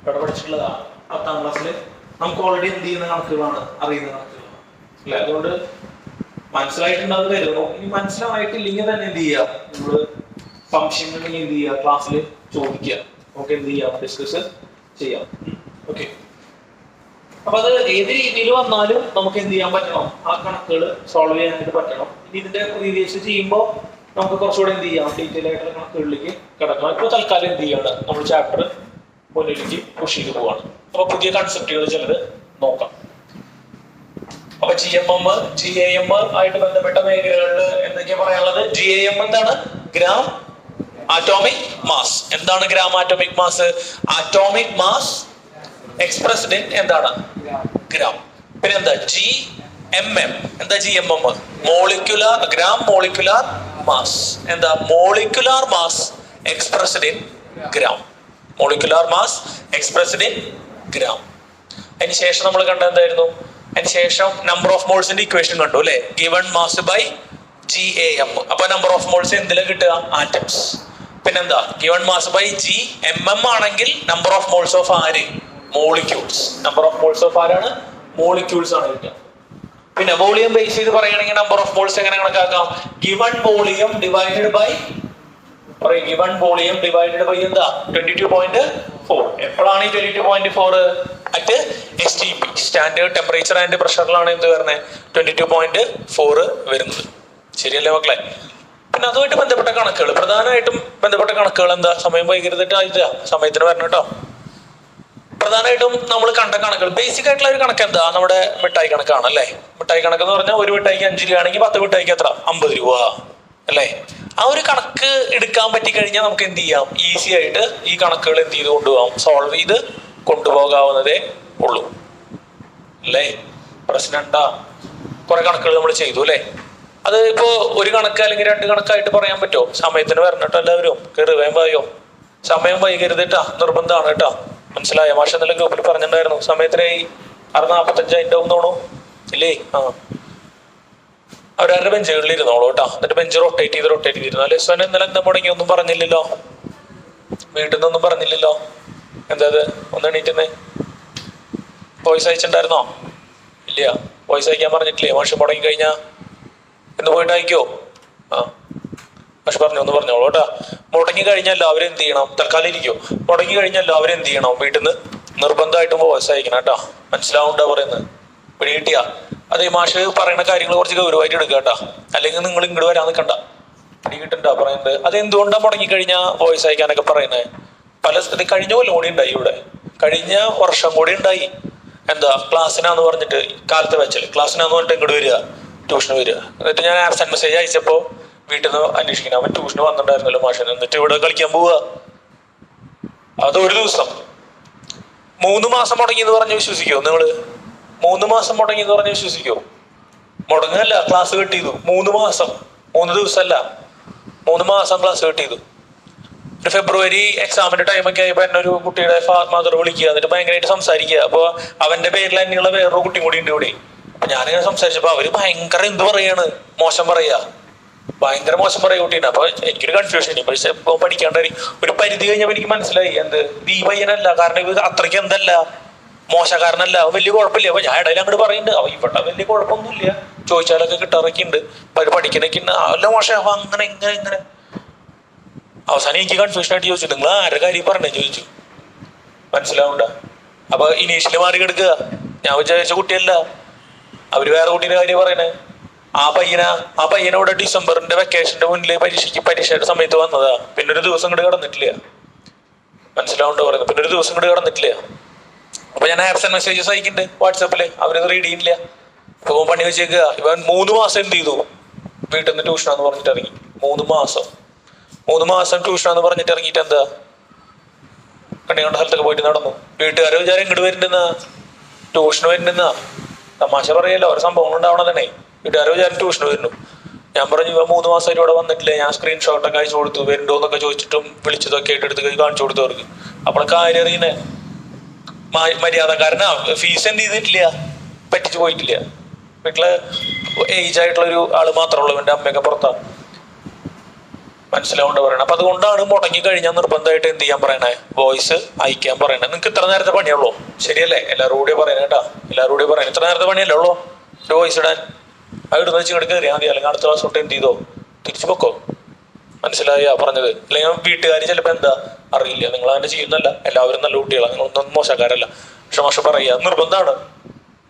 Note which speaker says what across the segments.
Speaker 1: ഇവിടെ പഠിച്ചിട്ടുള്ളതാണ്. 10ാം ക്ലാസ്സിൽ നമുക്ക് ഓൾറെഡി എന്ത് ചെയ്യുന്ന കണക്കുകളാണ്, അറിയുന്ന കണക്കുകളാണ് അല്ലെ. അതുകൊണ്ട് മനസ്സിലായിട്ടുണ്ടാവും കരുതുന്നു. ഇനി മനസ്സിലായിട്ടില്ലെങ്കിൽ തന്നെ എന്ത് ചെയ്യുക, നമ്മള് സംശയങ്ങളുണ്ടെങ്കിൽ എന്ത് ചെയ്യുക, ക്ലാസ്സിൽ ചോദിക്കുക, നമുക്ക് എന്ത് ചെയ്യാം, ഡിസ്കസ് ചെയ്യാം. ഓക്കെ. അപ്പൊ അത് ഏത് രീതിയിൽ വന്നാലും നമുക്ക് എന്ത് ചെയ്യാൻ പറ്റണം, ആ കണക്കുകൾ സോൾവ് ചെയ്യാനായിട്ട് പറ്റണം. ഇനി ഇതിന്റെ പ്രീവിയസ് ചെയ്യുമ്പോൾ നമുക്ക് കുറച്ചുകൂടെ എന്ത് ചെയ്യാം, ഡീറ്റെയിൽ ആയിട്ടുള്ള കണക്കുകളിലേക്ക് കിടക്കണം. ഇപ്പൊ തൽക്കാലം എന്ത് ചെയ്യാണ്, നമ്മൾ ചാപ്റ്റർ മുന്നിലേക്ക് പുഷ് ചെയ്ത് പോവാണ്. അപ്പൊ പുതിയ കൺസെപ്റ്റുകൾ ചിലത് നോക്കാം. അപ്പൊ GMM, GAM ആയിട്ട് ബന്ധപ്പെട്ട മേഖലകളിൽ എന്തൊക്കെയാ പറയാനുള്ളത്? GAM എന്താണ്? Gram atomic mass. എന്താണ് gram atomic mass? Atomic mass expressed in എന്താണ്? ഗ്രാം. പിന്നെ എന്താ GMM? എന്താ GMM? Molecular gram molecular mass. എന്താ? Molecular mass expressed in gram. Molecular mass expressed in gram. അതിനുശേഷം നമ്മൾ കണ്ട എന്തായിരുന്നു? അതിനുശേഷം നമ്പർ ഓഫ് മോൾസിന്റെ ഇക്വേഷൻ കണ്ടു അല്ലെ? Given mass by GAM. അപ്പൊ നമ്പർ ഓഫ് മോൾസ് എന്തിലാ കിട്ടുക? ആറ്റംസ്. പിന്നെന്താ? ഗിവൺ മാസ് ബൈ GMM ആണെങ്കിൽ നമ്പർ ഓഫ് മോൾസ് ഓഫ് ആര്? Molecules. Number of moles of ആരാണ്? മോളിക്യൂൾസ് ആണ് കിട്ടുക. പിന്നെ വോളിയം ബേസ് ചെയ്ത് പറയുകയാണെങ്കിൽ നമ്പർ ഓഫ് മോൾസ് എങ്ങനെ കണക്കാക്കാം? Given volume divided by given volume divided by എന്താ? 22.4. എപ്പോഴാണ് ഈ 22.4? At STP, standard temperature and പ്രഷറിലാണ് എന്ത് വരുന്നത്? 22.4 വരുന്നത്. ശരിയല്ലേ മക്കളെ? പിന്നെ അതുമായിട്ട് ബന്ധപ്പെട്ട കണക്കുകൾ, പ്രധാനമായിട്ടും ബന്ധപ്പെട്ട കണക്കുകൾ എന്താ? സമയം വൈകരുതിട്ട് സമയത്തിന് വരണം കേട്ടോ. പ്രധാനമായിട്ടും നമ്മൾ കണ്ട കണക്കുകൾ, ബേസിക് ആയിട്ടുള്ള ഒരു കണക്ക് എന്താ? നമ്മുടെ മിഠായി കണക്കാണ് അല്ലേ? മിഠായി കണക്ക് എന്ന് പറഞ്ഞാൽ ഒരു മിഠായിക്ക് 5 രൂപയാണെങ്കിൽ 10 മിഠായിക്ക് എത്ര? 50 രൂപ അല്ലേ? ആ ഒരു കണക്ക് എടുക്കാൻ പറ്റിക്കഴിഞ്ഞാൽ നമുക്ക് എന്ത് ചെയ്യാം? ഈസി ആയിട്ട് ഈ കണക്കുകൾ എന്ത് ചെയ്ത് കൊണ്ടുപോകാം? സോൾവ് ചെയ്ത് കൊണ്ടുപോകാവുന്നതേ ഉള്ളൂ അല്ലേ? പ്രശ്നം ഉണ്ടാ? കുറെ കണക്കുകൾ നമ്മൾ ചെയ്തു അല്ലേ? അത് ഇപ്പോ ഒരു കണക്ക് അല്ലെങ്കിൽ 2 കണക്കായിട്ട് പറയാൻ പറ്റുമോ? സമയത്തിന് വരണട്ടോ എല്ലാവരും. കയറി വേഗം പറയോ. സമയം വൈകരുതിട്ടാ, നിർബന്ധമാണ് കേട്ടോ. മനസ്സിലായോ? മാഷ എന്തെങ്കിലും ഗ്രൂപ്പിൽ പറഞ്ഞിട്ടുണ്ടായിരുന്നു. സമയത്തിനായി 6:45 അതിൻ്റെ തോന്നണു ഇല്ലേ? അവരവരുടെ ബെഞ്ചുകളിൽ ഇരുന്നോളൂ കേട്ടോ. എന്നിട്ട് ബെഞ്ച് റൊട്ടേറ്റ് ചെയ്തിരുന്നു. ലെസ്സൻ ഇന്നലെ എന്താ മുടങ്ങി? ഒന്നും പറഞ്ഞില്ലല്ലോ, വീട്ടിൽ നിന്നൊന്നും പറഞ്ഞില്ലല്ലോ. എന്താ അത്? ഒന്ന് എണീറ്റുന്നേ. വോയിസ് അയച്ചിട്ടുണ്ടായിരുന്നോ? ഇല്ല, വോയിസ് അയക്കാൻ പറഞ്ഞിട്ടില്ലേ? മാഷ് മുടങ്ങി കഴിഞ്ഞാ എന്ന് പോയിട്ട് അയക്കോ? മാഷ് ഒന്ന് പറഞ്ഞോളൂ കേട്ടോ. മുടങ്ങി കഴിഞ്ഞല്ലോ അവരെന്ത് ചെയ്യണം? തൽക്കാലം ഇരിക്കോ. മുടങ്ങി കഴിഞ്ഞല്ലോ അവരെന്ത് ചെയ്യണം? വീട്ടിൽ നിന്ന് നിർബന്ധമായിട്ടും വോയിസ് അയക്കണം കേട്ടോ. മനസ്സിലാവുണ്ടോ പറയുന്നത്? പിടി കിട്ടിയാ? അതെ, മാഷ് പറയുന്ന കാര്യങ്ങൾ കുറച്ച് ഗൗരവമായിട്ട് എടുക്കുക കേട്ടോ. അല്ലെങ്കിൽ നിങ്ങൾ ഇങ്ങോട്ട് വരാൻ നിൽക്കണ്ട. പിടി കിട്ടണ്ട പറയുന്നത്. അത് എന്തുകൊണ്ടാ മുടങ്ങി കഴിഞ്ഞാൽ വോയിസ് അയക്കാനൊക്കെ പറയുന്നത്? പല സ്ഥലത്ത് കഴിഞ്ഞ കൊല്ലം കൂടി ഉണ്ടായി, ഇവിടെ കഴിഞ്ഞ വർഷം കൂടി ഉണ്ടായി. എന്താ? ക്ലാസ്സിനാന്ന് പറഞ്ഞിട്ട് കാലത്ത് വെച്ചല്ലേ, ക്ലാസ്സിനാന്ന് പറഞ്ഞിട്ട് ഇങ്ങോട്ട് വരിക, ട്യൂഷന് വരിക. എന്നിട്ട് ഞാൻ ആബ്സെന്റ് മെസ്സേജ് അയച്ചപ്പോൾ വീട്ടിൽ നിന്ന് അന്വേഷിക്കണം, അവൻ ട്യൂഷന് വന്നിട്ടുണ്ടായിരുന്നല്ലോ മാഷിന്, എന്നിട്ട് ഇവിടെ കളിക്കാൻ പോവുക. അത് ഒരു ദിവസം 3 മാസം മുടങ്ങി എന്ന് പറഞ്ഞ് വിശ്വസിക്കോ നിങ്ങള്? 3 മാസം മുടങ്ങി എന്ന് പറഞ്ഞ് വിശ്വസിക്കോ? മുടങ്ങല്ല, ക്ലാസ് കട്ട് ചെയ്തു. 3 മാസം, 3 ദിവസമല്ല, 3 മാസം ക്ലാസ് കട്ട് ചെയ്തു. ഒരു ഫെബ്രുവരി എക്സാമിന്റെ ടൈമൊക്കെ ആയപ്പോ എന്നെ ഒരു കുട്ടിയുടെ മദർ വിളിക്കുക, എന്നിട്ട് ഭയങ്കരമായിട്ട് സംസാരിക്കുക. അപ്പൊ അവന്റെ പേരിൽ തന്നെയുള്ള വേറൊരു കുട്ടി കൂടി ഉണ്ട് ഇവിടെ. അപ്പൊ ഞാനിങ്ങനെ സംസാരിച്ചപ്പോ അവര് ഭയങ്കര എന്ത് പറയാണ്, മോശം പറയാ, ഭയങ്കര മോശം പറയാ കുട്ടീനെ. അപ്പൊ എനിക്കൊരു കൺഫ്യൂഷൻ. പക്ഷെ ഇപ്പൊ പഠിക്കാണ്ടായി ഒരു പരിധി കഴിഞ്ഞപ്പോ എനിക്ക് മനസ്സിലായി എന്ത് ഈ പയ്യനല്ല, കാരണം ഇത് അത്രയ്ക്ക് എന്തല്ല, മോശക്കാരനല്ല, വലിയ കുഴപ്പമില്ല. അപ്പൊ ഞാൻ ഇടയിൽ അങ്ങോട്ട് പറയുന്നുണ്ട്, അവ ഇവിടെ വലിയ കുഴപ്പമൊന്നുമില്ല, ചോദിച്ചാലൊക്കെ കിട്ടാറൊക്കെ ഉണ്ട്, പഠിക്കണൊക്കെ ഉണ്ട്, അല്ല മോശം അങ്ങനെ ഇങ്ങനെ. അവസാനം എനിക്ക് കൺഫ്യൂഷൻ ആയിട്ട് ചോദിച്ചു, നിങ്ങൾ ആരുടെ കാര്യം പറഞ്ഞേ ചോദിച്ചു. മനസ്സിലാവണ്ട? അപ്പൊ ഇനീഷ്യല് മാറി കിടക്കുക. ഞാൻ വിചാരിച്ച കുട്ടിയല്ല, അവര് വേറെ കുട്ടീന്റെ കാര്യം പറയണേ. ആ പയ്യനോടെ ഡിസംബറിന്റെ വെക്കേഷന്റെ മുന്നിൽ പരീക്ഷയുടെ സമയത്ത് വന്നതാ. പിന്നെ ഒരു ദിവസം ഇങ്ങോട്ട് കിടന്നിട്ടില്ല. മനസ്സിലാവുണ്ടോ പറയുന്നത്? പിന്നെ ഒരു ദിവസം ഇങ്ങോട്ട് കിടന്നിട്ടില്ല. അപ്പൊ ഞാൻ ആബ്സെന്റ് മെസ്സേജസ് അയക്കുന്നുണ്ട് വാട്സാപ്പില്, അവരത് റീഡ് ചെയ്യില്ല. അപ്പൊ പണി വെച്ചേക്കുക. ഇവൻ 3 മാസം എന്ത് ചെയ്തു? വീട്ടിൽ നിന്ന് ട്യൂഷനാന്ന് പറഞ്ഞിട്ട് ഇറങ്ങി. 3 മാസം ട്യൂഷനാന്ന് പറഞ്ഞിട്ട് ഇറങ്ങിയിട്ട് എന്താ കണ്ണിക്കണ്ട സ്ഥലത്തൊക്കെ പോയിട്ട് നടന്നു. വീട്ടുകാരെ വിചാരം ഇങ്ങോട്ട് വരുന്നുണ്ടെന്നാ, ട്യൂഷന് വരുന്നുണ്ടെന്നാ. തമാശ പറയല്ലോ, ഓരോ സംഭവങ്ങൾ ഉണ്ടാവണതന്നെ. വീട്ടുകാരെ വിചാരം ട്യൂഷന് വരുന്നു. ഞാൻ പറഞ്ഞു, ഇവ 3 മാസമായിട്ട് ഇവിടെ വന്നിട്ടില്ലേ. ഞാൻ സ്ക്രീൻഷോട്ടൊക്കെ അയച്ചു കൊടുത്തു, വരുന്നുണ്ടോ എന്നൊക്കെ ചോദിച്ചിട്ടും വിളിച്ചതൊക്കെ ആയിട്ട് എടുത്ത് കാണിച്ചു കൊടുത്തു അവർക്ക്. അപ്പോൾ കാര്യം അറിയുന്നേ, മര്യാദക്കാരനാ. ഫീസ് എന്ത് ചെയ്തിട്ടില്ല, പറ്റിച്ചു പോയിട്ടില്ല. വീട്ടില് ഏജ് ആയിട്ടുള്ള ഒരു ആള് മാത്രമേ ഉള്ളൂ, എൻ്റെ അമ്മയൊക്കെ പുറത്താണ്. മനസ്സിലാവേണ്ട പറയണം. അപ്പൊ അതുകൊണ്ടാണ് മുടങ്ങി കഴിഞ്ഞാൽ നിർബന്ധമായിട്ട് എന്ത് ചെയ്യാൻ പറയണേ, വോയിസ് അയക്കാൻ പറയണേ. നിങ്ങൾക്ക് ഇത്ര നേരത്തെ പണിയുള്ളൂ, ശരിയല്ലേ? എല്ലാവരും കൂടി പറയണേ കേട്ടാ, എല്ലാവരും കൂടി പറയണേ. ഇത്ര നേരത്തെ പണിയല്ലേ ഉള്ളൂ ഒരു വോയിസ് ഇടാൻ. അത് ഇടുന്ന വെച്ച് ഇങ്ങോട്ട് കയറിയാൽ മതി, അല്ലെങ്കിൽ അടുത്ത ക്ലാസ് തൊട്ട് എന്ത് ചെയ്തോ തിരിച്ചു പൊക്കോ. മനസ്സിലായ പറഞ്ഞത്? അല്ലെങ്കിൽ വീട്ടുകാർ ചിലപ്പോൾ എന്താ അറിയില്ല, നിങ്ങൾ അങ്ങനെ ചെയ്യുന്നല്ല, എല്ലാവരും നല്ല കുട്ടികളാണ്, നിങ്ങളൊന്നും മോശക്കാരല്ല. പക്ഷെ മാഷ പറയുക നിർബന്ധമാണ്,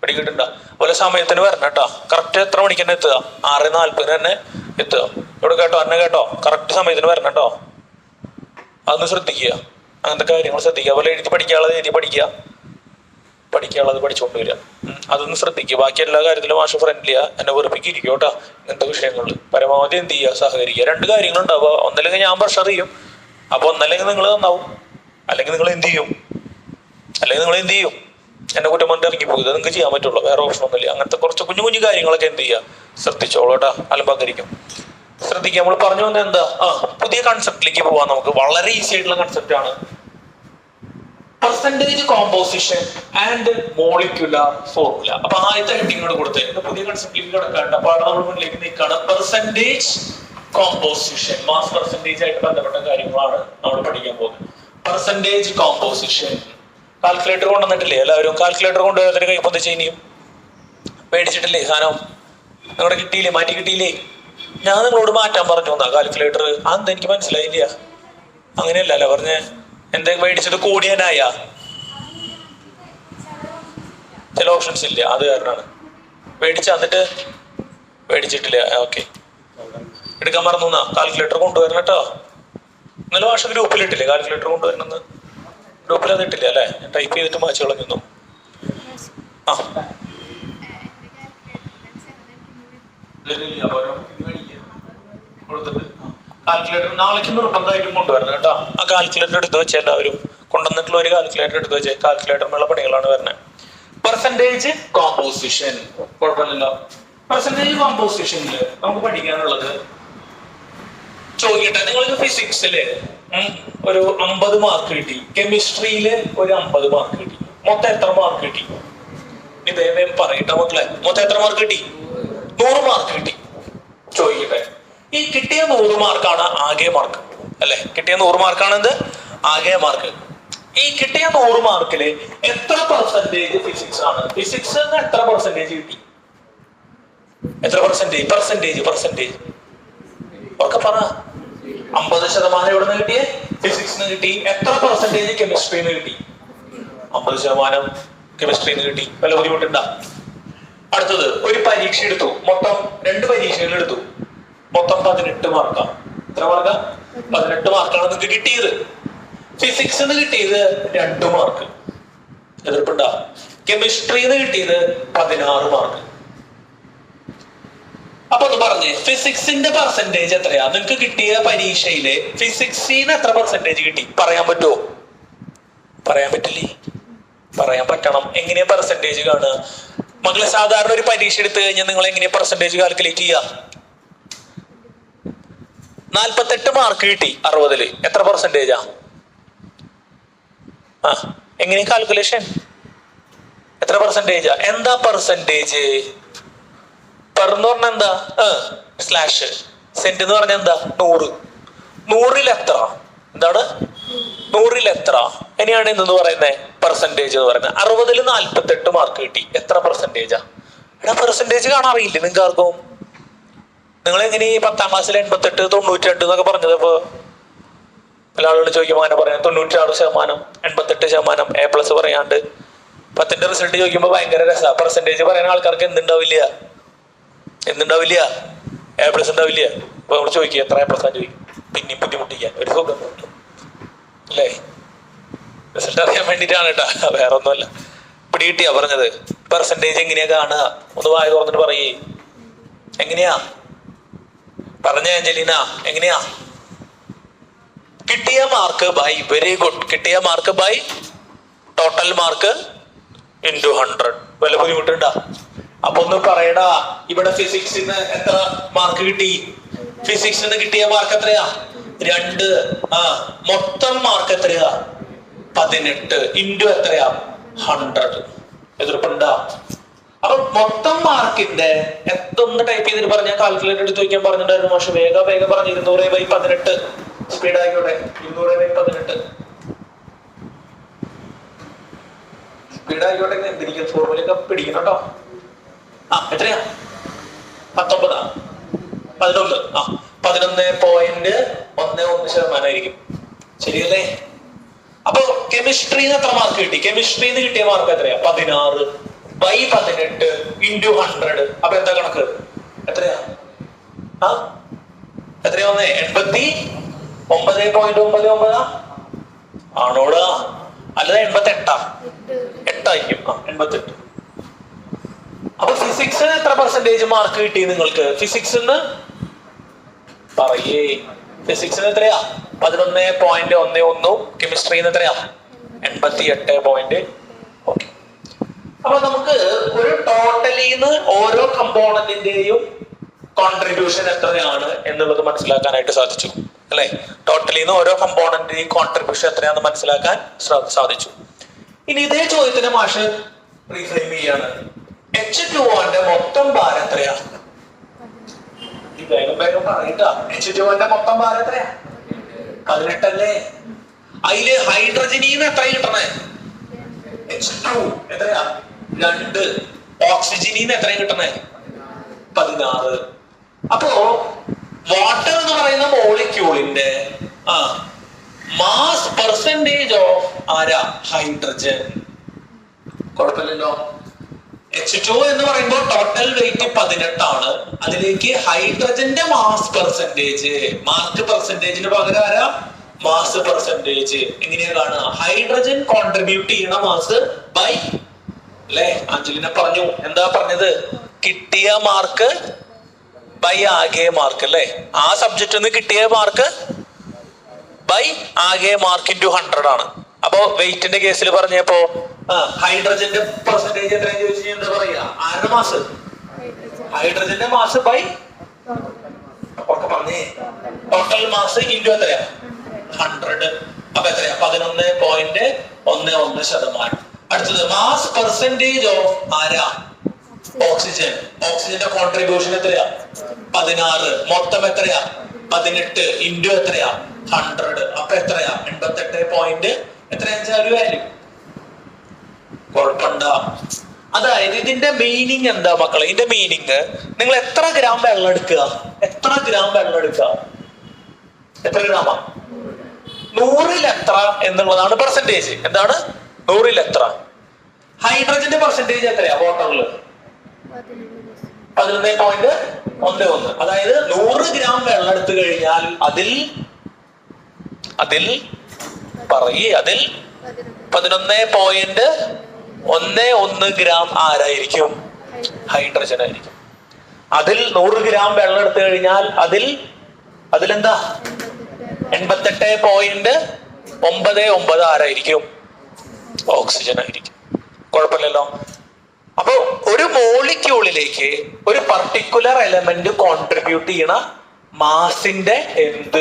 Speaker 1: പിടികിട്ടുണ്ട. അതുപോലെ സമയത്തിന് വരണം കേട്ടോ. കറക്റ്റ് എത്ര മണിക്ക് തന്നെ എത്തുക? 6:40 തന്നെ എത്തുക. ഇവിടെ കേട്ടോ, എന്നെ കേട്ടോ, കറക്റ്റ് സമയത്തിന് വരണം കേട്ടോ. അതൊന്ന് ശ്രദ്ധിക്കുക, അങ്ങനത്തെ കാര്യങ്ങൾ ശ്രദ്ധിക്കുക. അതുപോലെ എഴുതി പഠിക്കാനുള്ളത് എഴുതി പഠിക്കുക, പഠിക്കാനുള്ളത് പഠിച്ചുകൊണ്ട് വരിക. അതൊന്ന് ശ്രദ്ധിക്കുക. ബാക്കി എല്ലാ കാര്യത്തിലും മാഷ് ഫ്രണ്ട്ലിയാ, എന്നെ വെറുപ്പിക്കിരിക്കും കേട്ടോ. ഇങ്ങനത്തെ വിഷയങ്ങളിൽ പരമാവധി എന്ത് ചെയ്യുക, സഹകരിക്കുക. 2 കാര്യങ്ങളുണ്ടാവുക. ഒന്നല്ലെങ്കിൽ ഞാൻ പ്രഷർ ചെയ്യും, അപ്പൊ ഒന്നല്ലെങ്കിൽ നിങ്ങൾ നന്നാവും, അല്ലെങ്കിൽ നിങ്ങൾ എന്ത് ചെയ്യും, എന്നെ കുറ്റം കൊണ്ട് ഇറങ്ങി പോകുക. നിങ്ങൾക്ക് ചെയ്യാൻ പറ്റുള്ളൂ, വേറെ ഓപ്ഷൻ ഒന്നുമില്ല. അങ്ങനത്തെ കുറച്ച് കുഞ്ഞു കുഞ്ഞു കാര്യങ്ങളൊക്കെ എന്ത് ചെയ്യുക, ശ്രദ്ധിച്ചോളൂ കേട്ടോ, അലമ്പാകരിക്കും. ശ്രദ്ധിക്കുക. നമ്മൾ പറഞ്ഞു വന്നത് എന്താ? പുതിയ കൺസെപ്റ്റിലേക്ക് പോവാം. നമുക്ക് വളരെ ഈസി ആയിട്ടുള്ള കൺസെപ്റ്റ് ആണ് percentage composition and molecular formula. അപ്പൊ ആദ്യത്തെ ഹെഡിങ്ങോട് കൊടുത്തേ പുതിയ കൺസെപ്റ്റിലേക്ക് കിടക്കാണ്ട്. അപ്പൊ അവിടെ നമ്മൾ മുന്നിലേക്ക് നിൽക്കുകയാണ്. പെർസെന്റേജ് കോമ്പോസിഷൻ, മാസ് പെർസെന്റേജ് ആയിട്ട് ബന്ധപ്പെട്ട കാര്യങ്ങളാണ് നമ്മൾ പഠിക്കാൻ പോകുന്നത്. Percentage composition. കാൽക്കുലേറ്റർ കൊണ്ടുവന്നിട്ടില്ലേ എല്ലാവരും? കാൽക്കുലേറ്റർ കൊണ്ടുവരുന്നതിന് കൈ പൊന്തിച്ച് ഇനിയും പേടിച്ചിട്ടില്ലേ സാധനം? നിങ്ങളുടെ കിട്ടിയില്ലേ, മാറ്റി കിട്ടിയില്ലേ? ഞാൻ നിങ്ങളോട് മാറ്റാൻ പറഞ്ഞു എന്നാ കാൽക്കുലേറ്റർ. അതെന്താ എനിക്ക് മനസ്സിലായില്ല. അങ്ങനെയല്ല അല്ല പറഞ്ഞേ. എന്താ മേടിച്ചത്? കൂടിയാനായ ചില ഓപ്ഷൻസ് ഇല്ല, അത് കാരണമാണ് മേടിച്ച. എന്നിട്ട് മേടിച്ചിട്ടില്ല. ഓക്കെ, എടുക്കാൻ മറന്നു എന്നാ. കാൽക്കുലേറ്റർ കൊണ്ടുവരണം കേട്ടോ. ഇന്നലെ ഭാഷ ഗ്രൂപ്പിലിട്ടില്ലേ കാൽക്കുലേറ്റർ കൊണ്ടുവരണമെന്ന്? ഗ്രൂപ്പിൽ അത് ഇട്ടില്ല അല്ലേ? ഞാൻ ടൈപ്പ് ചെയ്തിട്ട് മാച്ച് കളഞ്ഞു. ആ കാൽക്കുലേറ്റർ നാളേക്ക് നിർബന്ധമായിട്ടും കൊണ്ടുവരണം കേട്ടോ. ആ കാൽക്കുലേറ്റർ എടുത്ത് വെച്ച എല്ലാവരും കൊണ്ടുവന്നിട്ടുള്ള ഒരു കാൽക്കുലേറ്റർ എടുത്ത് വെച്ചേ. കാൽക്കുലേറ്ററിനുള്ള പണികളാണ് വരുന്നത്. പെർസെന്റേജ് കോമ്പോസിഷൻ കുഴപ്പമില്ലല്ലോ. പെർസെന്റേജ് കോമ്പോസിഷനിൽ നമുക്ക് പഠിക്കാനുള്ളത് ചോദിക്കട്ടെ. നിങ്ങൾക്ക് ഫിസിക്സില് ഒരു 50 മാർക്ക് കിട്ടി, കെമിസ്ട്രിയില് ഒരു 50 മാർക്ക് കിട്ടി, മൊത്തം എത്ര മാർക്ക് കിട്ടി? ഇതേ പറയട്ടെ മക്കളെ, മൊത്തം എത്ര മാർക്ക് കിട്ടി? 100 മാർക്ക് കിട്ടി. ചോദിക്കട്ടെ, ഈ കിട്ടിയ 100 മാർക്കാണ് ആകെ മാർക്ക് അല്ലെ? കിട്ടിയ 100 മാർക്കാണ് എന്ത്? ആകെ മാർക്ക്. ഈ കിട്ടിയ 100 മാർക്കില് എത്ര പെർസെന്റേജ് ഫിസിക്സ് ആണ്? ഫിസിക്സ് എത്ര പെർസെന്റേജ് കിട്ടി? എത്ര പെർസെന്റേജ്? പെർസെന്റേജ് ഒക്കെ പറ. 50% എവിടെ നിന്ന് കിട്ടിയേ? ഫിസിക്സിന് കിട്ടി. എത്ര പെർസെന്റേജ് കെമിസ്ട്രിന്ന് കിട്ടി? 50% കെമിസ്ട്രിന്ന് കിട്ടി. വല്ല ബുദ്ധിമുട്ടുണ്ടാ? അടുത്തത് ഒരു പരീക്ഷ എടുത്തു, മൊത്തം 2 പരീക്ഷകൾ എടുത്തു, മൊത്തം 18 മാർക്കാണ്. എത്ര മാർക്കാ? 18 മാർക്കാണ് നിങ്ങൾക്ക് കിട്ടിയത്. ഫിസിക്സിന്ന് കിട്ടിയത് 2 മാർക്ക്. എതിർപ്പുണ്ടാ? കെമിസ്ട്രിന്ന് കിട്ടിയത് 16 മാർക്ക്. അപ്പൊ ഒന്ന് പറഞ്ഞേ, ഫിസിക്സിന്റെ പെർസെന്റേജ് എത്രയാ? നിങ്ങൾക്ക് കിട്ടിയ പരീക്ഷയില് ഫിസിക്സിന് എത്ര പെർസെന്റേജ് കിട്ടി? പറയാൻ പറ്റുമോ? പറയാൻ പറ്റില്ലേ? പറയാൻ പറ്റണം. എങ്ങനെയാ പെർസെന്റേജ് കാണുക മക്കളെ? സാധാരണ ഒരു പരീക്ഷ എടുത്തു കഴിഞ്ഞാൽ നിങ്ങൾ എങ്ങനെയാ പെർസെന്റേജ് കാൽക്കുലേറ്റ് ചെയ്യുക? 48 മാർക്ക് കിട്ടി 60-ല്, എത്ര പെർസെന്റേജാ? എങ്ങനെയാ കാൽക്കുലേഷൻ? എത്ര പെർസെന്റേജാ? എന്താ പെർസെന്റേജ്? പെർന്ന് പറഞ്ഞ എന്താ? സ്ലാഷ്. സെന്റ് എന്ന് പറഞ്ഞ എന്താ? 100. 100-ൽ എത്ര? എന്താണ്? 100-ൽ എത്ര? ഇനിയാണ് ഇതെന്ന് പറയുന്നത് പെർസെന്റേജ് എന്ന് പറയുന്നത്. 60-ൽ 48 മാർക്ക് കിട്ടി, എത്ര പെർസെന്റേജാ? എടാ പെർസെന്റേജ് കാണാറിയില്ലേ നിങ്ങൾക്ക് ആർക്കും? നിങ്ങൾ എങ്ങനെ 10ാം ക്ലാസ്സിൽ 88, 92 എന്നൊക്കെ പറഞ്ഞത്? ഇപ്പൊ പല ആളുകൾ ചോദിക്കുമ്പോൾ അങ്ങനെ പറയാം 96%, 88%, A+ പറയാണ്ട്. 10ന്റെ റിസൾട്ട് ചോദിക്കുമ്പോൾ ഭയങ്കര രസമാണ്. പെർസെന്റേജ് പറയുന്ന ആൾക്കാർക്ക് എന്തുണ്ടാവില്ല? A+ ഉണ്ടാവില്ല. അപ്പൊ നമ്മൾ ചോദിക്കുക എത്ര A+ ചോദിക്കും, പിന്നെയും ബുദ്ധിമുട്ടിക്കാൻ ഒരു സുഖം അല്ലേ? റിസൾട്ട് അറിയാൻ വേണ്ടിയിട്ടാണ് കേട്ടാ, വേറെ ഒന്നുമല്ല. പിടികിട്ടിയാ പറഞ്ഞത്? പെർസെന്റേജ് എങ്ങനെയാ കാണുക? ഒന്ന് വായ തുറന്നിട്ട് പറയേ. എങ്ങനെയാ പറഞ്ഞ അഞ്ജലീന? എങ്ങനെയാ? കിട്ടിയ മാർക്ക് ബൈ, വെരി ഗുഡ്, കിട്ടിയ mark by total mark into 100. വല്ല ബുദ്ധിമുട്ടുണ്ടാ? അപ്പൊ ഒന്ന് പറയടാ, ഇവിടെ ഫിസിക്സിന് എത്ര മാർക്ക് കിട്ടി? ഫിസിക്സിന് കിട്ടിയ മാർക്ക് എത്രയാ? 2. മൊത്തം മാർക്ക് എത്രയാ? 18 ഇൻറ്റു എത്രയാ? 100. എതിർപ്പുണ്ടാ? അപ്പൊ മൊത്തം മാർക്കിന്റെ എത്തൊന്ന് ടൈപ്പ് ചെയ്തിട്ട് പറഞ്ഞാൽ കാൽക്കുലേറ്റർ എടുത്ത് വയ്ക്കാൻ പറഞ്ഞിട്ടുണ്ടായിരുന്നു. പക്ഷെ വേഗം പറഞ്ഞു 200/18 സ്പീഡ് ആയിക്കോട്ടെ. 200/18 സ്പീഡ് ആയിക്കോട്ടെ. എന്തിരിക്കും ഫോർമുലയൊക്കെ പിടിക്കണം കേട്ടോ. എത്രയാ? 19 11 11.11% ആയിരിക്കും. ശരിയല്ലേ? അപ്പൊ കെമിസ്ട്രിന്ന് എത്ര മാർക്ക് കിട്ടി? കെമിസ്ട്രിന്ന് കിട്ടിയ മാർക്ക് എത്രയാ? 16/18 × 100. അപ്പൊ എന്താ കണക്ക്? എത്രയാ? എത്രയാ വന്നേ? 89.99 ആണോടാ? അല്ലാതെ 88 8ആയിരിക്കും. 88. അപ്പൊ ഫിസിക്സ് എത്ര പെർസെന്റേജ് മാർക്ക് കിട്ടി നിങ്ങൾക്ക്? ഫിസിക്സ് പറയേ. ഫിസിക്സിന് എത്രയാ? 11.11. കെമിസ്ട്രിന്ന് എത്രയാ? 88. ഓക്കെ. അപ്പൊ നമുക്ക് ഒരു ടോട്ടലിന്ന് ഓരോ കമ്പോണന്റിന്റെയും കോൺട്രിബ്യൂഷൻ എത്രയാണ് എന്നുള്ളത് മനസ്സിലാക്കാനായിട്ട് സാധിച്ചു അല്ലെ? ടോട്ടലിന്ന് ഓരോ കമ്പോണന്റിന്റെയും കോൺട്രിബ്യൂഷൻ എത്രയാണെന്ന് മനസ്സിലാക്കാൻ സാധിച്ചു. ഇനി ഇതേ ചോദ്യത്തിന് മാഷ് റീഫ്രെയിം ചെയ്യാണ്. H2O മൊത്തം ഭാരം എത്രയാ? വേഗം പറയട്ടാ. H2O മൊത്തം ഭാരം എത്രയാ? 18 അല്ലേ? അതില് ഹൈഡ്രജനീന്ന് എത്ര കിട്ടണേ? H2 എത്രയാ? 2. ഓക്സിജനീന്ന് എത്ര കിട്ടണേ? 16. അപ്പോ വാട്ടർ എന്ന് പറയുന്ന മോളിക്യൂളിന്റെ മാസ് പെർസെന്റേജ് ഓഫ് ആരാ? ഹൈഡ്രജൻ. കുഴപ്പമില്ലല്ലോ. H2 എന്ന് പറയുമ്പോൾ ടോട്ടൽ വെയിറ്റ് 18 ആണ്. അതിലേക്ക് ഹൈഡ്രജന്റെ മാസ് പെർസെന്റേജ്, മാർക്ക് പെർസെന്റേജിന് പകരം ആരാ? Mass percentage. എങ്ങനെയാ കാണുക? ഹൈഡ്രജൻ കോൺട്രിബ്യൂട്ട് ചെയ്യണ മാസ് ബൈ അല്ലെ? അഞ്ജലിനെ പറഞ്ഞു. എന്താ പറഞ്ഞത്? കിട്ടിയ മാർക്ക് ബൈ ആകെ മാർക്ക് അല്ലെ? ആ സബ്ജക്റ്റ് കിട്ടിയ മാർക്ക് ബൈ ആകെ മാർക്ക് × 100 ആണ്. അപ്പോ വെയിറ്റിന്റെ കേസിൽ പറഞ്ഞപ്പോ ഹൈഡ്രജന്റെ പെർസെന്റേജ് എത്രയും ചോദിച്ചു എന്താ പറയാ? ആരുടെ മാസ്? ഹൈഡ്രജന്റെ മാസ് ബൈ ഒക്കെ പറഞ്ഞേ. ടോട്ടൽ മാസ് × എത്രയാ? 100. അപ്പൊ എത്രയാ? 11.11%. അടുത്തത് മാസ് പെർസെന്റേജ് ഓഫ് ആരാ? ഓക്സിജൻ. ഓക്സിജന്റെ കോൺട്രിബ്യൂഷൻ എത്രയാ? 16. മൊത്തം എത്രയാ? 18 × എത്രയാ? 100. അപ്പൊ എത്രയാ? 88. എത്രയാ ഒരു വാല്യൂ? കുഴപ്പമുണ്ട. അതായത് ഇതിന്റെ മീനിങ് എന്താ മക്കളെ? ഇതിന്റെ മീനിങ് നിങ്ങൾ എത്ര ഗ്രാം വെള്ളം എടുക്കുക? എത്ര ഗ്രാമാ? 100ൽ എത്ര എന്നുള്ളതാണ് പെർസെന്റേജ്. എന്താണ്? 100ൽ എത്ര? ഹൈഡ്രജന്റെ പെർസെന്റേജ് എത്രയാ വാട്ടറില്? 11.11. അതായത് 100 ഗ്രാം വെള്ളം എടുത്തു കഴിഞ്ഞാൽ അതിൽ 11.11 ഗ്രാം ആരായിരിക്കും? ഹൈഡ്രജൻ ആയിരിക്കും. അതിൽ 100 ഗ്രാം വെള്ളം എടുത്തു കഴിഞ്ഞാൽ അതിലെന്താ? 88.99 ആരായിരിക്കും? ഓക്സിജൻ ആയിരിക്കും. കുഴപ്പമില്ലല്ലോ. അപ്പൊ ഒരു മോളിക്യൂളിലേക്ക് ഒരു പർട്ടിക്കുലർ എലമെന്റ് കോൺട്രിബ്യൂട്ട് ചെയ്യണ മാസിന്റെ എന്ത്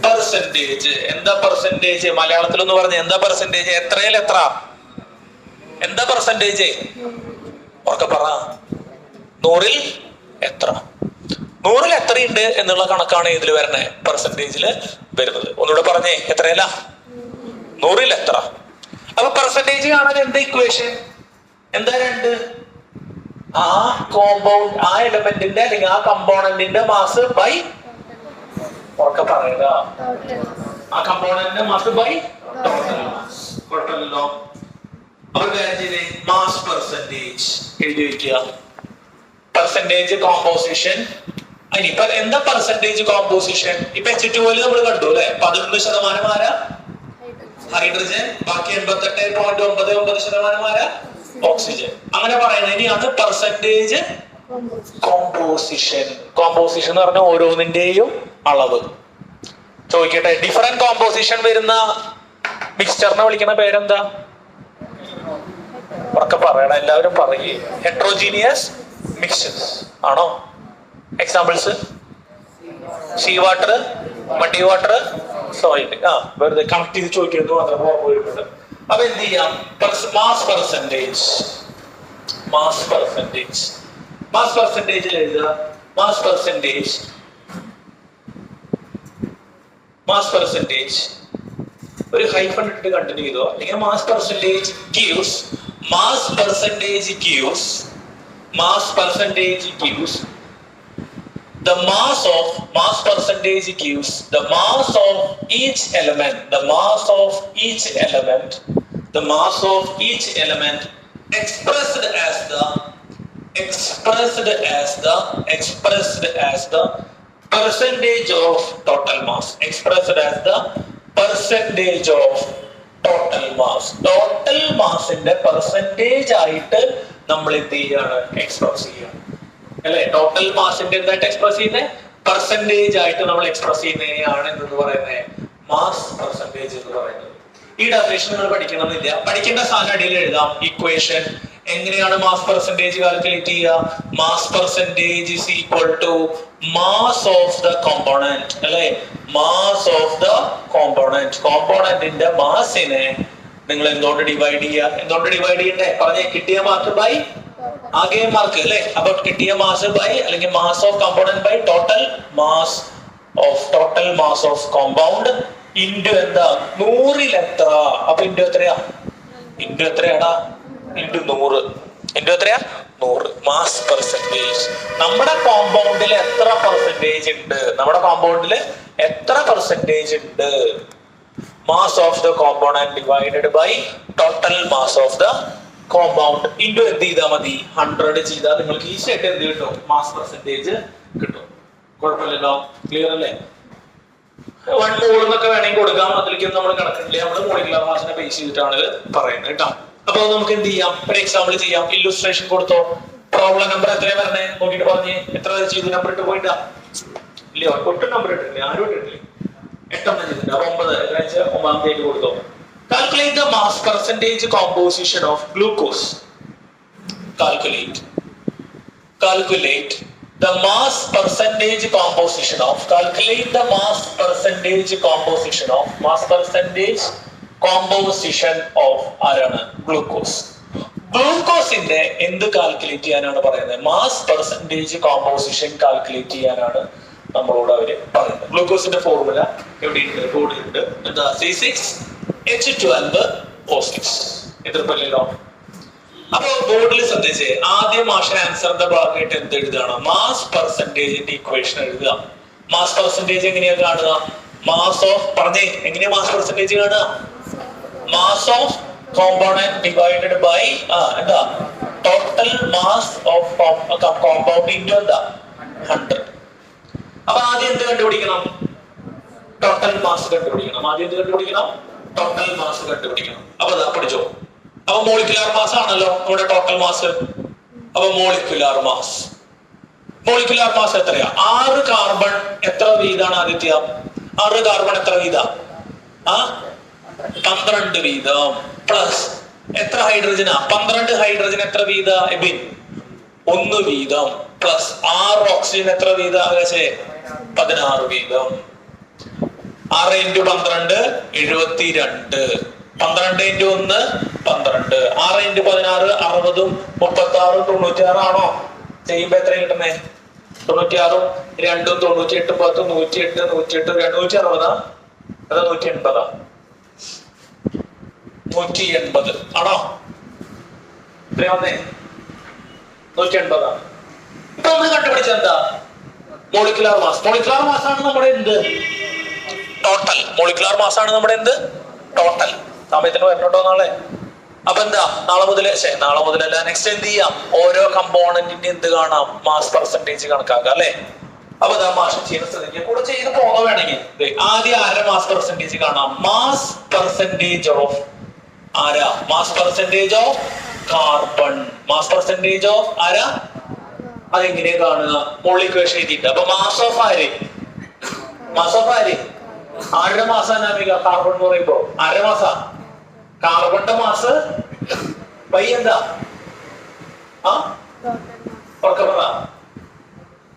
Speaker 1: പെർസെന്റേജ്. എന്താ പെർസെന്റേജ്? മലയാളത്തിൽ ഒന്ന് പറഞ്ഞ എന്താ പെർസെന്റേജ്? എത്രയിൽ എത്ര? എന്താ പെർസെന്റേജ്? ഉറക്കെ പറ. 100ൽ എത്ര? 100ൽ എത്രയുണ്ട് എന്നുള്ള കണക്കാണ് ഇതിൽ വരണേ, പെർസെന്റേജില് വരുന്നത്. ഒന്നുകൂടെ പറഞ്ഞേ. എത്രയല്ല? 100ൽ എത്ര? അപ്പൊ പെർസെന്റേജ് കാണാൻ എന്താ ഇക്വേഷൻ? എന്താ? 2. ആ കോമ്പൗണ്ട്, ആ എലമെന്റിന്റെ അല്ലെങ്കിൽ ആ കമ്പോണന്റിന്റെ മാസ് ബൈ ഉറക്കെ പറയുക. ആ കമ്പോണന്റിന്റെ മാസ് ബൈ ടോട്ടൽ മാസ്. കുഴപ്പമില്ലല്ലോ. അപ്പൊ മാസ് പെർസെന്റേജ് എഴുതി വെക്കുക. Percentage composition. ഇനിയിപ്പൊ എന്താ പെർസെന്റേജ് കോമ്പോസിഷൻ? ഇപ്പൊ H2O നമ്മൾ കണ്ടു അല്ലെ? 11% ആരാ? ഹൈഡ്രജൻ. ബാക്കി 88.99% ആരാ? ഓക്സിജൻ. അങ്ങനെ പറയുന്നത്. ഇനിയാണ് പെർസെന്റേജ് കോമ്പോസിഷൻ. കോമ്പോസിഷൻ എന്ന് പറഞ്ഞാൽ ഓരോന്നിന്റെയും അളവ്. ചോദിക്കട്ടെ, ഡിഫറെന്റ് കോമ്പോസിഷൻ വരുന്ന മിക്സ്ചറിനെ വിളിക്കുന്ന പേരെന്താ? ഉറക്കെ പറയണം, എല്ലാവരും പറയേ. ഹെട്രോജീനിയസ് മിക്സ്ചേഴ്സ് ആണോ? എക്സാമ്പിൾസ്: സീ വാട്ടർ, മഡി വാട്ടർ, സോയിൽ. വെറുതെ കണക്ട് ചെയ്ത് ചോദിക്കുന്നത് മാത്രം ഓർമ്മ വരുന്നുണ്ട്. അപ്പൊ എന്ത് ചെയ്യാം? മാസ് പെർസെന്റേജ് എഴുതുക. മാസ് പെർസെന്റേജ് ഒരു ഹൈഫൺ ഇട്ട് കണ്ടിന്യൂ ചെയ്തോ, അല്ലെങ്കിൽ mass percentage gives the mass percentage gives the mass of each element expressed as the percentage of total mass. Total massന്റെ പെർസെന്റേജ് ആയിട്ട് നമ്മൾ എന്ത് ചെയ്യാണ്? എക്സ്പ്രസ് ചെയ്യാണ് അല്ലെ? ടോട്ടൽ മാസിന്റെ എന്തായിട്ട് എക്സ്പ്രസ് ചെയ്യുന്നത്? പെർസെന്റേജ് ആയിട്ട് നമ്മൾ എക്സ്പ്രസ് ചെയ്യുന്നതിനെയാണ് എന്ന് പറയുന്നത് മാസ് പെർസെന്റേജ് എന്ന് പറയുന്നത്. ഈ ഡെഫിനിഷൻ നിങ്ങൾ പഠിക്കണമെന്നില്ല. പഠിക്കേണ്ട സാധനം അടിയിൽ എഴുതാം. ഇക്വേഷൻ എങ്ങനെയാണ് മാസ് പെർസെന്റേജ് കാൽക്കുലേറ്റ് ചെയ്യുക? Mass percentage is equal to mass of the component അല്ലെ? മാസ് ഓഫ് ദ കോമ്പോണന്റിന്റെ മാസിനെ നിങ്ങൾ എന്തുകൊണ്ട് ഡിവൈഡ് ചെയ്യണ്ടേ? പറഞ്ഞേ, കിട്ടിയ മാർക്ക് ബൈ ആകെ മാർക്ക് അല്ലെ? അപ്പൊ കിട്ടിയ മാസ് ബൈ അല്ലെങ്കിൽ mass of component by total mass of compound into എന്താ? 100ൽ എത്ര? അപ്പൊ ഇൻറ്റു എത്രയാടാ? ഇൻറ്റു 100. ഇൻറ്റു എത്രയാ? 100. Mass percentage. നമ്മുടെ കോമ്പൗണ്ടിൽ എത്ര പെർസെന്റേജ് ഉണ്ട്? Mass of the component divided by total mass of the compound into എന്ത് ചെയ്താൽ മതി? 100 ചെയ്താൽ നിങ്ങൾക്ക് ഈസി ആയിട്ട് എന്ത് കിട്ടും? മാസ് പെർസെന്റേജ് കിട്ടും. കുഴപ്പമില്ലല്ലോ? ക്ലിയർ അല്ലേ? 1 മോൾ എന്നൊക്കെ വേണമെങ്കിൽ കൊടുക്കാം. അതിലേക്കൊന്നും നമ്മൾ കണക്കില്ല. നമ്മൾ മോളിക്കുലർ മാസിനെ ബേസ് ചെയ്തിട്ടാണ് പറയുന്നത് കേട്ടോ. അപ്പൊ നമുക്ക് എന്ത് ചെയ്യാം? ഒരു എക്സാമ്പിൾ ചെയ്യാം. ഇല്ലുസ്ട്രേഷൻ കൊടുത്തോ. പ്രോബ്ലം നമ്പർ എത്രയാ പറഞ്ഞേ? നോക്കിട്ട് പറഞ്ഞേ. എത്ര ചെയ്തു? നമ്പർ ഇട്ട് പോയിട്ടാ ഇല്ലയോ? ഒട്ടും നമ്പർ ഇട്ടില്ലേ? ആരും ഇട്ടിട്ടില്ലേ? 8 എണ്ണം ചെയ്തിട്ടുണ്ട്. അപ്പൊ 9 9ാമത്തെ ആയിട്ട് കൊടുത്തോ. Calculate the mass percentage composition of glucose. Calculate the mass percentage composition of ആരാണ്? ഗ്ലൂക്കോസ്. ഗ്ലൂക്കോസിന്റെ എന്ത് കാൽക്കുലേറ്റ് ചെയ്യാനാണ് പറയുന്നത്? മാസ് പെർസെന്റേജ് കോമ്പോസിഷൻ കാൽക്കുലേറ്റ് ചെയ്യാനാണ് നമ്മളോട് അവര് പറയുന്നത്. ഗ്ലൂക്കോസിന്റെ ഫോർമുല എവിടെയുണ്ട്? ബോർഡിലുണ്ട്. എന്താ? C6H12O6. എതിർപ്പല്ലോ? അപ്പൊ ബോർഡിൽ ശ്രദ്ധിച്ചേ, ആദ്യം മാഷ് ആൻസറിന്റെ ഭാഗമായിട്ട് എന്ത് എഴുതുകയാണ്? മാസ് പെർസെന്റേജിന്റെ ഇക്വേഷൻ എഴുതുക. മാസ് പെർസെന്റേജ് എങ്ങനെയാ കാണുക? മാസ് ഓഫ് പറഞ്ഞേ, എങ്ങനെയാ മാസ് പെർസെന്റേജ് കാണുക? Mass of component divided by എന്താ? Total mass of compound into എന്താ? 100. അപ്പൊ ആദ്യം എന്ത് കണ്ടുപിടിക്കണം? ടോട്ടൽ മാസ് കണ്ടുപിടിക്കണം. അപ്പൊ അതാ പഠിച്ചോ. അപ്പൊ മോളിക്കുലാർ മാസ് ആണല്ലോ നമ്മുടെ ടോട്ടൽ മാസ്. അപ്പൊ മോളിക്കുലാർ മാസ് എത്രയാ? 6 കാർബൺ എത്ര വീതാണ് ആദിത്യ? 6 കാർബൺ എത്ര വീതാ? 12 വീതം. പ്ലസ് എത്ര ഹൈഡ്രജനാ? 12 ഹൈഡ്രജൻ എത്ര വീത എബിൻ? 1 വീതം. പ്ലസ് 6 ഓക്സിജൻ എത്ര വീത ആകാശേ? 16 വീതം. 6 × 12 72. 12 × 1 12. 6 × 16 60. 36 96 ആണോ? ചെയ്യുമ്പോ എത്ര കിട്ടുന്നേ? 96 2 98 10 108 108 260 അതാ 180 180 ആണോ? എത്രയാ വന്നേ? 180. ഇപ്പൊ നമ്മൾ കണ്ടുപിടിച്ച എന്താ? മോളിക്കുലാർ മാസ് ആണ് നമ്മുടെ എന്ത്? ടോട്ടൽ. മോളിക്കുലാർ മാസ് ആണ് നമ്മുടെ എന്ത്? ടോട്ടൽ. സമയത്തിന് വരണോട്ടോ നാളെ. അപ്പൊ എന്താ? നാളെ മുതലല്ല, നെക്സ്റ്റ് എന്ത് ചെയ്യാം? ഓരോ കമ്പോണന്റിന്റെ എന്ത് കാണാം? മാസ് പെർസെന്റേജ് കണക്കാക്കാം അല്ലെ? അപ്പൊ ഇതാ മാഷ് ചെയ്യുന്ന ശ്രദ്ധിക്കുക. കൂടെ ചെയ്ത് പോകാൻ വേണമെങ്കിൽ ആദ്യം ആരുടെ മാസ് പെർസെന്റേജ് കാണാം? മാസ് പെർസെന്റേജ് ഓഫ് ആരാ? Mass percentage of carbon. Mass percentage of ആരാ? അതെങ്ങനെയാ കാണുക? മോളിക്വേഷൻ എഴുതിയിട്ട്. അപ്പൊ മാസ് ഓഫ് ആര്? ആരുടെ മാസാണ് കാർബൺ എന്ന് പറയുമ്പോ? ആരുടെ മാസാ? കാർബണിന്റെ മാസ് ബൈ എന്താ? ഉറക്കപ്പറ.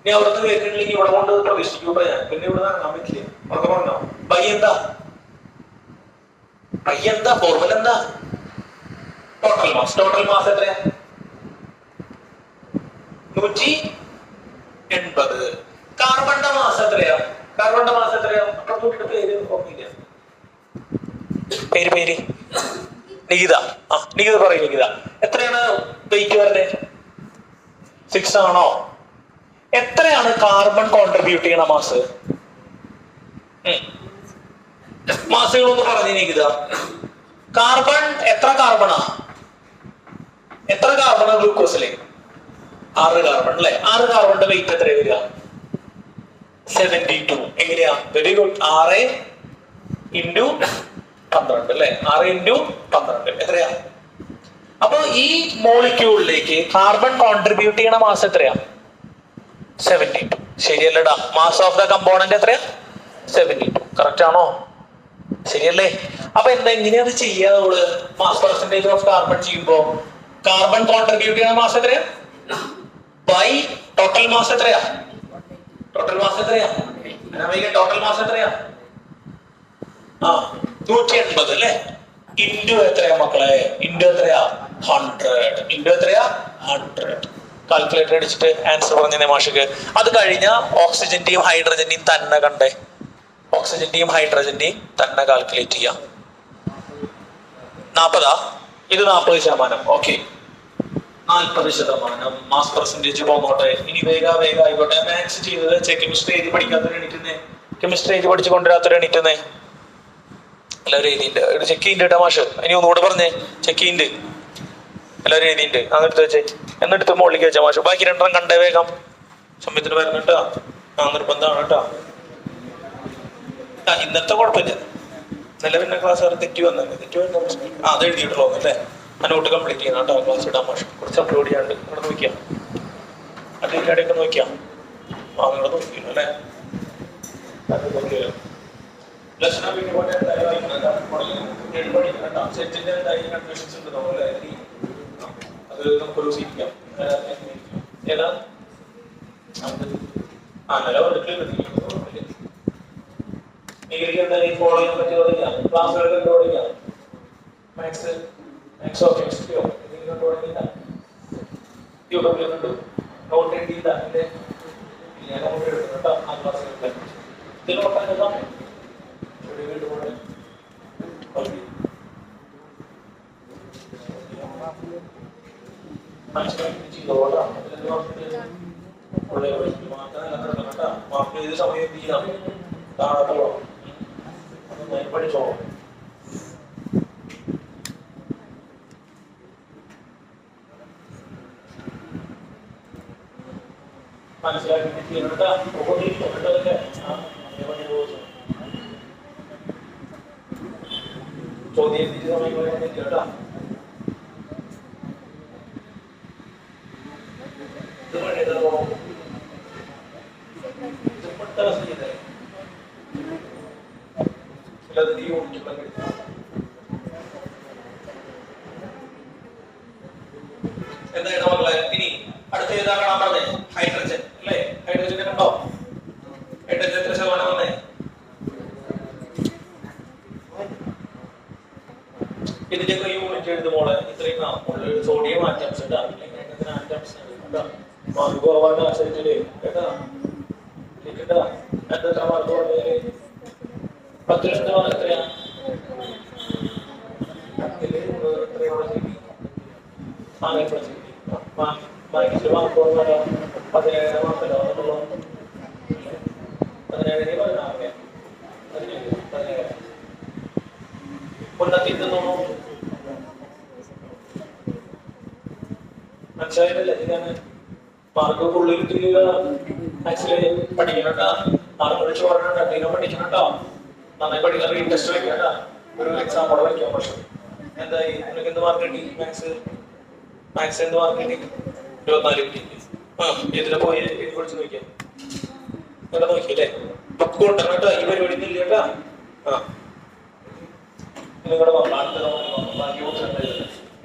Speaker 1: ഇനി അവിടുന്ന് കേൾക്കണില്ലെങ്കിൽ ഇവിടെ കൊണ്ട് പ്രവേശിക്കൂട്ടോ ഞാൻ. പിന്നെ ഇവിടെ ഇറങ്ങാൻ പറ്റില്ല. ഉറക്കം പറഞ്ഞോ? ബൈ എന്താ? എന്താ ഫോർമുല എന്താ? Total mass. ടോട്ടൽ മാസ് എത്രയാ? 180. കാർബണിന്റെ മാസ് എത്രയാ? കാർബണിന്റെ മാസ് എത്രയാ? പേര് ഓർമ്മയില്ല. പേര് നികിത. നികിത പറയും. നികിത എത്രയാണ് വെയിറ്റ് വരുന്നത്? 6 ആണോ? എത്രയാണ് കാർബൺ കോൺട്രിബ്യൂട്ട് ചെയ്യണ മാസ്? മാസുകളൊന്ന് പറഞ്ഞു നികിത. കാർബൺ എത്ര കാർബണാ? എത്ര കാർബണാ ഗ്ലൂക്കോസില്? 6 കാർബൺ അല്ലെ? 6 കാർബണിന്റെ വെയിറ്റ് എത്ര വരിക? 72. എങ്ങനെയാ? Very good. 6 × 12 അല്ലെ? 6 × 12 എത്രയാ? അപ്പൊ ഈ മോളിക്യൂളിലേക്ക് കാർബൺ കോൺട്രിബ്യൂട്ട് ചെയ്യണ മാസ് എത്രയാ? 72. ശരിയല്ലടാ? മാസ് ഓഫ് ദ കമ്പോണന്റ് എത്രയാ? 72. കറക്റ്റ് ആണോ? ശരിയല്ലേ? അപ്പൊ എങ്ങനെയത് ചെയ്യാ നമ്മള്? മാസ് പെർസെന്റേജ് ഓഫ് കാർബൺ ചെയ്യുമ്പോ കാർബൺ കോൺട്രിബ്യൂട്ട് ചെയ്യണ മാസ് എത്രയാ? ബൈ ടോട്ടൽ മാസ് എത്രയാ? ടോട്ടൽ മാസ് എത്രയാ? ടോട്ടൽ മാസ് എത്രയാ? 180 അല്ലേ? ഇൻഡു എത്രയാ മക്കളെ? ഇൻഡു എത്രയാ? 100. ഇൻഡു എത്രയാ? 100. കാൽക്കുലേറ്റർ അടിച്ചിട്ട് ആൻസർ പറഞ്ഞേ മാഷക്ക്. അത് കഴിഞ്ഞ ഓക്സിജന്റെയും ഹൈഡ്രജന്റെയും തന്നെ കണ്ടേ. ഓക്സിജന്റെയും ഹൈഡ്രജന്റെയും തന്നെ കാൽക്കുലേറ്റ് ചെയ്യാം. 40. ഇത് 40%. ഓക്കെ, 40% മാസ് പെർസെന്റേജ് പോന്നോട്ടെ. ഇനി വേഗം ആയിക്കോട്ടെ. മാത്സ് ചെയ്തത് കെമിസ്ട്രി എഴുതി പഠിക്കാത്തൊരു എണീറ്റുന്നേ. കെമിസ്ട്രി എഴുതി പഠിച്ചു കൊണ്ടുവരാത്തൊരു എണീറ്റുന്നേ. എല്ലാവരും എഴുതിണ്ട്. ചെക്ക് ചെയ്യുന്നുണ്ട് കേട്ടോ മാഷ്. ഇനി ഒന്നുകൂടെ പറഞ്ഞേ. ചെക്ക് ചെയ്യുന്നുണ്ട്. എല്ലാവരും എഴുതിണ്ട്. അന്നെടുത്ത് വെച്ചേ. എന്നിട്ട് മുകളിലേക്ക് വെച്ചാ മാഷ്. ബാക്കി 2 കണ്ടേ വേഗം. സമയത്തിന് വരണം കേട്ടോ. നിർബന്ധമാണ് കേട്ടോ. ഇന്നത്തെ കുഴപ്പമില്ല. ഇന്നലെ പിന്നെ ക്ലാസ് തെറ്റി വന്നല്ലേ? അത് എഴുതിയിട്ടുള്ളൂ അല്ലേ? ആ നോട്ട് കംപ്ലീറ്റ് ചെയ്യണം കേട്ടോ. ക്ലാസ് ഇടാൻ മാഷ്. കുറച്ച് അപ്ലോഡ് ചെയ്യാണ്ട് ഇവിടെ നോക്കിയാ. അതിലൂടെയൊക്കെ നോക്കിയാ. നിങ്ങളെ നോക്കിയല്ലോ അല്ലേ? അത് നമുക്കൊരു സീറ്റിക്കാം. ഏതാ? നല്ല ഫോളോ ചെയ്യാൻ പറ്റിയ ക്ലാസ്സുകളൊക്കെ തുടങ്ങിയ മാത്സ് മാത്സോ കെമിസ്ട്രിയോ എന്തെങ്കിലും തുടങ്ങിയില്ല? യൂട്യൂബിൽ കണ്ടു നോട്ട് എഴുതിയില്ല? ഞാൻ നോട്ട് എടുക്കുന്നു കേട്ടോ. ആ ക്ലാസ്സുകളിൽ ഇതിൽ നോക്കാൻ സമയം ചെയ്യാം. പഠിച്ചോ. മനസ്സിലാക്കി ചോദ്യം സമയം കേട്ടാ. എന്താ മക്കളെ? ഇനി അടുത്ത ഏതാ കാണാൻ പറഞ്ഞേ? ഹൈഡ്രജൻ അല്ലേ? ഹൈഡ്രജൻ കണ്ടോ? ഹൈഡ്രജൻ എത്ര ശതമാനം വന്നേ? ഇതിന്റെയൊക്കെ യൂണിറ്റ് എഴുതുമോളെ. ഇത്രയും സോഡിയം ആറ്റംസ് കേട്ടാ. ആറ്റംസ് മാർക്ക് കുറവാണ് ആശ്രയിച്ചില്ലേ കേട്ടാ. കേട്ടാ എത്ര മാർക്ക് കുറഞ്ഞേ? 10 ശതമാനം എത്രയാ? മനസ്സിലായില്ലേ? ഇതാണ് മാർക്ക് ഫുള്ള് കിട്ടില്ല. ആക്ച്വലി പഠിക്കണട്ടാ. മാർക്ക് വിളിച്ച് പറഞ്ഞിട്ട് അധികം പഠിക്കണട്ടോ. നന്നായി പഠിക്കാൻ ഇൻട്രസ്റ്റ് വെക്കട്ടാ. ഒരു എക്സാം കൂടെ വയ്ക്കാം. പക്ഷെ എന്തായി നിനക്ക് എന്ത് മാർക്ക് കിട്ടി? മാത്സ് എന്ത് മാർക്ക് കിട്ടി? 24 കിട്ടി. ഇതിനെ പോയി പഠിച്ച് നോക്കിയാ ഇവിടെ നോക്കിയല്ലേ? ബുക്ക് കൊണ്ടുവരണം കേട്ടോ. ഈ പരിപാടി ഇല്ല കേട്ടാ. നിങ്ങളുടെ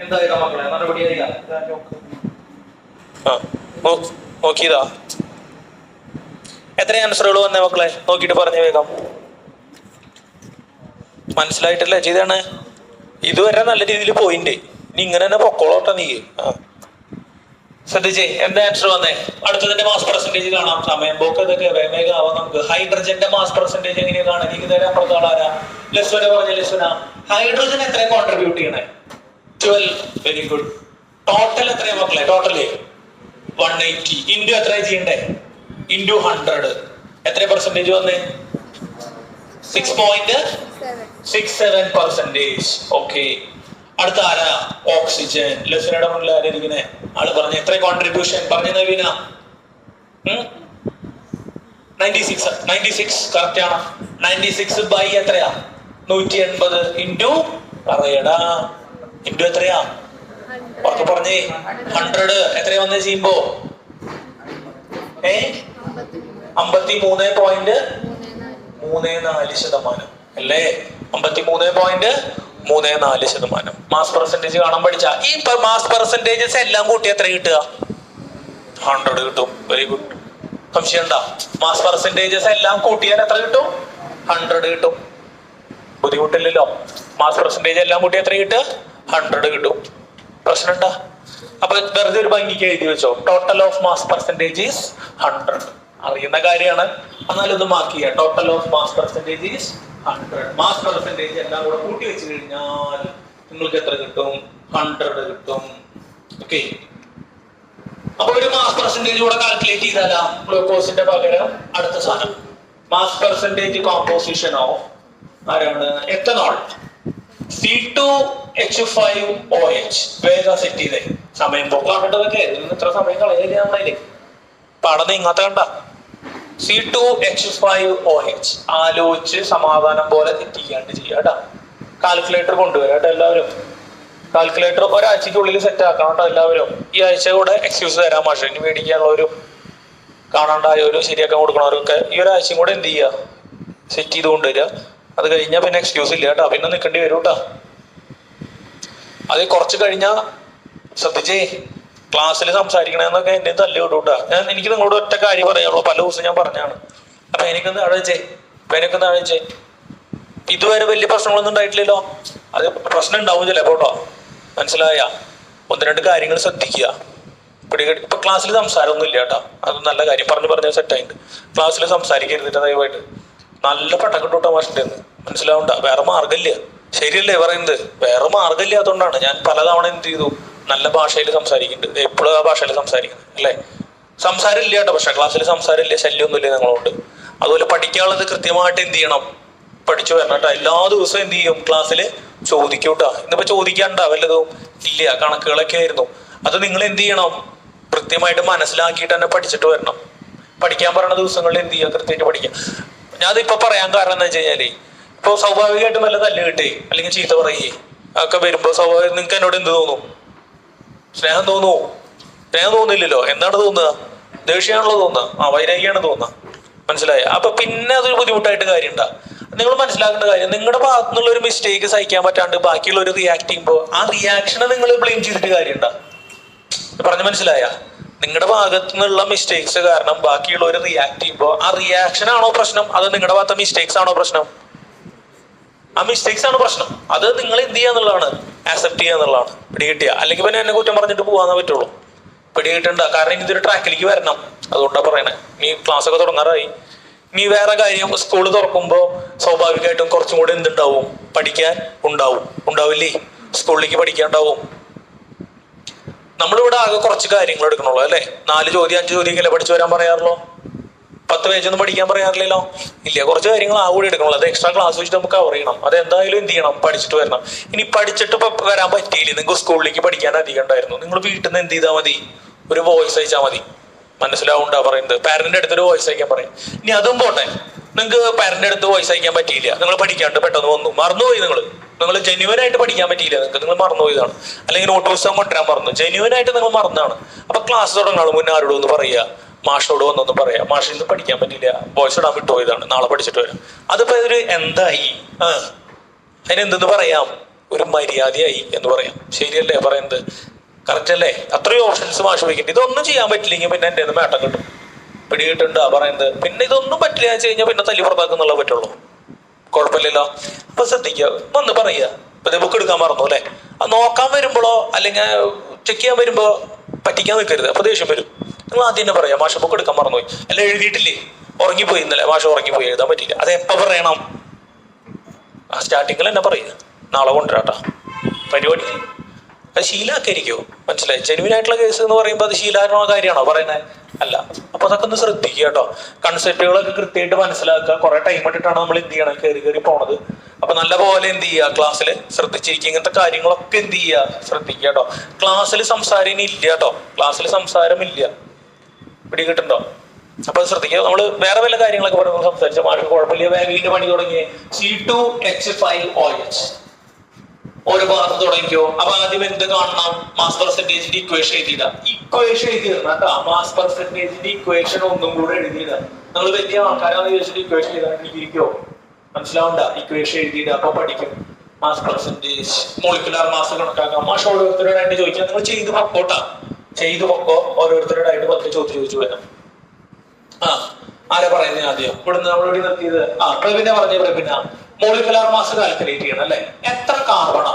Speaker 1: എന്തായാലും മക്കളെ നടപടിയായില്ല. നോക്കിയതാ. എത്ര ആൻസറുകൾ വന്നേ മക്കളെ? നോക്കിയിട്ട് പറഞ്ഞേ വേഗം. മനസ്സിലായിട്ടല്ലേ ചെയ്താണ്? ഇതുവരെ നല്ല രീതിയിൽ പോയിന്റ്. ഇനി ഇങ്ങനെ തന്നെ പൊക്കോളോട്ടെ നീ. ശ്രദ്ധിച്ചേ, എന്താ ആൻസർ വന്നേ? അടുത്തതിന്റെ മാസ് പെർസെന്റേജ് കാണാം. സമയം പോക്ക് ഇതൊക്കെ വേഗം ആവാം നമുക്ക്. ഹൈഡ്രജന്റെ മാസ് പെർസെന്റേജ് എങ്ങനെയാ കാണാൻ? എനിക്ക് തരാൻ അപ്പുറത്താളാരാ? ലിസ്വന പറഞ്ഞ ലിസ്വന. ഹൈഡ്രജൻ എത്രയാണ് കോൺട്രിബ്യൂട്ട് ചെയ്യണേ? 12. Very good. ടോട്ടൽ എത്രയാ മക്കളെ? ടോട്ടല് 180 ഇൻറ്റു എത്ര ചെയ്യണ്ടേ? ഇൻറ്റു 100. എത്ര പെർസെന്റേജ് വന്നേ? 6.67%. ഓക്കെ. അടുത്ത ആരാ? ഓക്സിജൻ. ലെസനയുടെ മുന്നിൽ ആരായിരിക്കണേ? ആള് പറഞ്ഞ എത്ര കോൺട്രിബ്യൂഷൻ പറഞ്ഞ നവീന? 96 കറക്റ്റ് ആണ്. 96 ബൈ എത്രയാ? 180 ഇൻറ്റു പറയടാ. ഇൻറ്റു എത്രയാ? ഉറക്കെ പറഞ്ഞേ. 100 എത്രയാ വന്ന് ചെയ്യുമ്പോ? 53.34% അല്ലേ? 53.34%. മാസ് പെർസെന്റേജ് കാണാൻ പഠിച്ച ഈ മാസ് പെർസെന്റേജസ് എല്ലാം കൂട്ടി എത്ര കിട്ടുക? 100 കിട്ടും. Very good. സംശയം ഉണ്ടാ? മാസ് പെർസെന്റേജസ് എല്ലാം കൂട്ടിയാൽ എത്ര കിട്ടും? 100 കിട്ടും. ബുദ്ധിമുട്ടില്ലല്ലോ. മാസ് പെർസെന്റേജ് എല്ലാം കൂട്ടി എത്ര കിട്ടുക? 100 കിട്ടും. പ്രശ്നം ഉണ്ടാ? അപ്പൊ വെറുതെ ഒരു ഭംഗിക്ക് എഴുതി വെച്ചോ. Total of mass percentage is 100. അറിയുന്ന കാര്യമാണ്, എന്നാലും ഇത് മാർക്ക് ചെയ്യാം. Total of mass percentage is 100. Mass percentage എല്ലാം കൂടെ കൂട്ടി വെച്ച് കഴിഞ്ഞാൽ നിങ്ങൾക്ക് എത്ര കിട്ടും? 100 കിട്ടും. ഓക്കെ. അപ്പൊ ഒരു മാസ് പെർസെന്റേജ് കൂടെ കാൽക്കുലേറ്റ് ചെയ്താലാ ഗ്ലൂക്കോസിന്റെ പകരം അടുത്ത സാധനം മാസ് പെർസെന്റേജ് കോമ്പോസിഷൻ ഓഫ് ആരാണ്? എത്തനോൾ. C2H5OH. വേഗം സെറ്റ് ചെയ്തേ. സമയം പോക്കാണ്ടതൊക്കെ ഇത്ര സമയം കളയാല്ലേ? പാടം ഇങ്ങനത്തെ കണ്ട. C2H5OH ആലോചിച്ച് സമാധാനം പോലെ തെറ്റിക്കാണ്ട് ചെയ്യാട്ടാ. കാൽക്കുലേറ്റർ കൊണ്ടുവരാം കേട്ടോ എല്ലാവരും. കാൽക്കുലേറ്റർ ഒരാഴ്ചക്കുള്ളിൽ സെറ്റ് ആക്കണം കേട്ടോ എല്ലാവരും. ഈ ആഴ്ച കൂടെ എക്സ്ക്യൂസ് തരാം മാഷെ. ഇനി മേടിക്കാനുള്ളവരും കാണാണ്ടായവരും ശരിയാക്കാൻ കൊടുക്കണവരൊക്കെ ഈ ഒരാഴ്ചയും കൂടെ എന്ത് ചെയ്യുക? സെറ്റ് ചെയ്ത് കൊണ്ടുവരിക. അത് കഴിഞ്ഞാൽ പിന്നെ എക്സ്ക്യൂസ് ഇല്ല കേട്ടോ. പിന്നെ നിൽക്കേണ്ടി വരും കേട്ടോ. അത് കുറച്ച് കഴിഞ്ഞാൽ ശ്രദ്ധിച്ചേ, ക്ലാസ്സിൽ സംസാരിക്കണമെന്നൊക്കെ എന്നെ തല്ലി വിടും കേട്ടോ. എനിക്ക് നിങ്ങളോട് ഒറ്റ കാര്യം പറയാനുള്ളൂ. പല ദിവസം ഞാൻ പറഞ്ഞാണ്. അപ്പൊ എനിക്കൊന്ന് അഴച്ചേ. ഇതുവരെ വലിയ പ്രശ്നങ്ങളൊന്നും ഉണ്ടായിട്ടില്ലല്ലോ. അത് പ്രശ്നം ഉണ്ടാവും ചിലപ്പോ കേട്ടോ. മനസ്സിലായ? 1-2 കാര്യങ്ങൾ ശ്രദ്ധിക്കുക. ഇപ്പൊ ക്ലാസ്സിൽ സംസാരമൊന്നും ഇല്ല കേട്ടോ. അത് നല്ല കാര്യം. പറഞ്ഞ സെറ്റായിട്ട് ക്ലാസ്സിൽ സംസാരിക്കരുതിട്ട് ദയവായിട്ട്. നല്ല പട്ടക്കിട്ടോട്ടാ മാഷിന്റെ. മനസ്സിലാവണ്ട? വേറെ മാർഗമില്ല. ശരിയല്ലേ പറയുന്നത്? വേറെ മാർഗമില്ലാത്തതുകൊണ്ടാണ് ഞാൻ പലതവണ എന്ത് ചെയ്തു, നല്ല ഭാഷയിൽ സംസാരിക്കുന്നുണ്ട്. എപ്പോഴും ആ ഭാഷയിൽ സംസാരിക്കുന്നത് അല്ലേ? സംസാരം ഇല്ല കേട്ടോ. പക്ഷെ ക്ലാസ്സിൽ സംസാരം ഇല്ല, ശല്യമൊന്നുമില്ല നിങ്ങളോട്. അതുപോലെ പഠിക്കാനുള്ളത് കൃത്യമായിട്ട് എന്ത് ചെയ്യണം? പഠിച്ചു വരണം കേട്ടോ. എല്ലാ ദിവസവും എന്ത് ചെയ്യും? ക്ലാസ്സിൽ ചോദിക്കും കേട്ടോ. ഇന്നിപ്പോ ചോദിക്കാണ്ടാ വല്ലതും ഇല്ല. കണക്കുകളൊക്കെ ആയിരുന്നു. അത് നിങ്ങൾ എന്ത് ചെയ്യണം? കൃത്യമായിട്ട് മനസ്സിലാക്കിയിട്ട് തന്നെ പഠിച്ചിട്ട് വരണം. പഠിക്കാൻ പറയുന്ന ദിവസങ്ങളിൽ എന്ത് ചെയ്യുക? കൃത്യമായിട്ട് പഠിക്കാം. ഞാനിപ്പോ പറയാൻ കാരണം എന്താ വെച്ച് കഴിഞ്ഞാല്, ഇപ്പൊ സ്വാഭാവികമായിട്ടും വല്ല തല്ല് കിട്ടേ അല്ലെങ്കിൽ ചീത്ത പറയേ ഒക്കെ വരുമ്പോ സ്വാഭാവികം നിങ്ങൾക്ക് എന്നോട് എന്ത് തോന്നും? സ്നേഹം തോന്നുമോ? സ്നേഹം തോന്നില്ലല്ലോ. എന്താണ് തോന്നുക? ദേഷ്യമാണല്ലോ തോന്നുക. വൈരാഗ്യമാണ് തോന്നുക. മനസ്സിലായ? അപ്പൊ പിന്നെ അതൊരു ബുദ്ധിമുട്ടായിട്ട് കാര്യമുണ്ടാ. നിങ്ങൾ മനസ്സിലാക്കേണ്ട കാര്യം, നിങ്ങളുടെ ഭാഗത്തു നിന്നുള്ള ഒരു മിസ്റ്റേക്ക് സഹിക്കാൻ പറ്റാണ്ട് ബാക്കിയുള്ളവർ റിയാക്ട് ചെയ്യുമ്പോൾ ആ റിയാക്ഷനെ നിങ്ങൾ ബ്ലെയിം ചെയ്തിട്ട് കാര്യമുണ്ടാ. പറഞ്ഞ് മനസ്സിലായ? നിങ്ങളുടെ ഭാഗത്തു നിന്നുള്ള മിസ്റ്റേക്സ് കാരണം ബാക്കിയുള്ളവർ റിയാക്ട് ചെയ്യുമ്പോൾ ആ റിയാക്ഷൻ ആണോ പ്രശ്നം? അത് നിങ്ങളുടെ ഭാഗത്തെ മിസ്റ്റേക്സ് ആണോ പ്രശ്നം? ആ മിസ്റ്റേക്സ് ആണ് പ്രശ്നം. അത് നിങ്ങൾ എന്ത് ചെയ്യാന്നുള്ളതാണ്? ആക്സെപ്റ്റ് ചെയ്യുക എന്നുള്ളതാണ്. പിടികിട്ടിയ അല്ലെങ്കിൽ പിന്നെ എന്നെ കുറ്റം പറഞ്ഞിട്ട് പോകാന്നേ പറ്റുള്ളൂ. പിടികിട്ടണ്ട. കാരണം ഇനി ഇതൊരു ട്രാക്കിലേക്ക് വരണം. അതുകൊണ്ടാണ് പറയണേ. നീ ക്ലാസ് ഒക്കെ തുടങ്ങാറായി. നീ വേറെ കാര്യം, സ്കൂൾ തുറക്കുമ്പോൾ സ്വാഭാവികമായിട്ടും കുറച്ചും കൂടെ എന്തുണ്ടാവും? പഠിക്കാൻ ഉണ്ടാവില്ലേ? സ്കൂളിലേക്ക് പഠിക്കാൻ ഉണ്ടാവും. നമ്മളിവിടെ ആകെ കുറച്ച് കാര്യങ്ങൾ എടുക്കണുള്ളൂ അല്ലേ? 4 ചോദ്യം 5 ചോദ്യമൊക്കെ പഠിച്ചു വരാൻ പറയാറുള്ളൂ. 10 പേജൊന്നും പഠിക്കാൻ പറയാറില്ലല്ലോ. ഇല്ല, കുറച്ച് കാര്യങ്ങൾ ആ കൂടി എടുക്കണുള്ളൂ. അത് എക്സ്ട്രാ ക്ലാസ് വെച്ചിട്ട് നമുക്ക് കവർ ചെയ്യണം. അത് എന്തായാലും എന്ത് ചെയ്യണം? പഠിച്ചിട്ട് വരണം. ഇനി പഠിച്ചിട്ട് ഇപ്പൊ വരാൻ പറ്റിയില്ല, നിങ്ങൾക്ക് സ്കൂളിലേക്ക് പഠിക്കാൻ അധികം ഉണ്ടായിരുന്നു, നിങ്ങൾ വീട്ടിൽ നിന്ന് എന്ത് ചെയ്താൽ മതി? ഒരു വോയിസ് അയച്ചാൽ മതി. മനസ്സിലാവുണ്ടാ പറയുന്നത്? പാരന്റിന്റെ അടുത്തൊരു വോയിസ് അയക്കാൻ പറയും. ഇനി അതും പോട്ടെ, നിങ്ങൾക്ക് പാരന്റിന്റെ അടുത്ത് വോയിസ് അയക്കാൻ പറ്റിയില്ല, നിങ്ങൾ പഠിക്കാണ്ട് പെട്ടെന്ന് വന്നു, മറന്നുപോയി. നിങ്ങൾ ജെന്യുവൻ ആയിട്ട് പഠിക്കാൻ പറ്റിയില്ല, നിങ്ങൾ മറന്നുപോയതാണ്. അല്ലെങ്കിൽ നോട്ട് പുസ്തകം കൊണ്ടുവരാൻ മറന്നു, ജെന്യുവൻ ആയിട്ട് നിങ്ങൾ മറന്നാണ്. അപ്പൊ ക്ലാസ് തുടങ്ങാണ് മുന്നേ ആരോടും ഒന്ന് പറയുക, മാഷിനോട് വന്നൊന്ന് പറയാം, മാഷിൽ നിന്ന് പഠിക്കാൻ പറ്റില്ല, വോയിസ് ഇടാൻ വിട്ടുപോയതാണ്, നാളെ പഠിച്ചിട്ട് വരാം. അതിപ്പോ ഒരു എന്തായി? അതിനെന്തെന്ന് പറയാം? ഒരു മര്യാദയായി എന്ന് പറയാം. ശരിയല്ലേ പറയുന്നത്? കറക്റ്റ് അല്ലേ? അത്രയും ഓപ്ഷൻസ് മാഷ് വയ്ക്കുന്നുണ്ട്. ഇതൊന്നും ചെയ്യാൻ പറ്റില്ലെങ്കിൽ പിന്നെ എൻ്റെ മേട്ടം കിട്ടും. പിടികിട്ടുണ്ടാ പറയുന്നത്? പിന്നെ ഇതൊന്നും പറ്റില്ല എന്ന് വെച്ച് കഴിഞ്ഞാൽ പിന്നെ തല്ലി പുറത്താക്കുന്നുള്ള പറ്റുള്ളൂ. കുഴപ്പമില്ലല്ലോ. അപ്പൊ ശ്രദ്ധിക്കുക, വന്ന് പറയുക, ഇപ്പൊ ബുക്ക് എടുക്കാൻ മറന്നു അല്ലെ, അത് നോക്കാൻ വരുമ്പോഴോ അല്ലെങ്കിൽ ചെക്ക് ചെയ്യാൻ വരുമ്പോ പറ്റിക്കാൻ നിൽക്കരുത്. അപ്പൊ ദേഷ്യം വരും. നിങ്ങൾ ആദ്യം തന്നെ പറയാം, മാഷ ബുക്ക് എടുക്കാൻ മറന്നുപോയി, അല്ല എഴുതിയിട്ടില്ലേ, ഉറങ്ങിപ്പോയി ഇന്നലെ മാഷ ഉറങ്ങിപ്പോയി, എഴുതാൻ പറ്റില്ല. അത് എപ്പോ പറയണം? ആ സ്റ്റാർട്ടിങ്ങിൽ എന്നെ പറയുക, നാളെ കൊണ്ടുവരാട്ടാ പരിപാടി. അത് ശീലാക്കരിക്കോ? മനസ്സിലായി? ജെനുവിൻ ആയിട്ടുള്ള കേസ് എന്ന് പറയുമ്പോൾ അത് ശീലാക്കുന്ന കാര്യമാണോ പറയുന്നത്? അല്ല. അപ്പൊ അതൊക്കെ ഒന്ന് ശ്രദ്ധിക്കുക കേട്ടോ. കൺസെപ്റ്റുകളൊക്കെ കൃത്യമായിട്ട് മനസ്സിലാക്കുക. കുറെ ടൈം ഇട്ടിട്ടാണ് നമ്മൾ എന്ത് ചെയ്യണം, കയറി പോണത്. അപ്പൊ നല്ല പോലെ എന്ത് ചെയ്യുക, ക്ലാസ്സിൽ ശ്രദ്ധിച്ചിരിക്കുക. ഇങ്ങനത്തെ കാര്യങ്ങളൊക്കെ എന്ത് ചെയ്യുക, ശ്രദ്ധിക്കുക കേട്ടോ. ക്ലാസ്സിൽ സംസാരം ഇനി ഇല്ല കേട്ടോ, ക്ലാസ്സിൽ സംസാരം ഇല്ല. പിടി കിട്ടുന്നുണ്ടോ? അപ്പൊ അത് ശ്രദ്ധിക്കുക. നമ്മള് വേറെ വല്ല കാര്യങ്ങളൊക്കെ പറയുമ്പോൾ സംസാരിച്ച മാർക്ക് കുഴപ്പമില്ല. വാല്യൂവിന്റെ പണി തുടങ്ങി C2H5OH ഒരു ഭാഗത്ത് തുടങ്ങിക്കോ. അപ്പൊ ആദ്യം എന്ത് കാണണം? മാസ് പെർസെന്റേജിന്റെ ഇക്വേഷൻ എഴുതിയിട. ഇക്വേഷൻ എഴുതിയിടാ. മാസ് പെർസെന്റേജിന്റെ ഇക്വേഷൻ ഒന്നും കൂടെ എഴുതിയിട. നിങ്ങൾ വലിയ ആൾക്കാരാണ് ചോദിച്ചിട്ട് ഇക്വേഷൻ എഴുതാണ്ടിരിക്കോ? മനസ്സിലാവണ്ട. ഇക്വേഷൻ എഴുതിയിട. അപ്പൊ പഠിക്കും. മാസ് പെർസെന്റേജ്, മോളിക്കുലാർ മാസ് കണക്കാക്കാം. മാഷ് ഓരോരുത്തരോടായിട്ട് ചോദിച്ചാൽ നിങ്ങൾ ചെയ്ത് പൊക്കോട്ടാ, ചെയ്തു പൊക്കോ. ഓരോരുത്തരോടായിട്ട് 10 ചോദ്യം ചോദിച്ചു വരാം. ആരാ പറയുന്നത് ആദ്യം? ഇവിടുന്ന് നമ്മളിവിടെ നിർത്തിയത് പ്രബിന പറഞ്ഞ പ്രബിന. മോളിക്കുലാർ മാസ് കാൽക്കുലേറ്റ് ചെയ്യണം അല്ലെ? എത്ര കാർബണാ?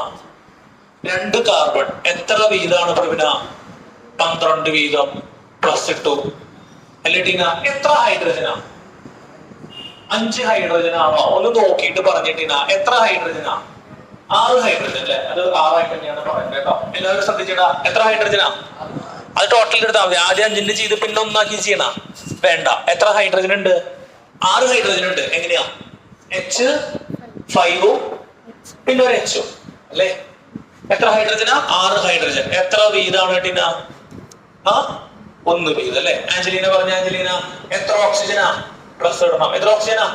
Speaker 1: 2 കാർബൺ. എത്ര വീതമാണ് പ്രബിന? 12 വീതം പ്ലസ് ഇട്ടു അല്ലേ ടീന? എത്ര ഹൈഡ്രജനാ? 5 ഹൈഡ്രജനാണോ? ഒന്ന് നോക്കിയിട്ട് പറഞ്ഞിട്ടീന. എത്ര ഹൈഡ്രജനാ? 6 ഹൈഡ്രജൻ അല്ലെ? അത് 6 ആയിട്ട് തന്നെയാണ് പറയുന്നത് കേട്ടോ. എല്ലാവരും ശ്രദ്ധിച്ചിടാ. എത്ര ഹൈഡ്രജനാ? അത് ടോട്ടൽ എടുത്താൽ മതി. ആദ്യം 5 ചെയ്ത് പിന്നെ 1 ചെയ്യണ വേണ്ട. എത്ര ഹൈഡ്രജൻ ഉണ്ട്? 6 ഹൈഡ്രജൻ ഉണ്ട്. എങ്ങനെയാ? H5 പിന്നെ ഒരു H അല്ലേ? എത്ര ഹൈഡ്രജനാ? 6 ഹൈഡ്രജൻ. എത്ര വീതാണ് ടീന? 1 വീതം അല്ലെ? ആഞ്ചലീന പറഞ്ഞ ആഞ്ചലീന എത്ര ഓക്സിജനാ? പ്ലസ് ഇടണം. എത്ര ഓക്സിജനാ?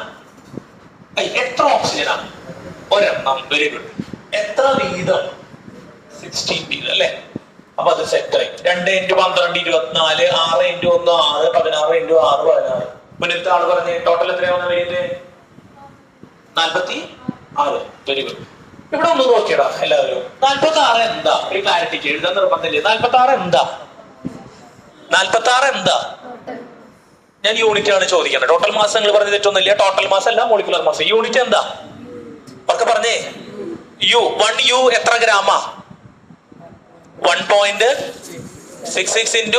Speaker 1: എത്ര ഓക്സിജനാ? ഒരെണ്ണം. Very good. എത്ര വീതം? 16 വീതം അല്ലെ? അപ്പൊ അത് സെറ്റായി. 2 × 12 24, 6 × 1 6, 16 × 6 16. മുന്നത്തെ ആള് പറഞ്ഞ് ടോട്ടൽ എത്രയാവുന്ന വെയിറ്റ്? 46. Very good. ഇവിടെ ഒന്ന് നോക്കിയടാ എല്ലാവരും. 46 എന്താ? ഒരു ക്ലാരിറ്റിക്ക് എഴുതാൻ നിർബന്ധമില്ലേ? 46 എന്താ? 46 എന്താ? ഞാൻ യൂണിറ്റ് ആണ് ചോദിക്കുന്നത്. ടോട്ടൽ മാസ് നിങ്ങൾ പറഞ്ഞ തെറ്റൊന്നുമില്ല. ടോട്ടൽ മാസ് അല്ല, മോളിക്കുലർ മാസ്. യൂണിറ്റ് എന്താ? ഒക്കെ പറഞ്ഞേ. യു 1 യു എത്ര ഗ്രാമാ? 1.66 ×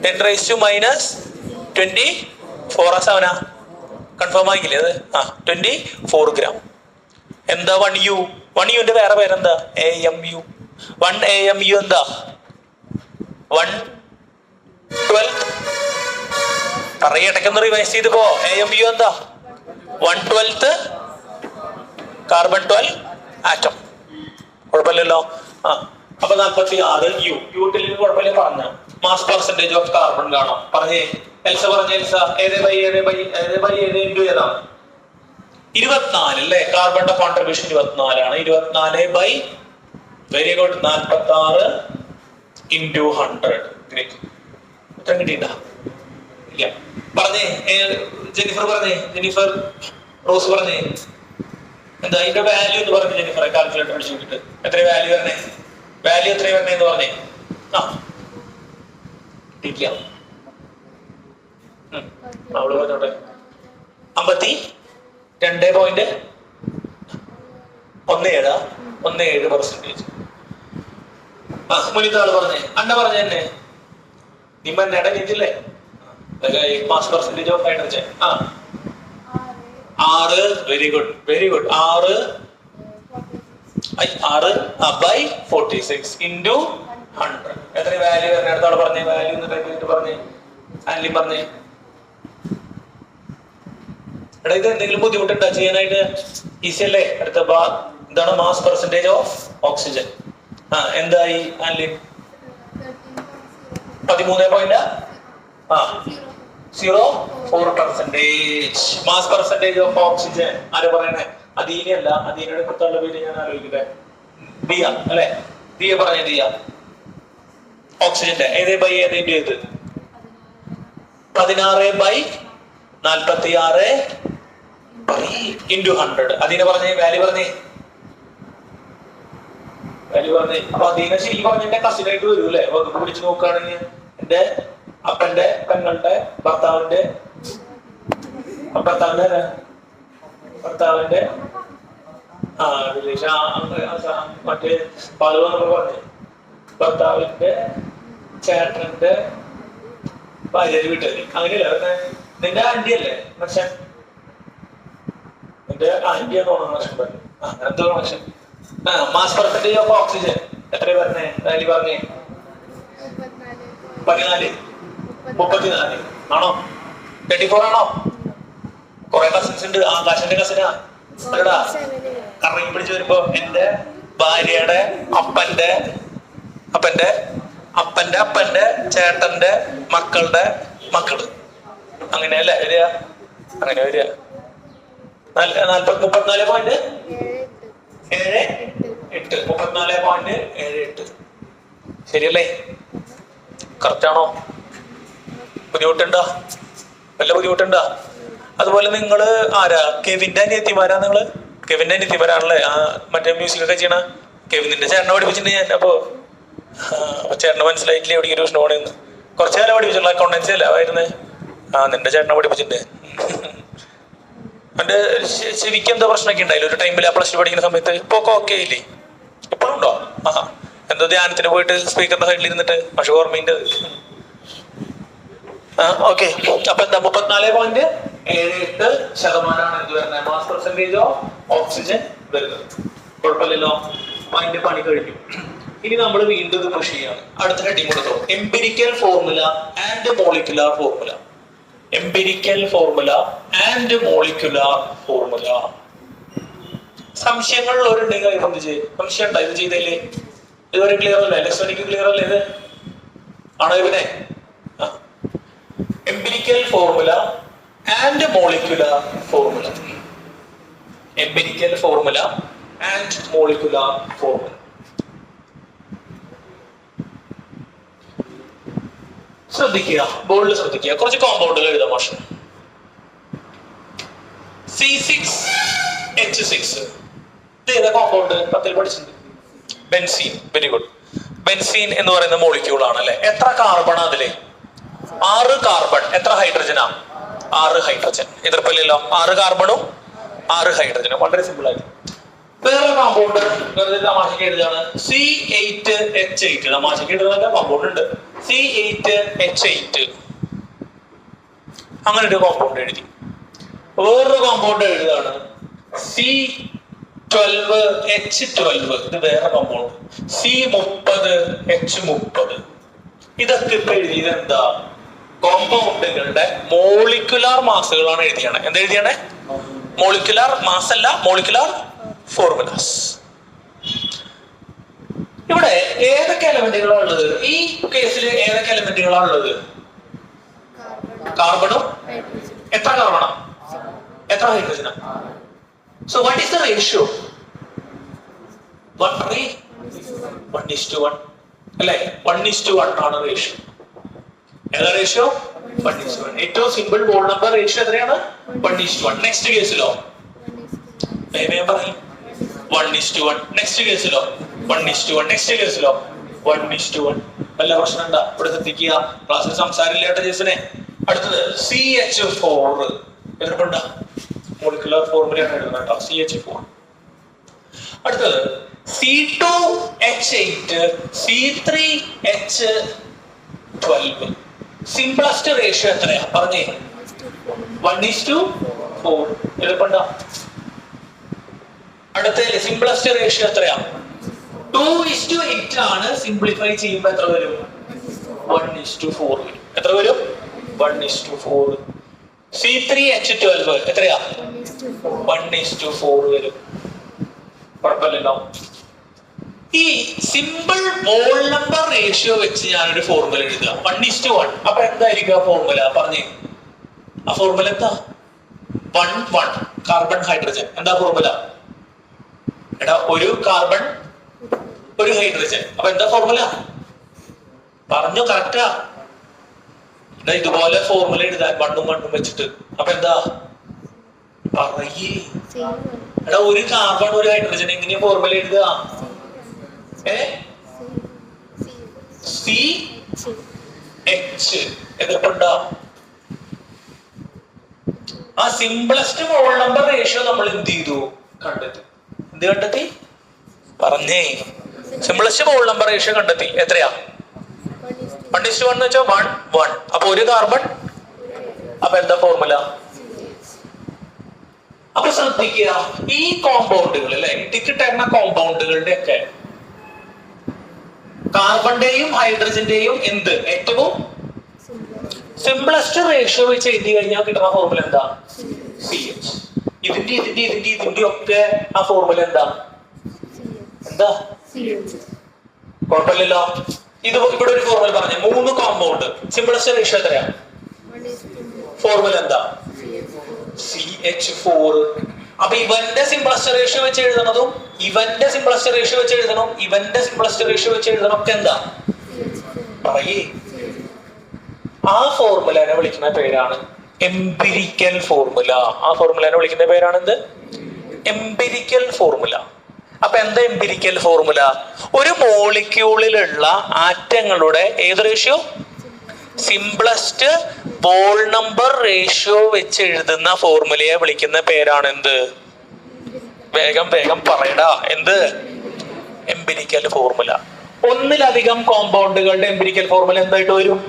Speaker 1: 10⁻⁻24 7 കൺഫേം ആയില്ലേ അത്? 24 ഗ്രാം. എന്താ 1 യു? 1 യുന്റെ വേറെ പേരെന്താ? AMU. 1 AMU എന്താ? 1/12. പറയടക്കൊന്ന് റിവൈസ് ചെയ്ത് പോ. AMU എന്താ? 1/12 കാർബൺ 12 ആറ്റം. കുഴപ്പമില്ലല്ലോ. അപ്പൊ 46 യു. യൂട്ടിൽ കുഴപ്പമില്ല. പറഞ്ഞ മാസ് പെർസെന്റേജ് ഓഫ് കാർബൺ കാണാം. പറഞ്ഞേ എൽസ. പറഞ്ഞ എൽസ. ഏത് ബൈ ഇൻറ്റു ഏതാണ്? 24 അല്ലേ? കാർബണിന്റെ കോൺട്രിബ്യൂഷൻ 24 ആണ്. 24 ബൈ വെരി ഗുഡ് 46 × 100. ഗ്രേറ്റ്. എത്ര കിട്ടിയില്ല? ഇല്ല. പറഞ്ഞേ ജെനിഫർ. പറഞ്ഞേ ജെനിഫർ. റോസ് പറഞ്ഞേ എന്താ ഇതിന്റെ വാല്യൂ എന്ന് പറഞ്ഞു ജെനിഫറെ? കാൽക്കുലേറ്റർ അടിച്ചു നോക്കിട്ട് എത്ര വാല്യൂ വരണേ? വാല്യൂ എത്ര വരണേ എന്ന് പറഞ്ഞേ. കിട്ടില്ല. അവള് പറഞ്ഞോട്ടെ. 52.17%. മുന്നിത്തെ ആള് പറഞ്ഞേ. അന്ന പറഞ്ഞ തന്നെ നിമ്മ ഇടഞ്ഞിട്ടില്ലേ? Mass percentage of hydrogen 6. Very good. 6 by 46 × 100. എത്ര വാല്യൂ വരണ? അടുത്ത ആള് പറഞ്ഞേ. വാല്യൂ പറഞ്ഞേ. ആൻലി പറഞ്ഞേ. എടാ ഇത് എന്തെങ്കിലും ബുദ്ധിമുട്ടുണ്ടോ ചെയ്യാനായിട്ട്? ഈസി അല്ലേ? അടുത്ത എന്താണ്? Mass percentage of oxygen. എന്തായി ആൻലി? 13.04%. Mass percentage of oxygen. ആര് പറയണേ? അദീനയല്ല. അദീനയുടെ കുത്തുള്ള പേര് ഞാൻ ആലോചിക്കട്ടെ. ദിയ അല്ലെ? ദിയ പറഞ്ഞ ദിയ. ഓക്സിജന്റെ ഏത് ബൈ ഏത് ഇൻറ്റു ഏത്? 16/46 × 100. അതിനെ പറഞ്ഞേ. വാല്യൂ പറഞ്ഞേ. അപ്പൊ അതിനെ ശരി പറഞ്ഞ കസിനായിട്ട് വരും അല്ലെ? വകുപ്പ് പിടിച്ച് നോക്കുകയാണെങ്കിൽ എന്റെ അപ്പന്റെ പെങ്ങളുടെ ഭർത്താവിന്റെ റിലേഷൻ മറ്റേ പാലു നമ്മൾ പറഞ്ഞു ഭർത്താവിന്റെ ചേട്ടന്റെ ഭാര്യ വീട്ടില് അങ്ങനെയല്ല പറഞ്ഞ നിന്റെ ആന്റി അല്ലേ മനുഷ്യൻ നിന്റെ ആന്റിയാ തോന്നുന്നു മനുഷ്യൻ പറഞ്ഞു അങ്ങനെ എന്തോ മനുഷ്യൻ മാസ് പെർസെന്റേജ് ഓഫ് ഓക്സിജൻ എത്ര പറഞ്ഞേ ഡാലി പറഞ്ഞേ 14 34 ആണോ 34 ആണോ കൊറേ കസിൻസ് ഉണ്ട് ആകാശന്റെ കസിനാ അല്ലടാ കറങ്ങി പിടിച്ച് വരുമ്പോ എന്റെ ഭാര്യയുടെ അപ്പന്റെ ചേട്ടന്റെ മക്കളുടെ മക്കള് അങ്ങനെയല്ലേ വരിക അങ്ങനെ വരിക 34.78 34.78 ശരിയല്ലേ കറക്റ്റ് ആണോ ബുദ്ധിമുട്ടുണ്ടോ വല്ല ബുദ്ധിമുട്ടുണ്ടോ അതുപോലെ നിങ്ങള് ആരാ കെവിന്റെ അനിയത്തിമാരാ നിങ്ങള് കെവിന്റെ അനിയത്തിമാരാണല്ലേ മറ്റേ മ്യൂസിക് ഒക്കെ ചെയ്യണ കെവിന്റെ ചേട്ടനെ പഠിപ്പിച്ചിട്ടുണ്ട് ഞാൻ അപ്പൊ ചേട്ടനെ മനസ്സിലായിട്ടില്ലേ എവിടെ ട്യൂഷൻ പോണെന്ന് കുറച്ചു കാലം പഠിപ്പിച്ചുള്ള അക്കൗണ്ടൻസി അല്ല ആയിരുന്നേ നിന്റെ ചേട്ടനെ പഠിപ്പിച്ചിട്ടുണ്ട് എന്റെ ചെവിക്ക് എന്തോ പ്രശ്നമൊക്കെ ഉണ്ടായില്ല ഒരു ടൈമിൽ ആ പ്ലസ് ടു പഠിക്കുന്ന സമയത്ത് ഇപ്പൊ ഓക്കെ ഇല്ലേ ഇപ്പോഴും ഉണ്ടോ എന്തോ ധ്യാനത്തിന് പോയിട്ട് സ്പീക്കറിന്റെ സൈഡിൽ ഇരുന്നിട്ട് പക്ഷെ ഓർമ്മയിന്റെ ഓക്കെ അപ്പൊ എന്താ 34.78% എന്ത് വരുന്നത് മാസ് പെർസെന്റേജ് ഓഫ് ഓക്സിജൻ വരുന്നത് കുഴപ്പമില്ലല്ലോ അതിന്റെ പണി കഴിഞ്ഞു ഇനി നമ്മൾ വീണ്ടും ഇത് പുഷ് ചെയ്യാണ് അടുത്ത ഹെഡിങ് കൊടുത്തു empirical formula and molecular formula empirical formula and molecular formula സംശയങ്ങളുള്ളവരുണ്ടെങ്കിൽ അനുബന്ധിച്ച് സംശയം ഉണ്ടായി ഇത് ചെയ്തല്ലേ ഇതുവരെ ക്ലിയർ അല്ലേ ഇലക്ട്രോണിക് ക്ലിയർ അല്ലേ ഇത് ആണോ ഇവനെ empirical formula and molecular formula empirical formula and molecular formula ശ്രദ്ധിക്കുക ബോർഡിൽ ശ്രദ്ധിക്കുക കുറച്ച് കോമ്പൗണ്ടുകൾ എഴുതാം മാഷ് C6H6 ഇത് ഏതാ കോമ്പൗണ്ട് 10ൽ പഠിച്ചിട്ടുണ്ട് ബെൻസീൻ വെരി ഗുഡ് ബെൻസീൻ എന്ന് പറയുന്ന മോളിക്യൂൾ ആണ് അല്ലെ എത്ര കാർബൺ അതില് 6 കാർബൺ എത്ര ഹൈഡ്രജനാ 6 ഹൈഡ്രജൻ എതിർപ്പില്ലല്ലോ 6 കാർബണും 6 ഹൈഡ്രജനും വളരെ സിമ്പിൾ ആയിട്ട് വേറെ കോമ്പൗണ്ട് വെറുതെ തമാശക്ക് എഴുതാണ് C8H8 തമാശക്ക് എഴുതുന്ന കോമ്പൗണ്ട് ഉണ്ട് C8H8 അങ്ങനെ ഒരു കോമ്പൗണ്ട് എഴുതി വേറൊരു കോമ്പൗണ്ട് എഴുതാണ് C12H12 ഇത് വേറെ കോമ്പൗണ്ട് C30H30 ഇതൊക്കെ ഇപ്പൊ എഴുതിയത് എന്താ കോമ്പൗണ്ടുകളുടെ മോളിക്കുലാർ മാസുകളാണ് എഴുതിയാണ് എന്താ എഴുതിയാണേ മോളിക്കുലാർ മാസ് അല്ല മോളിക്കുലാർ ഫോർമുലാസ് ഇവിടെ ഏതൊക്കെ എലമെന്റുകളാണ് ഉള്ളത് ഈ കേസിൽ ഏതൊക്കെ എലമെന്റുകളാണ് ഉള്ളത് കാർബണും എത്ര കാർബണ എത്ര ഹൈഡ്രജനാ so what is the ratio 1:1 അല്ലെ 1:1 ആണ് റേഷ്യോ ഏതാ റേഷ്യോ 1:1 ഏറ്റവും സിമ്പിൾ ബോൾ നമ്പർ റേഷ്യോ എത്രയാണ് 1:1 നെക്സ്റ്റ് കേസിലോ പറയും 1:1 നെക്സ്റ്റ് കേസിലോ 1:1 നെക്സ്റ്റ് കേസിലോ 1:1 വല്ല പ്രശ്നം ഉണ്ടാ ഇവിടെ ശ്രദ്ധിക്കുക ക്ലാസ്സിൽ സംസാരമില്ലാത്ത കേസിനെ അടുത്തത് CH4 എതിർപ്പുണ്ട മോളിക്കുലാർ ഫോർമുലയാണ് എഴുതുന്നത് കേട്ടോ CH4 അടുത്തത് C2H8 C3H12 സിംപ്ലസ്റ്റ് റേഷ്യോ എത്രയാ പറഞ്ഞേ 1:4 എളുപ്പണ്ട അടുത്ത സിംപ്ലസ്റ്റ് റേഷ്യോ എത്രയാ 2:8 ആണ് സിംപ്ലിഫൈ ചെയ്യുമ്പോൾ എത്ര വരും 1:4 വരും എത്ര വരും 1:4 C3H12 എത്രയാ 1:4 വരും കുഴപ്പമില്ലല്ലോ ഈ സിമ്പിൾ മോൾ നമ്പർ റേഷ്യോ വെച്ച് ഞാനൊരു ഫോർമുല എഴുതുക 1:1 അപ്പൊ എന്തായിരിക്കും ആ ഫോർമുല പറഞ്ഞേ ആ ഫോർമുല എന്താ 1:1 കാർബൺ ഹൈഡ്രജൻ എന്താ ഫോർമുല എടാ ഒരു കാർബൺ ഒരു ഹൈഡ്രജൻ അപ്പൊ എന്താ ഫോർമുല പറഞ്ഞു കറക്റ്റാ ഇതുപോലെ ഫോർമുല എഴുതാൻ 1 വെച്ചിട്ട് അപ്പൊ എന്താ പറയേ എടാ ഒരു കാർബൺ ഒരു ഹൈഡ്രജൻ എങ്ങനെയാ ഫോർമുല എഴുതുക CH എതിർപ്പുണ്ടോ ആ സിംപ്ലസ്റ്റ് മോൾ നമ്പർ റേഷ്യോ നമ്മൾ എന്ത് ചെയ്തു കണ്ടെത്തി എന്ത് കണ്ടെത്തി പറഞ്ഞേ. സിംപ്ലസ്റ്റ് വോൾ നമ്പർ റേഷ്യോ കണ്ടെത്തി. എത്രയാ? 1:1 എന്ന് വെച്ചാൽ 1 1. അപ്പൊ ഒരു കാർബൺ. അപ്പൊ എന്താ ഫോർമുല? അപ്പൊ ശ്രദ്ധിക്കുക, ഈ കോമ്പൗണ്ടുകൾ അല്ലെ, ഇട്ടിട്ടേക്കുന്ന കോമ്പൗണ്ടുകളുടെ ഒക്കെ കാർബണിന്റെയും ഹൈഡ്രജന്റെയും എന്ത് ഏറ്റവും സിംപ്ലസ്റ്റ് റേഷ്യോ വെച്ച് എഴുതി കഴിഞ്ഞാൽ കിട്ടുന്ന ഫോർമുല എന്താ? CH. ഇതിന്റെ ഒക്കെ ആ ഫോർമുല എന്താ? കുഴപ്പമില്ലല്ലോ. ഇത് ഇവിടെ ഒരു ഫോർമുല പറഞ്ഞു, 3 കോമ്പൗണ്ട് സിംപ്ലസ്റ്റ് റേഷ്യോ എത്രയാ? ഫോർമുല എന്താ? CH4. അപ്പൊ ഇവന്റെ സിംപ്ലസ്റ്റ് റേഷ്യോ വെച്ച് എഴുതണതും ഇവന്റെ സിംപ്ലസ്റ്റ് റേഷ്യോ വെച്ച് എഴുതണം, ഇവന്റെ സിംപ്ലസ്റ്റ് റേഷ്യോ വെച്ച് എഴുതണം ഒക്കെ എന്താ? പറയേ. ആ ഫോർമുലനെ വിളിക്കുന്ന പേരാണ് എംപിരിക്കൽ ഫോർമുല. ആ ഫോർമുലനെ വിളിക്കുന്ന പേരാണ് എന്ത്? Empirical formula. അപ്പൊ എന്താ എംപിരിക്കൽ ഫോർമുല? ഒരു മോളിക്യൂളിലുള്ള ആറ്റങ്ങളുടെ ഏത് ratio? Simplest wall number ratio വെച്ച് എഴുതുന്ന ഫോർമുലയെ വിളിക്കുന്ന പേരാണ് എന്ത്? വേഗം പറയടാ. എന്ത്? Empirical formula. ഒന്നിലധികം കോമ്പൗണ്ടുകളുടെ എംപിരിക്കൽ ഫോർമുല എന്തായിട്ട് വരും?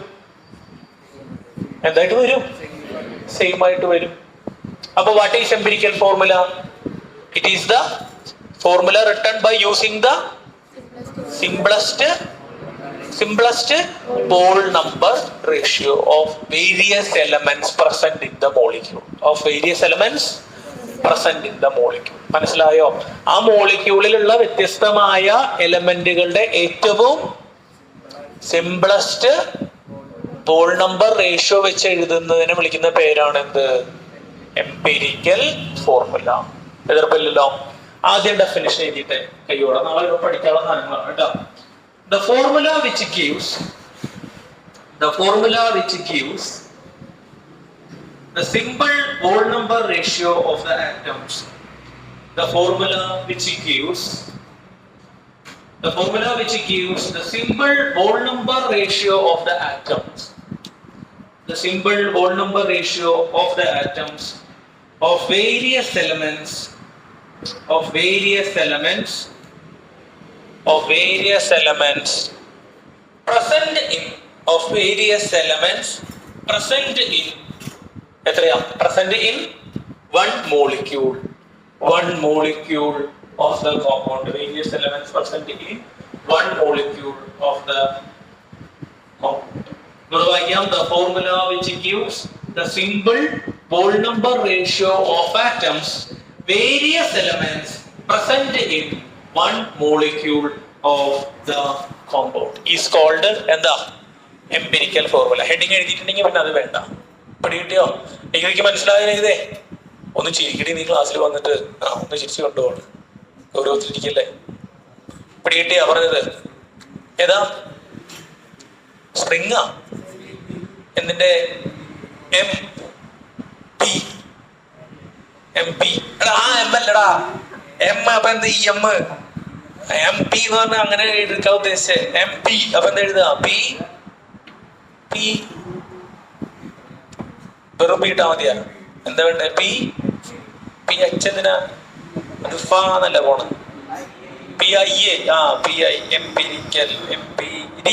Speaker 1: സെയിം ആയിട്ട് വരും. അപ്പൊ what is empirical formula? It is the formula written by using the simplest whole number ratio of various elements present in the molecule. മനസ്സിലായോ? ആ മോളിക്യൂളിലുള്ള വ്യത്യസ്തമായ എലമെന്റുകളുടെ ഏറ്റവും സിംപ്ലസ്റ്റ് വോൾ നമ്പർ റേഷ്യോ വെച്ച് എഴുതുന്നതിനെ വിളിക്കുന്ന പേരാണ് എന്ത്? Empirical formula. എതിർപ്പില്ലല്ലോ. ആദ്യം ഡെഫിനിഷൻ എഴുതിയിട്ട് കയ്യോടെ നാളെ പഠിക്കാനുള്ള കാര്യങ്ങളാണ് കേട്ടോ. The formula which gives the simple whole number ratio of the atoms. The formula which gives the simple whole number ratio of the atoms. The simple whole number ratio of the atoms of various elements present in one molecule of the compound. Various elements present in one molecule of the compound. The formula which gives the simple whole number ratio of atoms, various elements present in one molecule of the compound is called എന്താ? Empirical formula. Heading എഴുതിയിട്ടുണ്ടെങ്കിൽ പിന്നെ അത് വേണ്ട. പഠിക്കിട്ടോ? എനിക്ക് മനസ്സിലായാലേ ഇതേ. ഒന്ന് ചിരിക്കടി, നീ ക്ലാസ്സിൽ വന്നിട്ട് ഒന്ന് ചിരിച്ചു കൊണ്ടുപോകണം. ഗൗരവത്തിലിരിക്കല്ലേ? പഠിക്കിട്ടിയാ പറഞ്ഞത്? ഏതാ? സ്പ്രിങ്ങാ? എന്തിന്റെ? MP. എടാ M അല്ലടാ, M. അപ്പൊ എന്ത്? MP എന്ന് പറഞ്ഞാൽ അങ്ങനെ എടുക്കാൻ ഉദ്ദേശിച്ചത്. MP. അപ്പൊ എന്താ എഴുതുക? P. വെറും P ഇട്ടാ മതിയാ. എന്താ വേണ്ടേ? PH എന്തിനാ? അത് ഫാന്നല്ല പോണ്. PIA. PI. എംപിരിക്കൽ. D.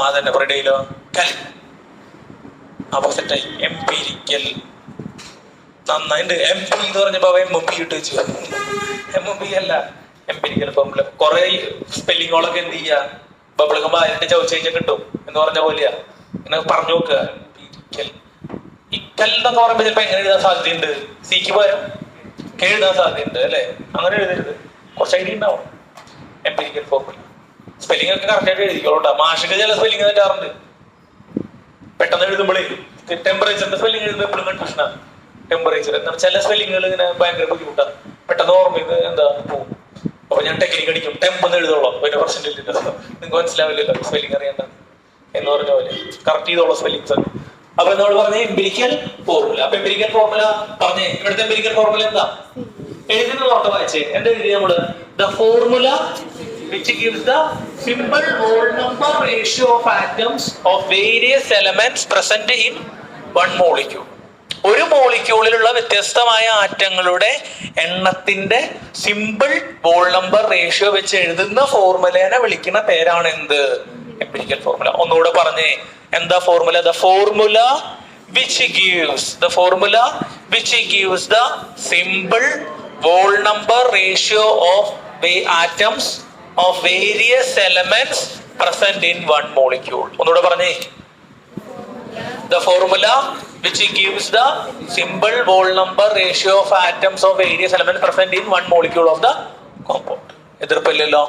Speaker 1: അതന്നെ പറയടയിലോ. അപ്പൊ സെറ്റായി. എംപിരിക്കൽ. നന്നായിട്ട്. MP എന്ന് പറഞ്ഞപ്പോ MP ഇട്ട് വെച്ചു. MP അല്ല, എംപിരിക്കൽ ഫോർമുല. കുറെ സ്പെല്ലിങ്ങുകളൊക്കെ എന്ത് ചെയ്യാ? ബബിളക്കുമ്പോ അതിന്റെ ചോദിച്ചു കഴിഞ്ഞാൽ കിട്ടും എന്ന് പറഞ്ഞ പോലെയാ. ഇങ്ങനെ പറഞ്ഞു നോക്കുക. ഇക്കൽ എന്നൊക്കെ പറയുമ്പോ ചിലപ്പോ എങ്ങനെ എഴുതാൻ സാധ്യതയുണ്ട്? സിക്ക് പകരം എഴുതാൻ സാധ്യതയുണ്ട് അല്ലെ? അങ്ങനെ എഴുതരുത്, കുറച്ച് ഐഡിയ ഉണ്ടാവും. എംപിരിക്കൽ ഫോർമുല സ്പെല്ലിംഗ് ഒക്കെ കറക്റ്റ് ആയിട്ട് എഴുതിക്കോളൂട്ടാ. മാഷിക്ക് ചില സ്പെല്ലിംഗ് തെറ്റാറുണ്ട്. പെട്ടെന്ന് എഴുതുമ്പോഴേ ടെമ്പറേച്ചറിന്റെ സ്പെല്ലിംഗ് എഴുതുമ്പോൾ എപ്പോഴും കൺഫ്യൂഷനാണ്. ടെമ്പറേച്ചർ എന്താണ്? ചില സ്പെല്ലിങ്ങുകൾ ഇങ്ങനെ ഭയങ്കര ബുദ്ധിമുട്ടാണ്, പെട്ടെന്ന് ഓർമ്മ ഇത് എന്താ പോകും. അപ്പൊ ഞാൻ ടെക്നിക്ക് അടിക്കും, ടെമ്പ് എന്ന് എഴുതോളൂ, ഒരു പെർസെന്റേജ് നിങ്ങൾക്ക് മനസ്സിലാവില്ലല്ലോ സ്പെല്ലിംഗ് അറിയണ്ട എന്ന് പറഞ്ഞ പോലെ കറക്റ്റ് ചെയ്തോളൂ സ്പെല്ലിങ്സ്. അപ്പൊ എന്നോട് പറഞ്ഞ എംപിരിക്കൽ ഫോർമുല. അപ്പൊ എംപിരിക്കൽ ഫോർമുല പറഞ്ഞേ, ഇവിടുത്തെ എംപിരിക്കൽ ഫോർമുല എന്താ? എഴുതുന്നത് ഓർത്ത് വായിച്ചേ. എന്താ എഴുതി നമ്മള്? The formula which gives the simple whole number ratio of atoms of various elements present in one molecule. ഒരു മോളിക്യൂളിലുള്ള വ്യത്യസ്തമായ ആറ്റങ്ങളുടെ എണ്ണത്തിന്റെ സിമ്പിൾ വോൾ നമ്പർ റേഷ്യോ വെച്ച് എഴുതുന്ന ഫോർമുലേനെ വിളിക്കുന്ന പേരാണ് എന്ത്? Empirical formula. ഒന്നുകൂടെ പറഞ്ഞേ, എന്താ formula? The formula which gives the simple whole number ratio of atoms of various elements present in one molecule. ഒന്നുകൂടെ പറഞ്ഞേ, the formula which gives the simple whole number ratio of atoms of various elements present in one molecule of the compound. എതിർപ്പില്ലല്ലോ.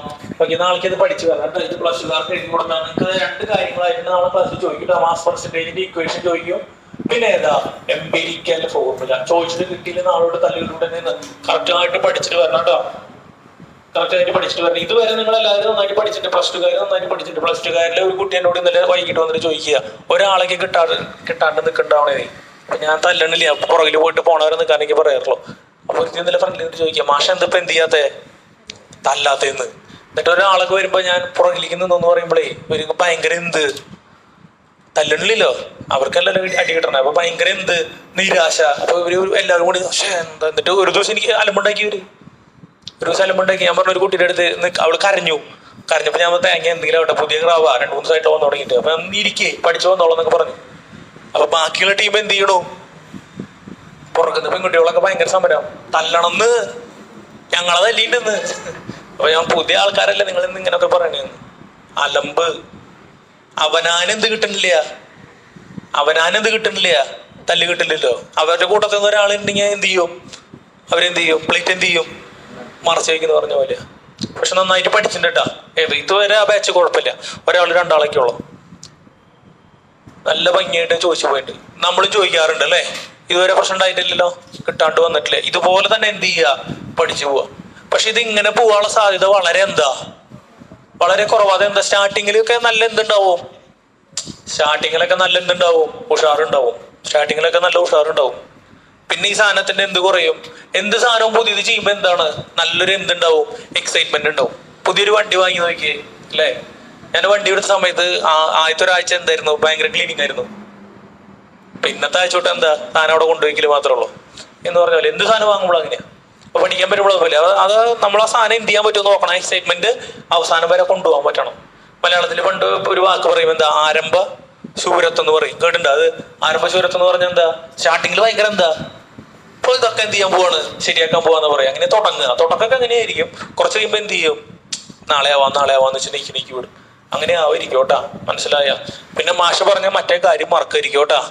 Speaker 1: നാളേക്ക് ഇത് പഠിച്ചു വരാം. ഇത് plus ടുകാർക്ക് എഴുതി കൊടുത്താൽ നിങ്ങൾക്ക് രണ്ട് കാര്യങ്ങളായിട്ട് നാളെ ക്ലാസ്സിൽ ചോദിക്കും. മാസ് പെർസെന്റേജിന്റെ ഇക്വേഷൻ ചോദിക്കും, പിന്നെ ഏതാ എംപിരിക്കൽ ഫോർമുല. ചോദിച്ചിട്ട് കിട്ടിയില്ല നാളോട് തല്ലിലൂടെ കറക്റ്റ് ആയിട്ട് പഠിച്ചിട്ട് വരണം കേട്ടോ. കറക്റ്റ് ആയിട്ട് പഠിച്ചിട്ട് വരണം. ഇതുവരെ നിങ്ങൾ എല്ലാവരും നന്നായിട്ട് പഠിച്ചിട്ട്, പ്ലസ് ടുകാർ നന്നായിട്ട് പഠിച്ചിട്ട്, പ്ലസ് ടുകാരിലെ ഒരു കുട്ടി എന്നോട് ഇന്നലെ വൈകിട്ട് വന്നിട്ട് ചോദിക്കുക, ഒരാളേക്ക് കിട്ടാണ്ട് നിൽക്കണ്ടാവണേ. അപ്പൊ ഞാൻ തല്ലണില്ല, പുറകിൽ പോയിട്ട് പോണവരെ നിൽക്കാൻ എനിക്ക് പറയാറുള്ളൂ. അപ്പൊ ഇന്നലെ ഫ്രണ്ടിൽ ചോദിക്കുക, മാഷ എന്തിപ്പോ എന്ത് ചെയ്യാത്തേ തല്ലാത്തേന്ന്. എന്നിട്ട് ഒരാളൊക്കെ വരുമ്പോ ഞാൻ പുറകിലേക്ക് നിന്നു പറയുമ്പോഴേ ഇവർക്ക് ഭയങ്കര എന്ത് തല്ലണില്ലല്ലോ, അവർക്കെല്ലാം അടി കിട്ടണേ. അപ്പൊ ഭയങ്കര എന്ത് നിരാശ. അപ്പൊ ഇവര് എല്ലാവരും കൂടി എന്താ. എന്നിട്ട് ഒരു ദിവസം എനിക്ക് അലമ്പുണ്ടാക്കി. ഒരു ദിവസം അലമ്പുണ്ടാക്കി. ഞാൻ പറഞ്ഞ ഒരു കുട്ടിയുടെ അടുത്ത് അവള് കരഞ്ഞപ്പോ ഞാൻ തേങ്ങ എന്തെങ്കിലും ആവട്ടെ, പുതിയ ക്രാവാ 2-3 ദിവസമായിട്ട് വന്നു തുടങ്ങിയിട്ട്, അപ്പൊ ഇരിക്കേ പഠിച്ചു വന്നോളന്നൊക്കെ പറഞ്ഞു. അപ്പൊ ബാക്കിയുള്ള ടീം എന്ത് ചെയ്യണു? പുറക്കുന്ന പെൺകുട്ടികളൊക്കെ ഭയങ്കര സമരം, തല്ലണമെന്ന്, ഞങ്ങളെ തല്ലിണ്ടെന്ന്. അപ്പൊ ഞാൻ പുതിയ ആൾക്കാരല്ലേ നിങ്ങൾ ഇന്ന് ഇങ്ങനെയൊക്കെ പറയണേന്ന്. അലമ്പ്. അവനാനെന്ത് കിട്ടണില്ല, തല്ല് കിട്ടില്ലല്ലോ. അവരുടെ കൂട്ടത്തിൽ നിന്ന് ഒരാളുണ്ടെങ്കിൽ എന്ത് ചെയ്യും? അവരെന്ത് ചെയ്യും? പ്ലേറ്റ് എന്ത് ചെയ്യും? മറച്ചു വയ്ക്കുന്ന പറഞ്ഞ പോലെ. പക്ഷെ നന്നായിട്ട് പഠിച്ചിട്ടാ. ഇതുവരെ ആ ബാച്ച് കുഴപ്പമില്ല. ഒരാൾ 2 ആളൊക്കെ ഉള്ളു. നല്ല ഭംഗിയായിട്ട് ചോദിച്ചു പോയിട്ട് നമ്മളും ചോദിക്കാറുണ്ട് അല്ലേ. ഇതുവരെ പ്രശ്നം ഉണ്ടായിട്ടില്ലല്ലോ, കിട്ടാണ്ട് വന്നിട്ടില്ലേ. ഇതുപോലെ തന്നെ എന്ത് ചെയ്യുക? പഠിച്ചു പോവാ. പക്ഷെ ഇത് ഇങ്ങനെ പോവാനുള്ള സാധ്യത വളരെ കുറവാ. അതെന്താ? സ്റ്റാർട്ടിങ്ങിലൊക്കെ നല്ല എന്തുണ്ടാവും, ഉഷാറുണ്ടാവും. പിന്നെ ഈ സാധനത്തിന്റെ എന്ത് കുറയും? എന്ത് സാധനവും പുതിയത് ചെയ്യുമ്പോ എന്താണ്? നല്ലൊരു എന്തുണ്ടാവും? എക്സൈറ്റ്മെന്റ് ഉണ്ടാവും. പുതിയൊരു വണ്ടി വാങ്ങി നോക്കിയേ അല്ലേ. ഞാൻ വണ്ടി എടുത്ത സമയത്ത് ആദ്യത്തെ ഒരാഴ്ച എന്തായിരുന്നു? ഭയങ്കര ക്ലീനിങ് ആയിരുന്നു. അപ്പൊ ഇന്നത്തെ ആഴ്ച തൊട്ട് എന്താ സാധനം അവിടെ കൊണ്ടുപോയിക്കല് മാത്രമേ ഉള്ളൂ എന്ന് പറഞ്ഞ പോലെ. എന്ത് സാധനം വാങ്ങുമ്പോഴും അങ്ങനെയാ. അപ്പൊ പഠിക്കാൻ പറ്റുമ്പോഴോ പോലെ അത് നമ്മൾ ആ സാധനം എന്ത് ചെയ്യാൻ പറ്റുമെന്ന് നോക്കണം. എക്സൈറ്റ്മെന്റ് അവസാനം വരെ കൊണ്ടുപോകാൻ പറ്റണം. മലയാളത്തിൽ പണ്ട് ഒരു വാക്ക് പറയും, എന്താ? ആരംഭ ശൂരത്വം എന്ന് പറയും. കേട്ടിട്ടുണ്ട് അത്? ആരംഭ ശൂരത്വം എന്ന് പറഞ്ഞാൽ എന്താ? സ്റ്റാർട്ടിങ്ങിൽ ഭയങ്കര എന്താ, അപ്പോൾ ഇതൊക്കെ എന്ത് ചെയ്യാൻ പോവാണ്, ശരിയാക്കാൻ പോവാന്ന് പറയാം. അങ്ങനെ തുടക്കമൊക്കെ അങ്ങനെയായിരിക്കും. കുറച്ച് കഴിയുമ്പോൾ എന്ത് ചെയ്യും? നാളെ ആവാന്ന് വെച്ച് നീക്കി വിടും. അങ്ങനെ ആവായിരിക്കും കേട്ടാ. മനസ്സിലായ? പിന്നെ മാഷ പറഞ്ഞ മറ്റേ കാര്യം മറക്കായിരിക്കും കേട്ടാ.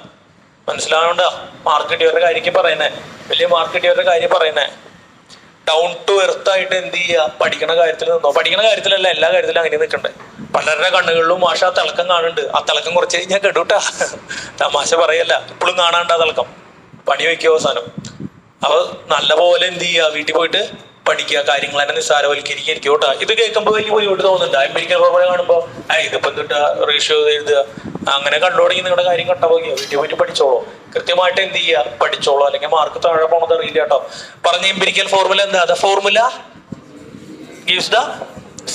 Speaker 1: മനസ്സിലാവണ്ട? മാർക്ക് കിട്ടിയവരുടെ കാര്യം പറയുന്നേ, വലിയ മാർക്ക് കിട്ടിയവരുടെ കാര്യം പറയുന്നേ. ഡൗൺ ടു എർത്ത് ആയിട്ട് എന്ത് ചെയ്യുക? പഠിക്കണ കാര്യത്തിൽ നിന്നോ. പഠിക്കണ കാര്യത്തിലല്ല, എല്ലാ കാര്യത്തിലും അങ്ങനെ നിൽക്കണ്ടേ. പലരുടെ കണ്ണുകളിലും മാഷ ആ തിളക്കം കാണുന്നുണ്ട്. ആ തിളക്കം കുറച്ച് കഴിഞ്ഞാൽ കേട്ടൂട്ടാ. തമാശ പറയല്ല, ഇപ്പോഴും കാണാണ്ട് ആ തിളക്കം. പണി വയ്ക്കുക അവസാനം. അപ്പൊ നല്ല പോലെ എന്ത് ചെയ്യുക? വീട്ടിൽ പോയിട്ട് പഠിക്കുക. കാര്യങ്ങൾ തന്നെ നിസ്സാരവൽക്കരിക്കും കേട്ടാ. ഇത് കേൾക്കുമ്പോൾ വലിയ ബുദ്ധിമുട്ട് തോന്നുന്നുണ്ട്. എംപിരിക്കൽ ഫോർമുല കാണുമ്പോൾ ഇതിപ്പോ എന്തിട്ടാ റേഷ്യോ എഴുതുക, അങ്ങനെ കണ്ടു തുടങ്ങി നിങ്ങളുടെ കാര്യം കട്ടാ പോകിയോ. വീട്ടിൽ പോയിട്ട് പഠിച്ചോളൂ. കൃത്യമായിട്ട് എന്ത് ചെയ്യുക? പഠിച്ചോളൂ. അല്ലെങ്കിൽ മാർക്ക് താഴെ പോകണമെന്ന് അറിയില്ല കേട്ടോ. പറഞ്ഞ എംപിരിക്കൽ ഫോർമുല എന്താ? The formula gives the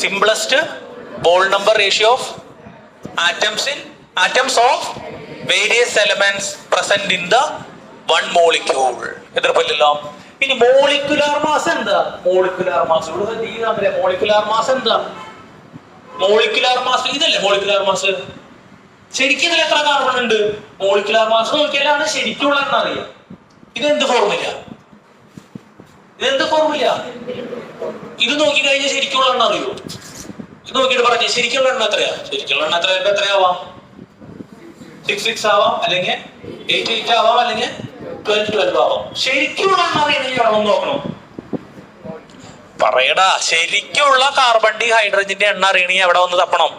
Speaker 1: simplest whole number ratio of atoms of various elements present in the one molecule. എതിർപ്പില്ലല്ലോ. ഇനി മോളിക്കുലാർ മാസ് എന്താ? മോളിക്കുലാർ മാസ് എന്താ? മോളിക്കുലാർ മാസ് ഇതല്ലേ മോളിക്കുലാർ മാസ്. ശരിക്കും ഇതിൽ എത്ര കാർബൺ ഉണ്ട്? മോളിക്കുലാർ മാസ് നോക്കിയാലാണ് ശരിക്കുള്ള എണ്ണം അറിയാം. ഇതെന്ത് ഫോർമുല? ഇത് നോക്കി കഴിഞ്ഞാൽ ശരിക്കുള്ള എണ്ണം അറിയോ? ഇത് നോക്കിയിട്ട് പറഞ്ഞേ ശരിക്കുള്ള എണ്ണം എത്രയാ? ശരിക്കുള്ള എണ്ണം എത്രയാവാം? 6 ആവാം, അല്ലെങ്കിൽ 8 ആവാം, അല്ലെങ്കിൽ 12 ആവാം. ശരിക്കുള്ള എണ്ണം അറിയണമെങ്കിൽ നോക്കണം. പറയടാ, ശരിക്കുള്ള കാർബൺ ഡി ഹൈഡ്രജന്റെ എണ്ണ അറിയണമെങ്കിൽ എവിടെ വന്ന് തപ്പണം?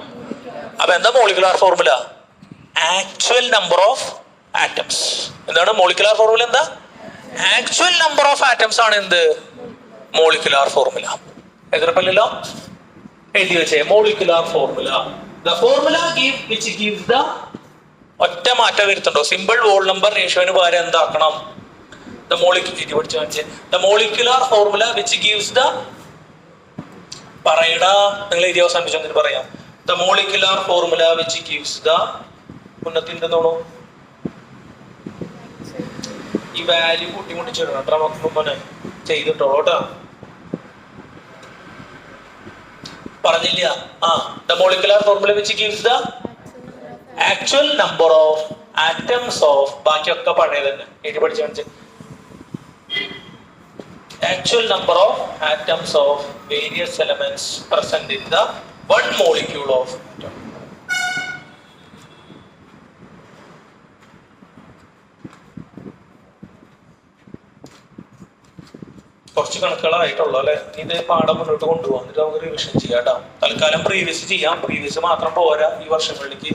Speaker 1: അപ്പൊ എന്താ molecular formula? Actual number of atoms. എന്താണ് മോളിക്കുലാർ ഫോർമുല? എന്താ? ആക്ച്വൽ നമ്പർ ഓഫ് ആറ്റംസ് ആണ് എന്ത്? Molecular formula. എതിർപ്പല്ലോ? എഴുതി വെച്ചേ molecular formula. The formula which gives the ഒറ്റ മാറ്റം വരുത്തുണ്ടോ? സിമ്പിൾ വോൾ നമ്പർ റേഷ്യോന് പകരം എന്താക്കണം? The molecular formula which gives the പറയടാ, നിങ്ങൾ എഴുതി അവസാനിപ്പിച്ചു പറയാം. The molecular formula which gives the ഉന്നത്തിൻ്റെ ഈ വാല്യൂ കൂട്ടിമുട്ടിച്ചിടണം കേട്ടോ നമുക്ക് മോനെ ചെയ്തിട്ടോ കേട്ടോ പറഞ്ഞില്ല the molecular formula which gives the actual number of atoms of ബാക്കിയൊക്കെ പഴയത് തന്നെ എഴുതി പഠിച്ചു കാണിച്ചു actual number of atoms of various elements present in the one molecule of atom. കുറച്ച് കണക്കുകളായിട്ടുള്ളൂ അല്ലെ ഇത് പാഠം മുന്നോട്ട് കൊണ്ടുപോകാം എന്നിട്ട് നമുക്ക് റിവിഷൻ ചെയ്യാം കേട്ടോ തൽക്കാലം പ്രീവിയസ് ചെയ്യാം പ്രീവിയസ് മാത്രം പോരാ ഈ വർഷങ്ങളിലേക്ക്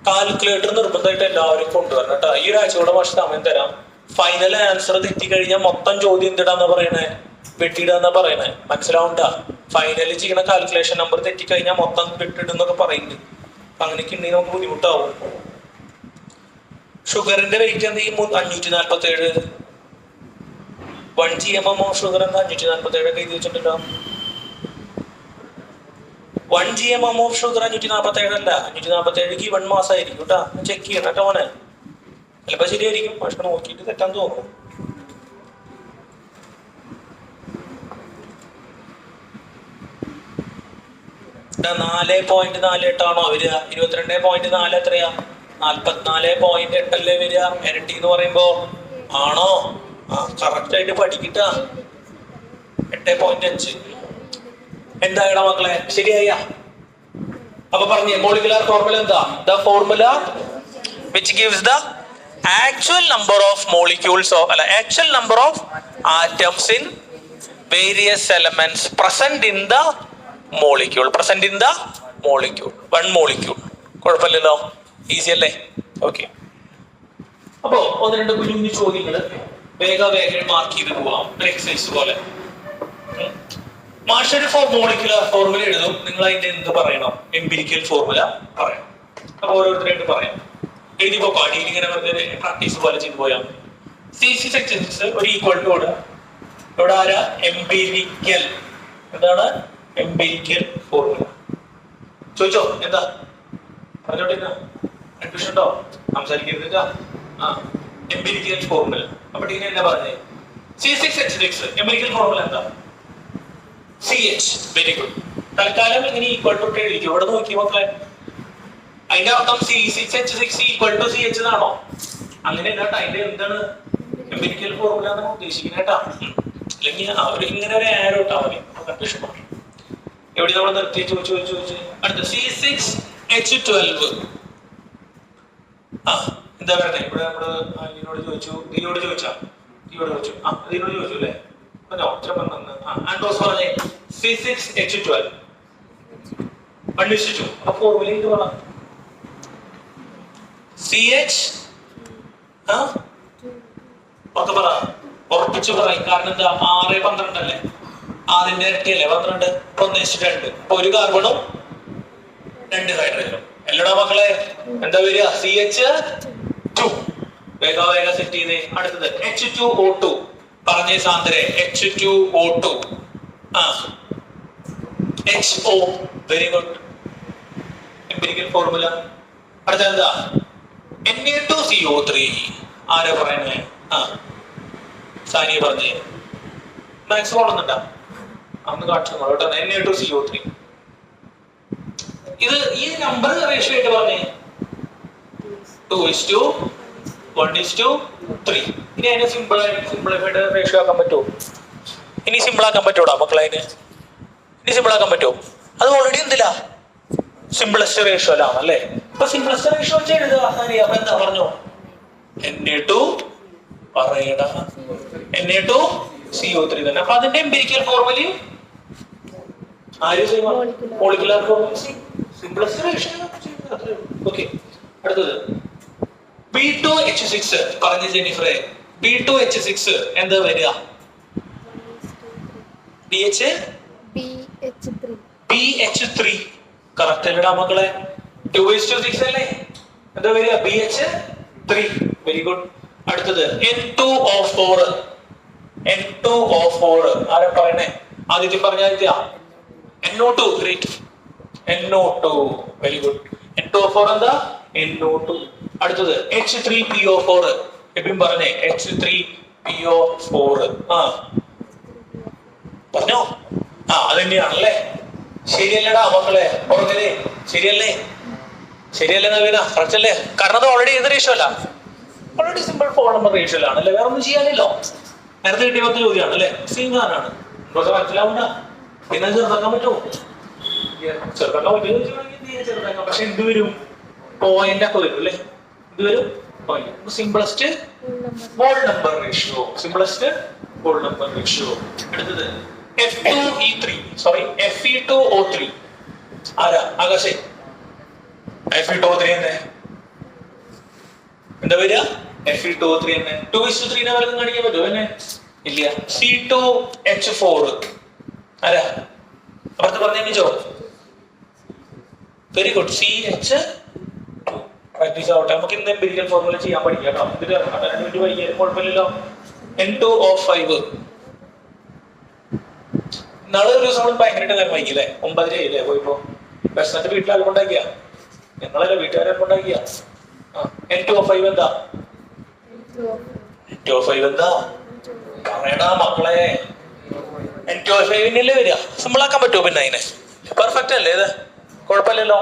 Speaker 1: കാൽക്കുലേറ്റർ നിർബന്ധമായിട്ട് എല്ലാവരും കൊണ്ടുവരണം കേട്ടോ ഈ ഒരാഴ്ച കൂടെ വർഷം സമയം തരാം ഫൈനൽ ആൻസർ തെറ്റിക്കഴിഞ്ഞാൽ മൊത്തം ചോദ്യം എന്തിടാന്നാ പറയണേ വെട്ടിയിടാന്നാ പറയണേ മനസ്സിലാവണ്ട ഫൈനലിൽ ചെയ്യുന്ന കാൽക്കുലേഷൻ നമ്പർ തെറ്റിക്കഴിഞ്ഞാൽ മൊത്തം വെട്ടിടുന്നൊക്കെ പറയുന്നുണ്ട് അങ്ങനെയൊക്കെ ഉണ്ടെങ്കിൽ നമുക്ക് ബുദ്ധിമുട്ടാവും ഷുഗറിന്റെ വെയിറ്റ് എന്ത് ചെയ്യും 547 1 GMM ഓഫ് ഷുഗർ എന്താ 547 ഒക്കെ എഴുതി വെച്ചിട്ടുണ്ടോ 1 GMM ഓഫ് ഷുഗർ 547 അല്ല 547 1 മാസമായിരിക്കും കേട്ടോ ചെക്ക് ചെയ്യണം കേട്ടോ മോനെ ചിലപ്പോ ശരിയായിരിക്കും പക്ഷെ നോക്കിയിട്ട് തെറ്റാൻ തോന്നുന്നു .48 വരിക 22.4 എത്രയാ 44.8 അല്ലേ വരിക ഇരട്ടി എന്ന് പറയുമ്പോ ആണോ കറക്റ്റ് ആയിട്ട് പഠിക്കട്ടാ 8.5 എന്തായടാ മക്കളെ ശരിയായ അപ്പൊ പറഞ്ഞേ മോളിക്കുലാർ ഫോർമുല എന്താ the formula which gives the actual number of molecules of actual number of atoms in various elements present in the molecule one molecule കുഴപ്പമില്ലല്ലോ ഈസി അല്ലേ ഓക്കെ അപ്പോ ഒന്ന് രണ്ട് കുഞ്ഞു ചോദ്യങ്ങള് വേഗം മാർക്ക് ചെയ്ത് പോവാം എക്സസൈസ് പോലെ മാഷൊരു മോളിക്കുലർ ഫോർമുല എഴുതും നിങ്ങൾ അതിന്റെ എന്ത് പറയണം എംപിരിക്കൽ ഫോർമുല പറയണം അപ്പൊ ഓരോരുത്തരായിട്ട് പറയാം എഴുതിപ്പോ പാടിയിൽ ഇങ്ങനെ വെറുതെ പ്രാക്ടീസ് പോലെ ചെയ്തു പോയാൽ C6H6 ഒരു ഈക്വൽ ടു ഇവിടെ ആരാ എംപിരിക്കൽ എന്താണ് എംപിരിക്കൽ ഫോർമുല ചോദിച്ചോ എന്താ പറഞ്ഞോട്ടിരുന്ന കൺഫ്യൂഷൻ ഉണ്ടോ സംസാരിക്കരുത് എംപിരിക്കൽ ഫോർമുല അപ്പൊ ടീന എന്താ പറഞ്ഞേ C6H6 എംപിരിക്കൽ ഫോർമുല എന്താ CH വെരി ഗുഡ് തൽക്കാലം ഇങ്ങനെ ഈക്വൽ ടു എഴുതിക്കും ഇവിടെ നോക്കി മക്കളെ അതിന്റെ അർത്ഥം C6H6 ഈക്വൽ ടു CH എന്നാണോ അങ്ങനെയല്ല അതിന്റെ എന്താണ് എംപിരിക്കൽ ഫോർമുല എന്നാണ് ഉദ്ദേശിക്കുന്നത് കേട്ടാ അല്ലെങ്കിൽ ഇങ്ങനെ ഒരു ആരോ ഇട്ടാ മതി കൺഫ്യൂഷൻ മാറി എവിടെ നമ്മൾ നിർത്തി ചോദിച്ചു അടുത്ത C6H12 എന്താ പറയുന്നത് ഇവിടെ നമ്മള് ഇതിനോട് ചോദിച്ചു ചോദിച്ചു അല്ലേ ആൻഡ്രോസ് പറഞ്ഞേ C6H12 അന്വേഷിച്ചു ആ ഫോർമുല ഇത് പറ CH ഒക്കെ പറ ഉറപ്പിച്ചു പറയും കാരണം എന്താ 6 12 അല്ലേ 6ന്റെ ഇരട്ടിയല്ലേ 12 1:2 അപ്പൊ ഒരു കാർബണും 2 ഹൈഡ്രജനും എല്ലടാ മക്കളെ എന്താ വരിക CH2 വേഗം സെറ്റ് ചെയ്തേ അടുത്തത് H2O2 പറഞ്ഞേ സാന്ദ്രേ H2O2 HO very good empirical formula അടുത്ത എന്താ Na2CO3 ആരാ പറയുന്നേ സാനിയ പറഞ്ഞേ മാക്സ് പോണെന്നുണ്ടാ അന്ന് കാണിച്ചു കേട്ടോ Na2CO3 ഇത് ഈ നമ്പർ റേഷ്യോ ആയിട്ട് പറഞ്ഞേ 2:1:3 ഇനി അതിനെ സിമ്പിളായിട്ട് റേഷ്യോ ആക്കാൻ പറ്റുമോ ഇനി സിമ്പിൾ ആക്കാൻ പറ്റൂടാ മക്കളെ ഇനി സിമ്പിൾ ആക്കാൻ പറ്റുമോ അത് ഓൾറെഡി എന്തില്ല സിംപ്ലസ്റ്റ് റേഷ്യോയിലാണല്ലേ ഇപ്പൊ സിംപ്ലസ്റ്റ് റേഷ്യോ വെച്ച് എഴുതുക അപ്പൊ എന്താ പറഞ്ഞോ Na2 പറയടാ Na2CO3 തന്നെ അപ്പൊ അതിന്റെ empirical formula molecular formula simplest ratio okay അടുത്തത് B2H6 പറഞ്ഞ ജെനിഫറെ B2H6 എന്താ വരിക BH3 കറക്റ്റ് അല്ലടാ മക്കളെ 2:6 അല്ലേ എന്താ വരിക BH3 വെരി ഗുഡ് അടുത്തത് N2O4 ആരാ പറയണേ ആദ്യത്തെ പറഞ്ഞ NO2 great NO2 very good N2O4 എന്താ NO2 അടുത്തത് H3PO4 എബിൻ പറഞ്ഞേ H3PO4. ആ പറഞ്ഞോ. ആ അത് തന്നെയാണല്ലേ. ശരിയല്ലടാ മക്കളെ, ഓർക്കലേ ശരിയല്ലേ? ശരിയല്ലേ നവീന? കറക്റ്റ് അല്ലേ? കാരണം അത് ഓൾറെഡി ഏത് റേഷ്യോ അല്ല, ഓൾറെഡി സിമ്പിൾ 4 നമ്പർ റേഷ്യോ ആണല്ലേ, വേറെ ഒന്നും ചെയ്യാനില്ലോ. നേരത്തെ കിട്ടിയ 10 ചോദ്യമാണ് അല്ലേ, സെയിം സാധനമാണ്. നമുക്ക് മനസ്സിലാവണ്ട. പിന്നെ ചെറുതാക്കാൻ പറ്റുമോ? ചെറുതാക്കാൻ പറ്റുമോ ചെറുതാക്കാം. പക്ഷെ എന്ത് വരും? പോയിന്റ് ഒക്കെ വരും അല്ലേ. എന്ത് വരും? Point. Simplest whole number ratio. Simplest whole number ratio. അടുത്തത് Fe2E3 സോറി Fe2O3. ആരാ? ആകാശേ. Fe2O3 തന്നെ എന്താ വരിക? Fe2O3 തന്നെ. 2:3 വല്ലതും കാണിക്കാൻ പറ്റുമോ? പിന്നെ ഇല്ല. C2H4 ആരാ? അപ്പുറത്ത് പറഞ്ഞോ. Very good. CH പ്രാക്ടീസ് ആവട്ടെ. നമുക്ക് ഇന്ന് എംപിരിക്കൽ ഫോർമുല ചെയ്യാൻ പഠിക്കാം കേട്ടോ. ഇത് 2 മിനിറ്റ് വൈകിയാലും കുഴപ്പമില്ലല്ലോ. N2O5. നാളെ ഒരു ദിവസം ഭയങ്കരമായിട്ട് നേരം വൈകില്ലേ? 9:30 ആയില്ലേ പോയിപ്പോ? ബസ്സിനകത്ത് വീട്ടിൽ കൊണ്ടാക്കിയ ഞങ്ങളല്ലേ വീട്ടുകാരെ കൊണ്ടാക്കിയ. N2O5 എന്താ? N2O5 എന്താ പറയടാ മക്കളെ? N2O5 വരിക. സിമ്പിൾ ആക്കാൻ പറ്റുമോ? പിന്നെ അതിനെ പെർഫെക്റ്റ് അല്ലേ ഇത്? കുഴപ്പമില്ലല്ലോ.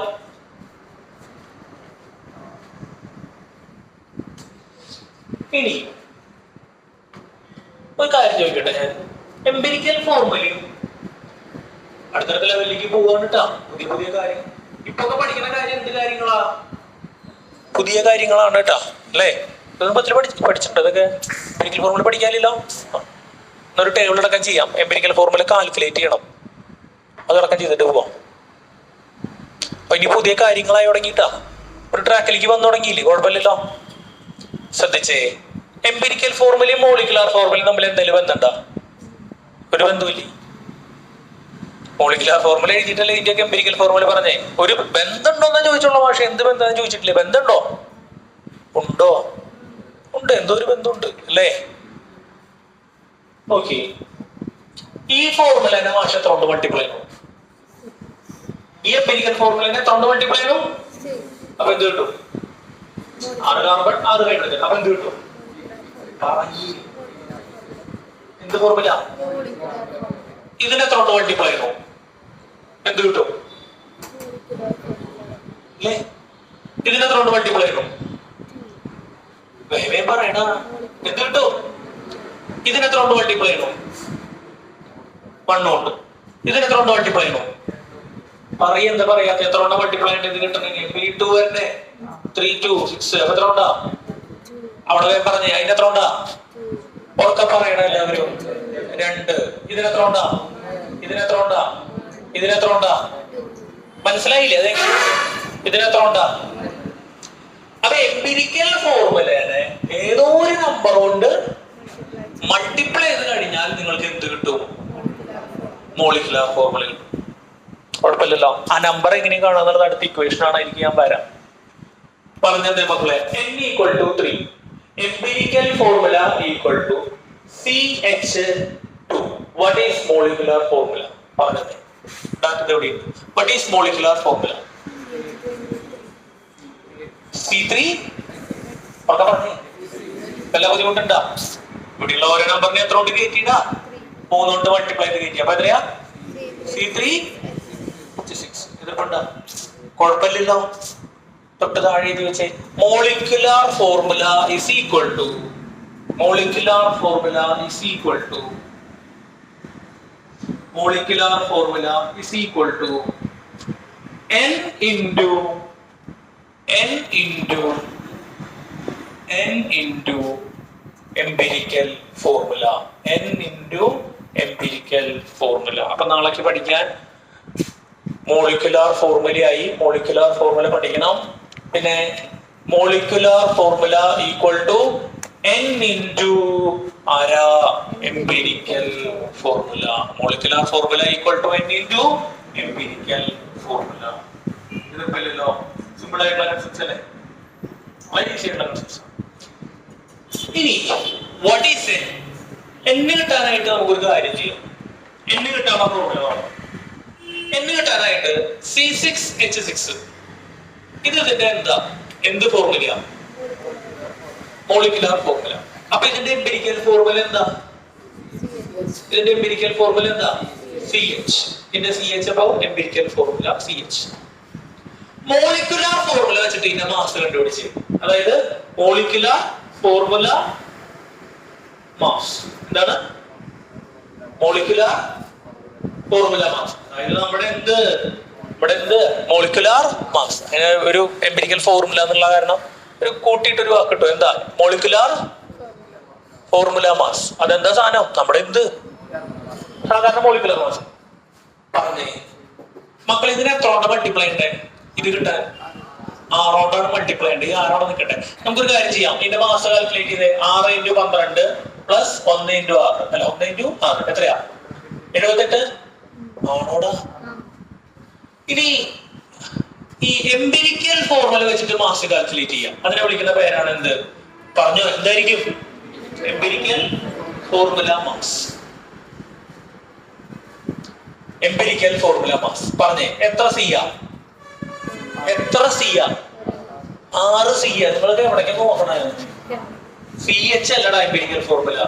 Speaker 1: ഇനി ഒരു കാര്യം ചോദിക്കട്ടെ ഞാൻ. എംപിരിക്കൽ ഫോർമുലയും അടുത്തടുത്ത ലെവലിലേക്ക് പോവാണ് കേട്ടാ. പുതിയ പുതിയ കാര്യം ഇപ്പൊ പഠിക്കുന്ന കാര്യം എന്ത് കാര്യങ്ങളാ? പുതിയ കാര്യങ്ങളാണ് കേട്ടാ അല്ലേ. പഠിച്ചിട്ടുണ്ട് അതൊക്കെ. എംപിരിക്കൽ ഫോർമുല പഠിക്കാനില്ലോ. എന്നൊരു ടേബിൾ അടക്കം ചെയ്യാം. എംപിരിക്കൽ ഫോർമുല കാൽക്കുലേറ്റ് ചെയ്യണം. അതടക്കം ചെയ്തിട്ട് പോവാം. അപ്പൊ ഇനി പുതിയ കാര്യങ്ങളായി തുടങ്ങിയിട്ടാ. ഒരു ട്രാക്കിലേക്ക് വന്നു തുടങ്ങിയില്ലേ? കുഴപ്പമില്ലല്ലോ. ശ്രദ്ധിച്ചേ, എംപിരിക്കൽ ഫോർമുലയും മോളിക്കുലാർ ഫോർമുലയും തമ്മിൽ എന്തെങ്കിലും ബന്ധമുണ്ടോ? ഒരു ബന്ധമില്ലേ. മോളിക്കുലാർ ഫോർമുല എഴുതിയിട്ടല്ലേ ഇന്ത്യക്ക് എംപിരിക്കൽ ഫോർമുല പറഞ്ഞേ. ഒരു ബന്ധമുണ്ടോന്നാ ചോദിച്ചുള്ള ഭാഷ. എന്ത് ബന്ധം ചോദിച്ചിട്ടില്ലേ? ബന്ധമുണ്ടോ? ഉണ്ടോ? ഉണ്ട്. എന്തോ ഒരു ബന്ധമുണ്ട് അല്ലേ? ഓക്കെ. ഈ ഫോർമുല തന്നെ ഭാഷ എത്ര കൊണ്ട് മൾട്ടിപ്ലൈ ചെയ്യണം? ഈ എംപിരിക്കൽ ഫോർമുല തന്നെ എത്ര കൊണ്ട് മൾട്ടിപ്ലൈ ചെയ്യണം? അപ്പൊ എന്ത് കിട്ടും? 6 കാർബൺ 6 ഹൈഡ്രജൻ. അപ്പൊ എന്ത് കിട്ടും? എന്ത് ഫോർമുല? ഇതിനെ എത്ര കൊണ്ട് മൾട്ടിപ്ലൈ ചെയ്യണം? എന്ത് കിട്ടും? അല്ലേ? ഇതിനെ എത്ര കൊണ്ട് മൾട്ടിപ്ലൈ ചെയ്യണം? വേഗം പറയണ. എന്ത് കിട്ടും? ഇതിനെ എത്ര കൊണ്ട് മൾട്ടിപ്ലൈ ചെയ്യണം? 1 കൊണ്ട്. ഇതിനെ എത്ര കൊണ്ട് മൾട്ടിപ്ലൈ ചെയ്യണം? പറയ. എന്താ പറയാത്ത? എത്ര കൊണ്ട് മൾട്ടിപ്ലൈ ചെയ്യേണ്ടത്? ഇത് കിട്ടണമെങ്കിൽ B2 വരണ്ടേ? 3 2 6. അപ്പൊ എത്ര ഉണ്ടാ? അവിടെ വേഗം പറഞ്ഞേ. അതിന് എത്ര ഉണ്ടാ? ഓർക്ക പറയണ എല്ലാവരും. 2. ഇതിനെത്ര ഉണ്ടാ? ഇതിനെത്ര ഉണ്ടാ? ഇതിനെത്ര ഉണ്ടാ? മനസ്സിലായില്ലേ? അതെ. ഇതിനെത്ര ഉണ്ടാ? അപ്പൊ എംപിരിക്കൽ ഫോർമുലയുടെ ഏതോ ഒരു നമ്പർ കൊണ്ട് മൾട്ടിപ്ലൈ ചെയ്ത് കഴിഞ്ഞാൽ നിങ്ങൾക്ക് എന്ത് കിട്ടും? മോളിക്കുലാർ ഫോർമുല കിട്ടും. കുഴപ്പമില്ലല്ലോ. ആ നമ്പർ എങ്ങനെയും കാണുന്നത് അടുത്ത ഇക്വേഷൻ ആണ്. എനിക്ക് ഞാൻ വരാം. പറഞ്ഞത് മക്കളെ. N=3. Empirical formula = CH2. What is molecular formula? പറഞ്ഞത് what is molecular formula? C3. വല്ല ബുദ്ധിമുട്ടുണ്ടാ? ഇവിടെയുള്ള ഓരോ നമ്പറിനെ എത്ര കൊണ്ട് കയറ്റിയിട്ടാ? 3 കൊണ്ട് മൾട്ടിപ്ലൈ ചെയ്ത് കയറ്റി. അപ്പൊ എത്രയാ? C3H6. ഇതിപ്പുണ്ടാ? കുഴപ്പമില്ലല്ലോ. തൊട്ട് താഴെ എഴുതി വെച്ചേ. Molecular formula is equal to molecular formula is equal to molecular formula is equal to n into empirical formula. n into empirical formula. അപ്പൊ നാളേക്ക് പഠിക്കാൻ മോളിക്കുലാർ ഫോർമുലയായി. മോളിക്കുലാർ ഫോർമുല പഠിക്കണം. പിന്നെ molecular formula = n into empirical formula. Molecular formula = n into empirical formula. ഇതിപ്പല്ലോ simple ആയിട്ടുള്ള concept അല്ലേ? വളരെ ഈസി ആയിട്ടുള്ള കൺസെപ്റ്റ്. ഇനി വാട്ട് ഈസ് n കിട്ടാനായിട്ട് നമുക്കൊരു കാര്യം ചെയ്യാം. n കിട്ടാനുള്ള ഫോർമുല n കിട്ടാനായിട്ട് C6H6. ഇത് ഇതിന്റെ എന്താ? എന്ത് ഫോർമുലയാ? Molecular formula. അപ്പൊ ഇതിന്റെ എംപിരിക്കൽ ഫോർമുല എന്താ? ഇതിന്റെ എംപിരിക്കൽ ഫോർമുല എന്താ? CH. ഇതിന്റെ CH അപ്പൊ empirical formula CH. Molecular formula വെച്ചിട്ട് ഇതിന്റെ മാസ് കണ്ടുപിടിച്ച്, അതായത് മോളിക്കുലാർ ഫോർമുല മാസ് എന്താണ്? Molecular formula mass. അതായത് നമ്മുടെ എന്ത് മോളിക്കുലാർ മാസ്. അതിന് ഒരു എംപിരിക്കൽ ഫോർമുല എന്നുള്ള കാരണം ഒരു കൂട്ടിയിട്ടൊരു വാക്ക് കിട്ടും. എന്താ മോളിക്കുലാർ ഫോർമുല മാസ്? അതെന്താ സാധനം? നമ്മുടെ എന്ത് സാധാരണ മോളിക്കുലർ മാസ്. പറഞ്ഞേ മക്കൾ, ഇതിനെ എത്രോണ്ട് മൾട്ടിപ്ലൈ ഉണ്ട്? ഇത് കിട്ടാൻ 6 മൾട്ടിപ്ലൈ ഉണ്ട്. ഈ 6 നിൽക്കട്ടെ. നമുക്കൊരു കാര്യം ചെയ്യാം. ഇതിന്റെ മാസ് കാൽക്കുലേറ്റ് ചെയ്തേ. 6 × 12 പ്ലസ് 1 × 6 അല്ല 1 × 6 എത്രയാ? 78 ആണോടാ? ഇനി ഈ എംപിരിക്കൽ ഫോർമുല വെച്ചിട്ട് മാസ് കാൽക്കുലേറ്റ് ചെയ്യാം. അതിനെ വിളിക്കുന്ന പേരാണ് എന്ത്? പറഞ്ഞു, എന്തായിരിക്കും? Empirical formula mass. Empirical formula mass പറഞ്ഞേ എത്ര സിയാ? എത്ര സിയാ? 6 സിയാ. നിങ്ങൾക്ക് എവിടേക്ക് നോക്കണേ? CH അല്ലടാ എംപിരിക്കൽ ഫോർമുല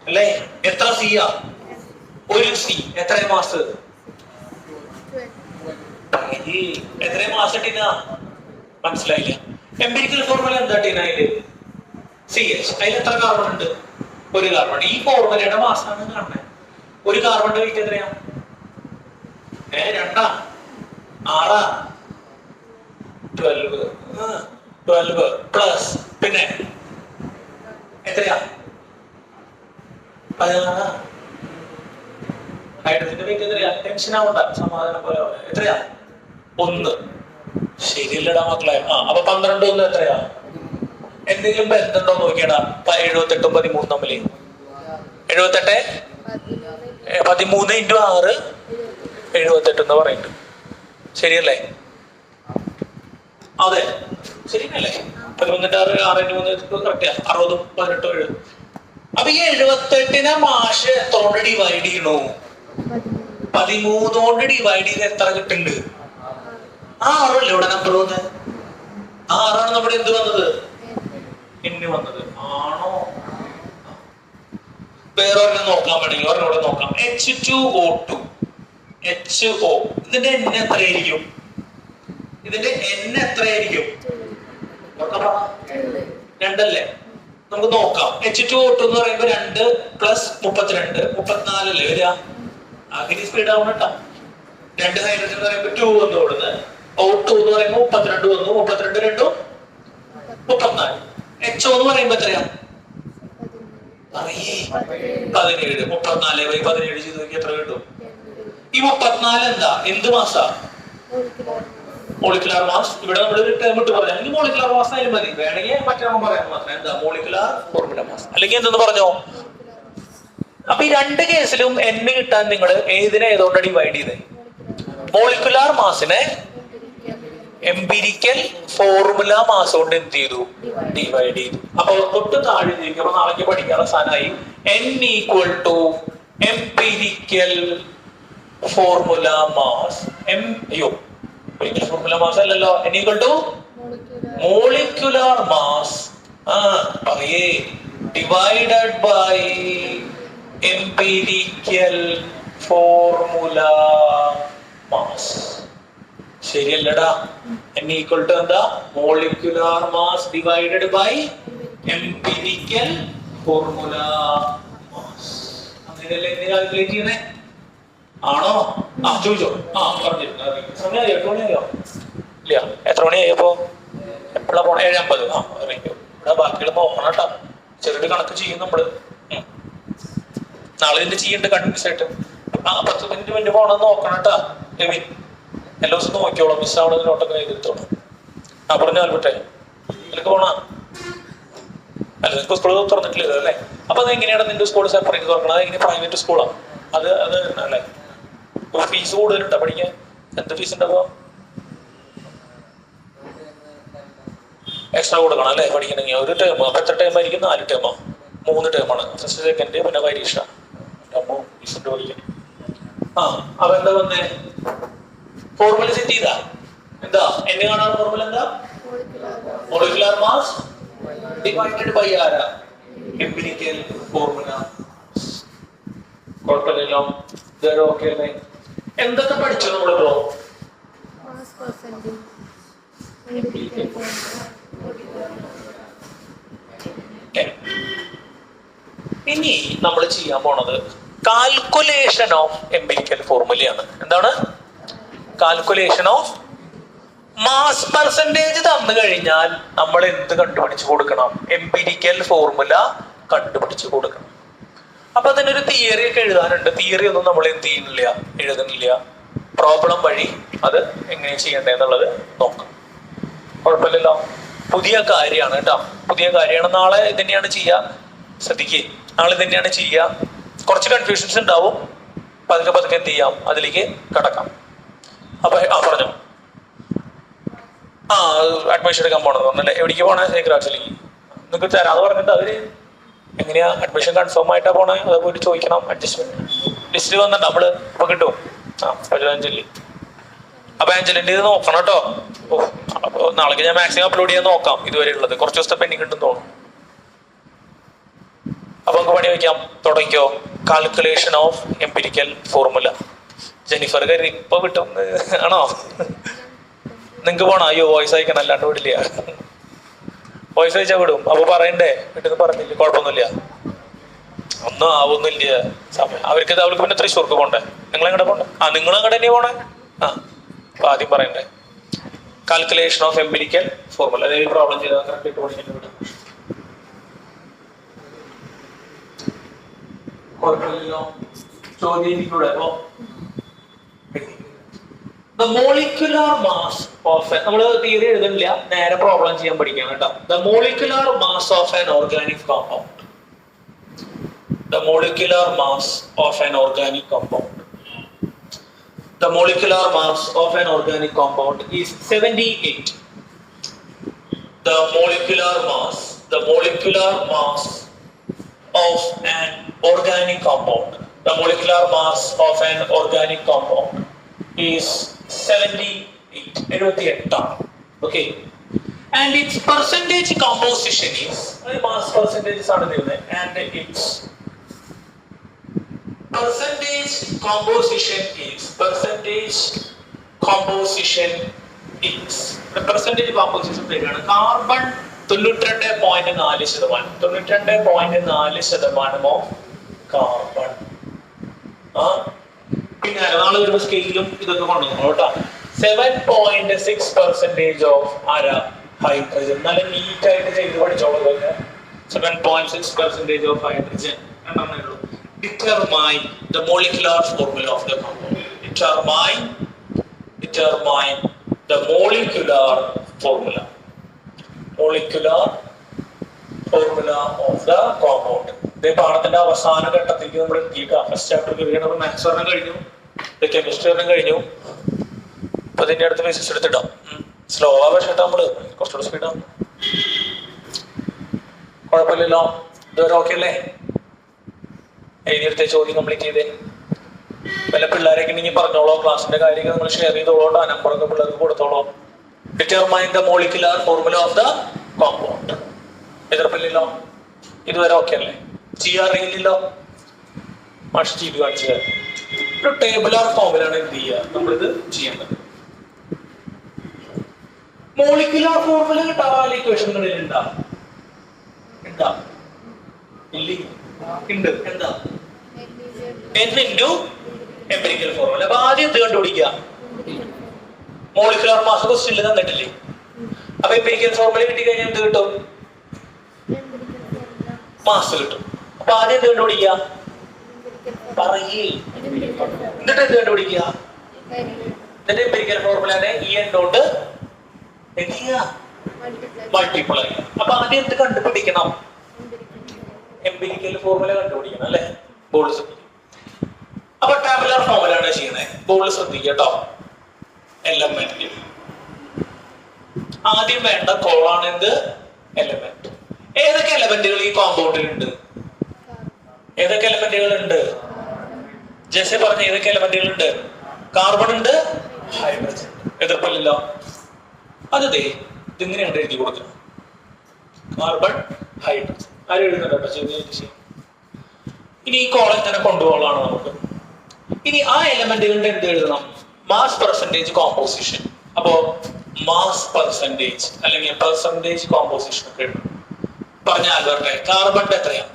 Speaker 1: അല്ലേ? എത്ര സിയാ? 1 സി. എത്ര മാസ്? എത്ര മാസം ടീന? മനസ്സിലായില്ല. എംപിരിക്കൽ ഫോർമുല എന്താ ടീന? അതില് CH. അതിൽ എത്ര കാർബൺ ഉണ്ട്? 1 കാർബൺ. ഈ ഫോർമുലയുടെ മാസാണ് കാണുന്നത്. 1 കാർബണിന്റെ വെയിറ്റ് എത്രയാ? 2 6 12 പ്ലസ് പിന്നെ എത്രയാ? 16. ഹൈഡ്രജന്റെ വെയിറ്റ് എത്രയാ? ടെൻഷൻ ആവണ്ട, സമാധാനം പോലെ. എത്രയാ? 1. ശരിയല്ലടാ മക്കളെ. അപ്പൊ 12 1 എത്രയാ? എന്തെങ്കിലും ബന്ധമുണ്ടോ നോക്കിയടാ. 78 13 തമ്മില് 78 13 × 6 78 എന്ന് പറയുന്നുണ്ട്. ശരിയല്ലേ? അതെ ശരിയല്ലേ? 11 × 6 6 × 3 കറക്റ്റാ. 60 18 7. അപ്പൊ ഈ 78നെ മാഷ് എത്രോണ്ട് ഡിവൈഡ് ചെയ്യണു? 13 കൊണ്ട് ഡിവൈഡ് ചെയ്ത് എത്ര കിട്ടുന്നുണ്ട്? 6 അല്ലേ ഇവിടെ നമ്പർ വന്നത്? 6 നമ്മുടെ എന്ത് വന്നത്? എണ്ണി വന്നത്. ആണോ? വേറെ ഒരെണ്ണം നോക്കാൻ വേണമെങ്കിൽ ഒരെണ്ണോടെ നോക്കാം. H2O2 HO. ഇതിന്റെ എണ്ണ എത്രയായിരിക്കും? ഇതിന്റെ എണ്ണ എത്രയായിരിക്കും? 2 അല്ലേ? നമുക്ക് നോക്കാം. H2O2 എന്ന് പറയുമ്പോ 2 പ്ലസ് 32 34 അല്ലേ വരിക? അങ്ങനെ സ്പീഡ് ആവണം കേട്ടോ. 2 ഹൈഡ്രജൻ എന്ന് പറയുമ്പോ 2 വന്നു കൊടുത്ത്. O2 എന്ന് പറയുമ്പോ 32 വന്നു. 32 2 34. HO എന്ന് പറയുമ്പോ എത്രയാ? 17. 34 17 ചെയ്ത് നോക്കി എത്ര കിട്ടും? ഈ 34 എന്താ? എന്ത് മാസാ? Molecular mass. ഇവിടെ നമ്മൾ ഒരു ടേം ഇട്ട് പറയാം. അല്ലെങ്കിൽ മോളിക്കുലാർ മാസ് ആയാലും മതി. വേണമെങ്കിൽ മറ്റേ പറയാൻ മാത്രം. എന്താ? Molecular formula mass. അല്ലെങ്കിൽ എന്തെന്ന് പറഞ്ഞോ? അപ്പൊ ഈ 2 കേസിലും n കിട്ടാൻ നിങ്ങൾ ഏതിനെ ഏതോണ്ട് ഡിവൈഡ് ചെയ്തേ? മോളിക്കുലാർ മാസിനെ എംപിരിക്കൽ ഫോർമുല മാസ് കൊണ്ട് എന്ത് ചെയ്തു? ഡിവൈഡ് ചെയ്തു. അപ്പൊ തൊട്ട് താഴെ ഇരിക്കുമ്പോ നാളേക്ക് പഠിക്കാനുള്ള സാധനമായി n = empirical formula mass. Formula mass അല്ലല്ലോ. n = മോളിക്കുലാർ മാസ് പറയേ divided by empirical formula mass. ശരിയല്ലടാ? n = എന്താ? Molecular mass divided by empirical formula mass. അങ്ങനെയല്ലേ n കാൽക്കുലേറ്റ് ചെയ്യണേ? ആണോ? ചോദിച്ചോ. പറഞ്ഞിരുന്നു. സമയമായോ? 8 മണിയായോ? ഇല്ല. എത്ര മണിയായപ്പോ? എപ്പോഴാ പോണേ? 7:50. അറിയിക്കോ. ഇവിടെ ബാക്കിയുള്ള നോക്കണം കേട്ടോ. ചെറിയ കണക്ക് ചെയ്യും നമ്മള്. നാളെ ഇതിന്റെ ചെയ്യണ്ട് കണ്ടിന്യൂസ് ആയിട്ട്. 10 മിനിറ്റ് പോണെന്ന് നോക്കണം കേട്ടാ. രവി എല്ലാ ദിവസം നോക്കിയോളാം. മിസ് ആവണത് നോട്ടൊക്കെ എഴുതിത്തോളാം. പറഞ്ഞാൽ വിട്ടെ. നിനക്ക് പോണ അല്ല, നിനക്ക് സ്കൂൾ തുറന്നിട്ടില്ല അല്ലേ? അപ്പൊ അത് എങ്ങനെയാണ് നിന്റെ സ്കൂൾ സെപ്പറേറ്റ് തുറക്കണം? അത് എങ്ങനെ? പ്രൈവറ്റ് സ്കൂളാണ് അത് അല്ലേ? ഫീസ് കൂടുതലുണ്ടോ പഠിക്കാൻ? എന്ത് ഫീസ് ഉണ്ടാവുക? എക്സ്ട്രാ കൊടുക്കണം അല്ലേ പഠിക്കണമെങ്കിൽ? ഒരു ടേം. അപ്പൊ എത്ര ടേം ആയിരിക്കും? 4 ടേമോ 3 ടേമാണ്. ഫസ്റ്റ് സെക്കൻഡ് പിന്നെ പരീക്ഷ. അപ്പൊ ഫീസിന്റെ പഠിക്കാൻ അപ്പൊ എന്താ വന്നേ? ഫോർമുല സെറ്റ് ചെയ്താ എന്താ? എന്നെ കാണാൻ ഫോർമുല എന്താ? മോളിക്കുലാർ മാസ് ഡിവൈഡഡ് ബൈ ആരാ? Empirical formula. കുഴപ്പമില്ലല്ലോ, ഇതുവരെ ഓക്കെ അല്ലേ? എന്തൊക്കെ പഠിച്ചു നമ്മളിപ്പോ? ഇനി നമ്മൾ ചെയ്യാൻ പോണത് കാൽക്കുലേഷൻ ഓഫ് എംപിരിക്കൽ ഫോർമുലയാണ്. എന്താണ്? കാൽക്കുലേഷൻ ഓഫ് മാസ് പെർസെന്റേജ് തന്നു കഴിഞ്ഞാൽ നമ്മൾ എന്ത് കണ്ടുപിടിച്ച് കൊടുക്കണം? എംപിരിക്കൽ ഫോർമുല കണ്ടുപിടിച്ച് കൊടുക്കണം. അപ്പൊ അതിനൊരു തിയറി ഒക്കെ എഴുതാനുണ്ട്. തിയറി ഒന്നും നമ്മൾ എന്ത് ചെയ്യുന്നില്ല, എഴുതുന്നില്ല. പ്രോബ്ലം വഴി അത് എങ്ങനെ ചെയ്യണ്ടേന്നുള്ളത് നോക്കാം. കുഴപ്പമില്ലല്ലോ. പുതിയ കാര്യമാണ് കേട്ടോ, പുതിയ കാര്യമാണ്. നാളെ ഇതന്നെയാണ് ചെയ്യുക. ശ്രദ്ധിക്കേ, നാളെ തന്നെയാണ് ചെയ്യുക. കുറച്ച് കൺഫ്യൂഷൻസ് ഉണ്ടാവും. പതുക്കെ പതുക്കെ എന്ത് ചെയ്യാം, അതിലേക്ക് കടക്കാം. അപ്പൊ പറഞ്ഞു അഡ്മിഷൻ എടുക്കാൻ പോണെന്ന് പറഞ്ഞല്ലേ? എവിടേക്ക് പോണേ? സൈക്രാസിലേക്ക്. നിങ്ങൾക്ക് തരാന്ന് പറഞ്ഞിട്ട് അവര് എങ്ങനെയാ അഡ്മിഷൻ കൺഫേം ആയിട്ടാ പോണേ? അത് പോയിട്ട് ചോദിക്കണം. അഡ്ജസ്റ്റ്മെന്റ് ലിസ്റ്റ് വന്നിട്ട് നമ്മള് ഇപ്പൊ കിട്ടും. അഞ്ജലി. അപ്പൊ അഞ്ജലിന്റെ ഇത് നോക്കണം കേട്ടോ. അപ്പൊ നാളേക്ക് ഞാൻ മാക്സിമം അപ്ലോഡ് ചെയ്യാൻ നോക്കാം. ഇതുവരെ ഉള്ളത് കുറച്ച് ദിവസത്തെ പെൻഡിങ് ഉണ്ടെന്ന് തോന്നുന്നു. അപ്പൊ നമുക്ക് പണി വയ്ക്കാം. തുടങ്ങിക്കോ. Calculation of empirical formula. Jennifer കരുതി ഇപ്പൊ വിട്ടും ആണോ? നിങ്ങക്ക് പോണോ? അയ്യോ, വോയിസ് അയക്കണം, അല്ലാണ്ട് വിടില്ല. വോയിസ് അയച്ചാ വിടും. അപ്പൊ പറയണ്ടേ? വീട്ടിൽ പറഞ്ഞില്ല, കുഴപ്പമൊന്നുമില്ല, ഒന്നും ആവുന്നില്ല സമയം. അവർക്ക് പിന്നെ തൃശ്ശൂർക്ക് പോണ്ടേ? നിങ്ങൾ എങ്ങടെ പോണ്ടേ? നിങ്ങൾ അങ്ങോട്ട് തന്നെയാ പോണേ. അപ്പൊ ആദ്യം പറയണ്ടേ കാൽക്കുലേഷൻ ഓഫ് എംപിരിക്കൽ ഫോർമുല. അതായത് പ്രോബ്ലം ചെയ്താൽ കറക്റ്റ് പഠിച്ചിട്ട് വിടും. കുഴപ്പമില്ലല്ലോ. ചോദ്യം അപ്പോ the molecular mass of നമ്മൾ തിയറി എഴുതുന്നില്ല, നേരെ പ്രോബ്ലം ചെയ്യാൻ പഠിക്കണം കേട്ടോ. the molecular mass of an organic compound. the molecular mass of an organic compound. the molecular mass of an organic compound is 78. the molecular mass of an organic compound. the molecular mass of an organic compound is 78. Okay, and its percentage composition is mass percentage is and its percentage composition is the percentage composition പേരാണ് carbon 92.4% of carbon. പിന്നെ നാളെ ഒരു സ്കെയിലും ഇതൊക്കെ കൊണ്ടുവന്നു കേട്ടോ. 7.6% of hydrogen. നല്ല NEET ആയിട്ട് ചെയ്ത് പഠിച്ചോളൂ. 7.6% ഓഫ് ഹൈഡ്രജൻ രണ്ടെണ്ണേ ഉള്ളൂ. Determine the molecular formula of the compound. Determine the molecular formula. Molecular formula of the compound. ഇതേ പാഠത്തിന്റെ അവസാന ഘട്ടത്തിലേക്ക് നമ്മൾ എത്തിയിട്ടാ. ഫസ്റ്റ് ചാപ്റ്റർ കഴിയണം. മാത്സ് ഒരെണ്ണം കഴിഞ്ഞു, കെമിസ്ട്രി ഒരെണ്ണം കഴിഞ്ഞു. അപ്പൊ ഇതിന്റെ അടുത്ത് ഫിസിക്സ് എടുത്തിട്ടാം. സ്ലോ ആ പക്ഷേ നമ്മള് കുറച്ചുകൂടെ സ്പീഡാവും. കുഴപ്പമില്ലല്ലോ. ഇതുവരെ ഓക്കെ അല്ലേ? എഴുതിയെടുത്ത ചോദ്യം കംപ്ലീറ്റ് ചെയ്തേ. വല്ല പിള്ളേരൊക്കെ ഉണ്ടെങ്കിൽ പറഞ്ഞോളോ. ക്ലാസ്സിന്റെ കാര്യങ്ങൾ നിങ്ങൾ ഷെയർ ചെയ്തോളോ. നമ്പറൊക്കെ പിള്ളേർക്ക് കൊടുത്തോളോ. Determine the molecular formula of the compound. എതിർപ്പില്ലല്ലോ? ഇതുവരെ ഓക്കെ അല്ലേ? ചെയ്യാറിയില്ലല്ലോ? മാഷ് ചെയ്ത് കാണിച്ചു തരാം. ഒരു ടേബിളാർ ഫോമിലാണ് എന്ത് ചെയ്യുക നമ്മളിത് ചെയ്യേണ്ടത്. മോളിക്കുലർ ഫോർമുല കിട്ടാൻ ഇക്വേഷനുകളിൽ ഉണ്ടാ ഇല്ല ഉണ്ട്. എന്താ? n into empirical formula. അപ്പൊ ആദ്യം എന്ത് കണ്ടുപിടിക്കുക? മോളിക്കുലർ മാസ് ക്വസ്റ്റ്യനിൽ തന്നിട്ടില്ലേ? അപ്പൊ എംപിരിക്കൽ ഫോർമുല കിട്ടി കഴിഞ്ഞാൽ എന്ത് കിട്ടും? മാസ് കിട്ടും. അപ്പൊ ആദ്യം എന്ത് കണ്ടുപിടിക്കുക? പറയേ. എന്നിട്ട് എന്ത് കണ്ടുപിടിക്കുക? എന്നിട്ട് എംപിരിക്കൽ ഫോർമുലനെ ഈ എന്നോണ്ട് എന്ത് ചെയ്യുക? മൾട്ടിപ്ലൈ. അപ്പൊ ആദ്യം എന്ത് കണ്ടുപിടിക്കണം? എംപിരിക്കൽ ഫോർമുല കണ്ടുപിടിക്കണം അല്ലെ? ബോർഡ് ശ്രദ്ധിക്കും. അപ്പൊ ടാബുലാർ ഫോർമുല ആണ് ചെയ്യുന്നത്. ബോർഡ് ശ്രദ്ധിക്കുക കേട്ടോ. എലമെന്റ് ആദ്യം വേണ്ട കോളാണ് എന്ത്? എലമെന്റ്. ഏതൊക്കെ എലമെന്റുകൾ ഈ കോമ്പൗണ്ടിൽ ഉണ്ട്? ഏതൊക്കെ എലമെന്റുകൾ ഉണ്ട്? ജെസി പറഞ്ഞ ഏതൊക്കെ എലമെന്റുകൾ ഉണ്ട്? കാർബൺ ഉണ്ട്, ഹൈഡ്രജൻ. എതിർപ്പില്ലല്ലോ? അതെ, ഇതിങ്ങനെയാണ് എഴുതി കൊടുക്കുക. Carbon hydrogen. ആരും എഴുതുന്നുണ്ടോ? ചെയ്ത് ഇനി ഈ കോളം ഇങ്ങനെ കൊണ്ടുപോകാനാണ് നമുക്ക്. ഇനി ആ എലമെന്റുകളുടെ എന്ത് എഴുതണം? Mass percentage composition. അപ്പോ മാസ് പെർസെന്റേജ് അല്ലെങ്കിൽ പെർസെന്റേജ് കോമ്പോസിഷൻ ഒക്കെ എഴുതണം. പറഞ്ഞ ആൽബർട്ടെ, കാർബണിന്റെ എത്രയാ?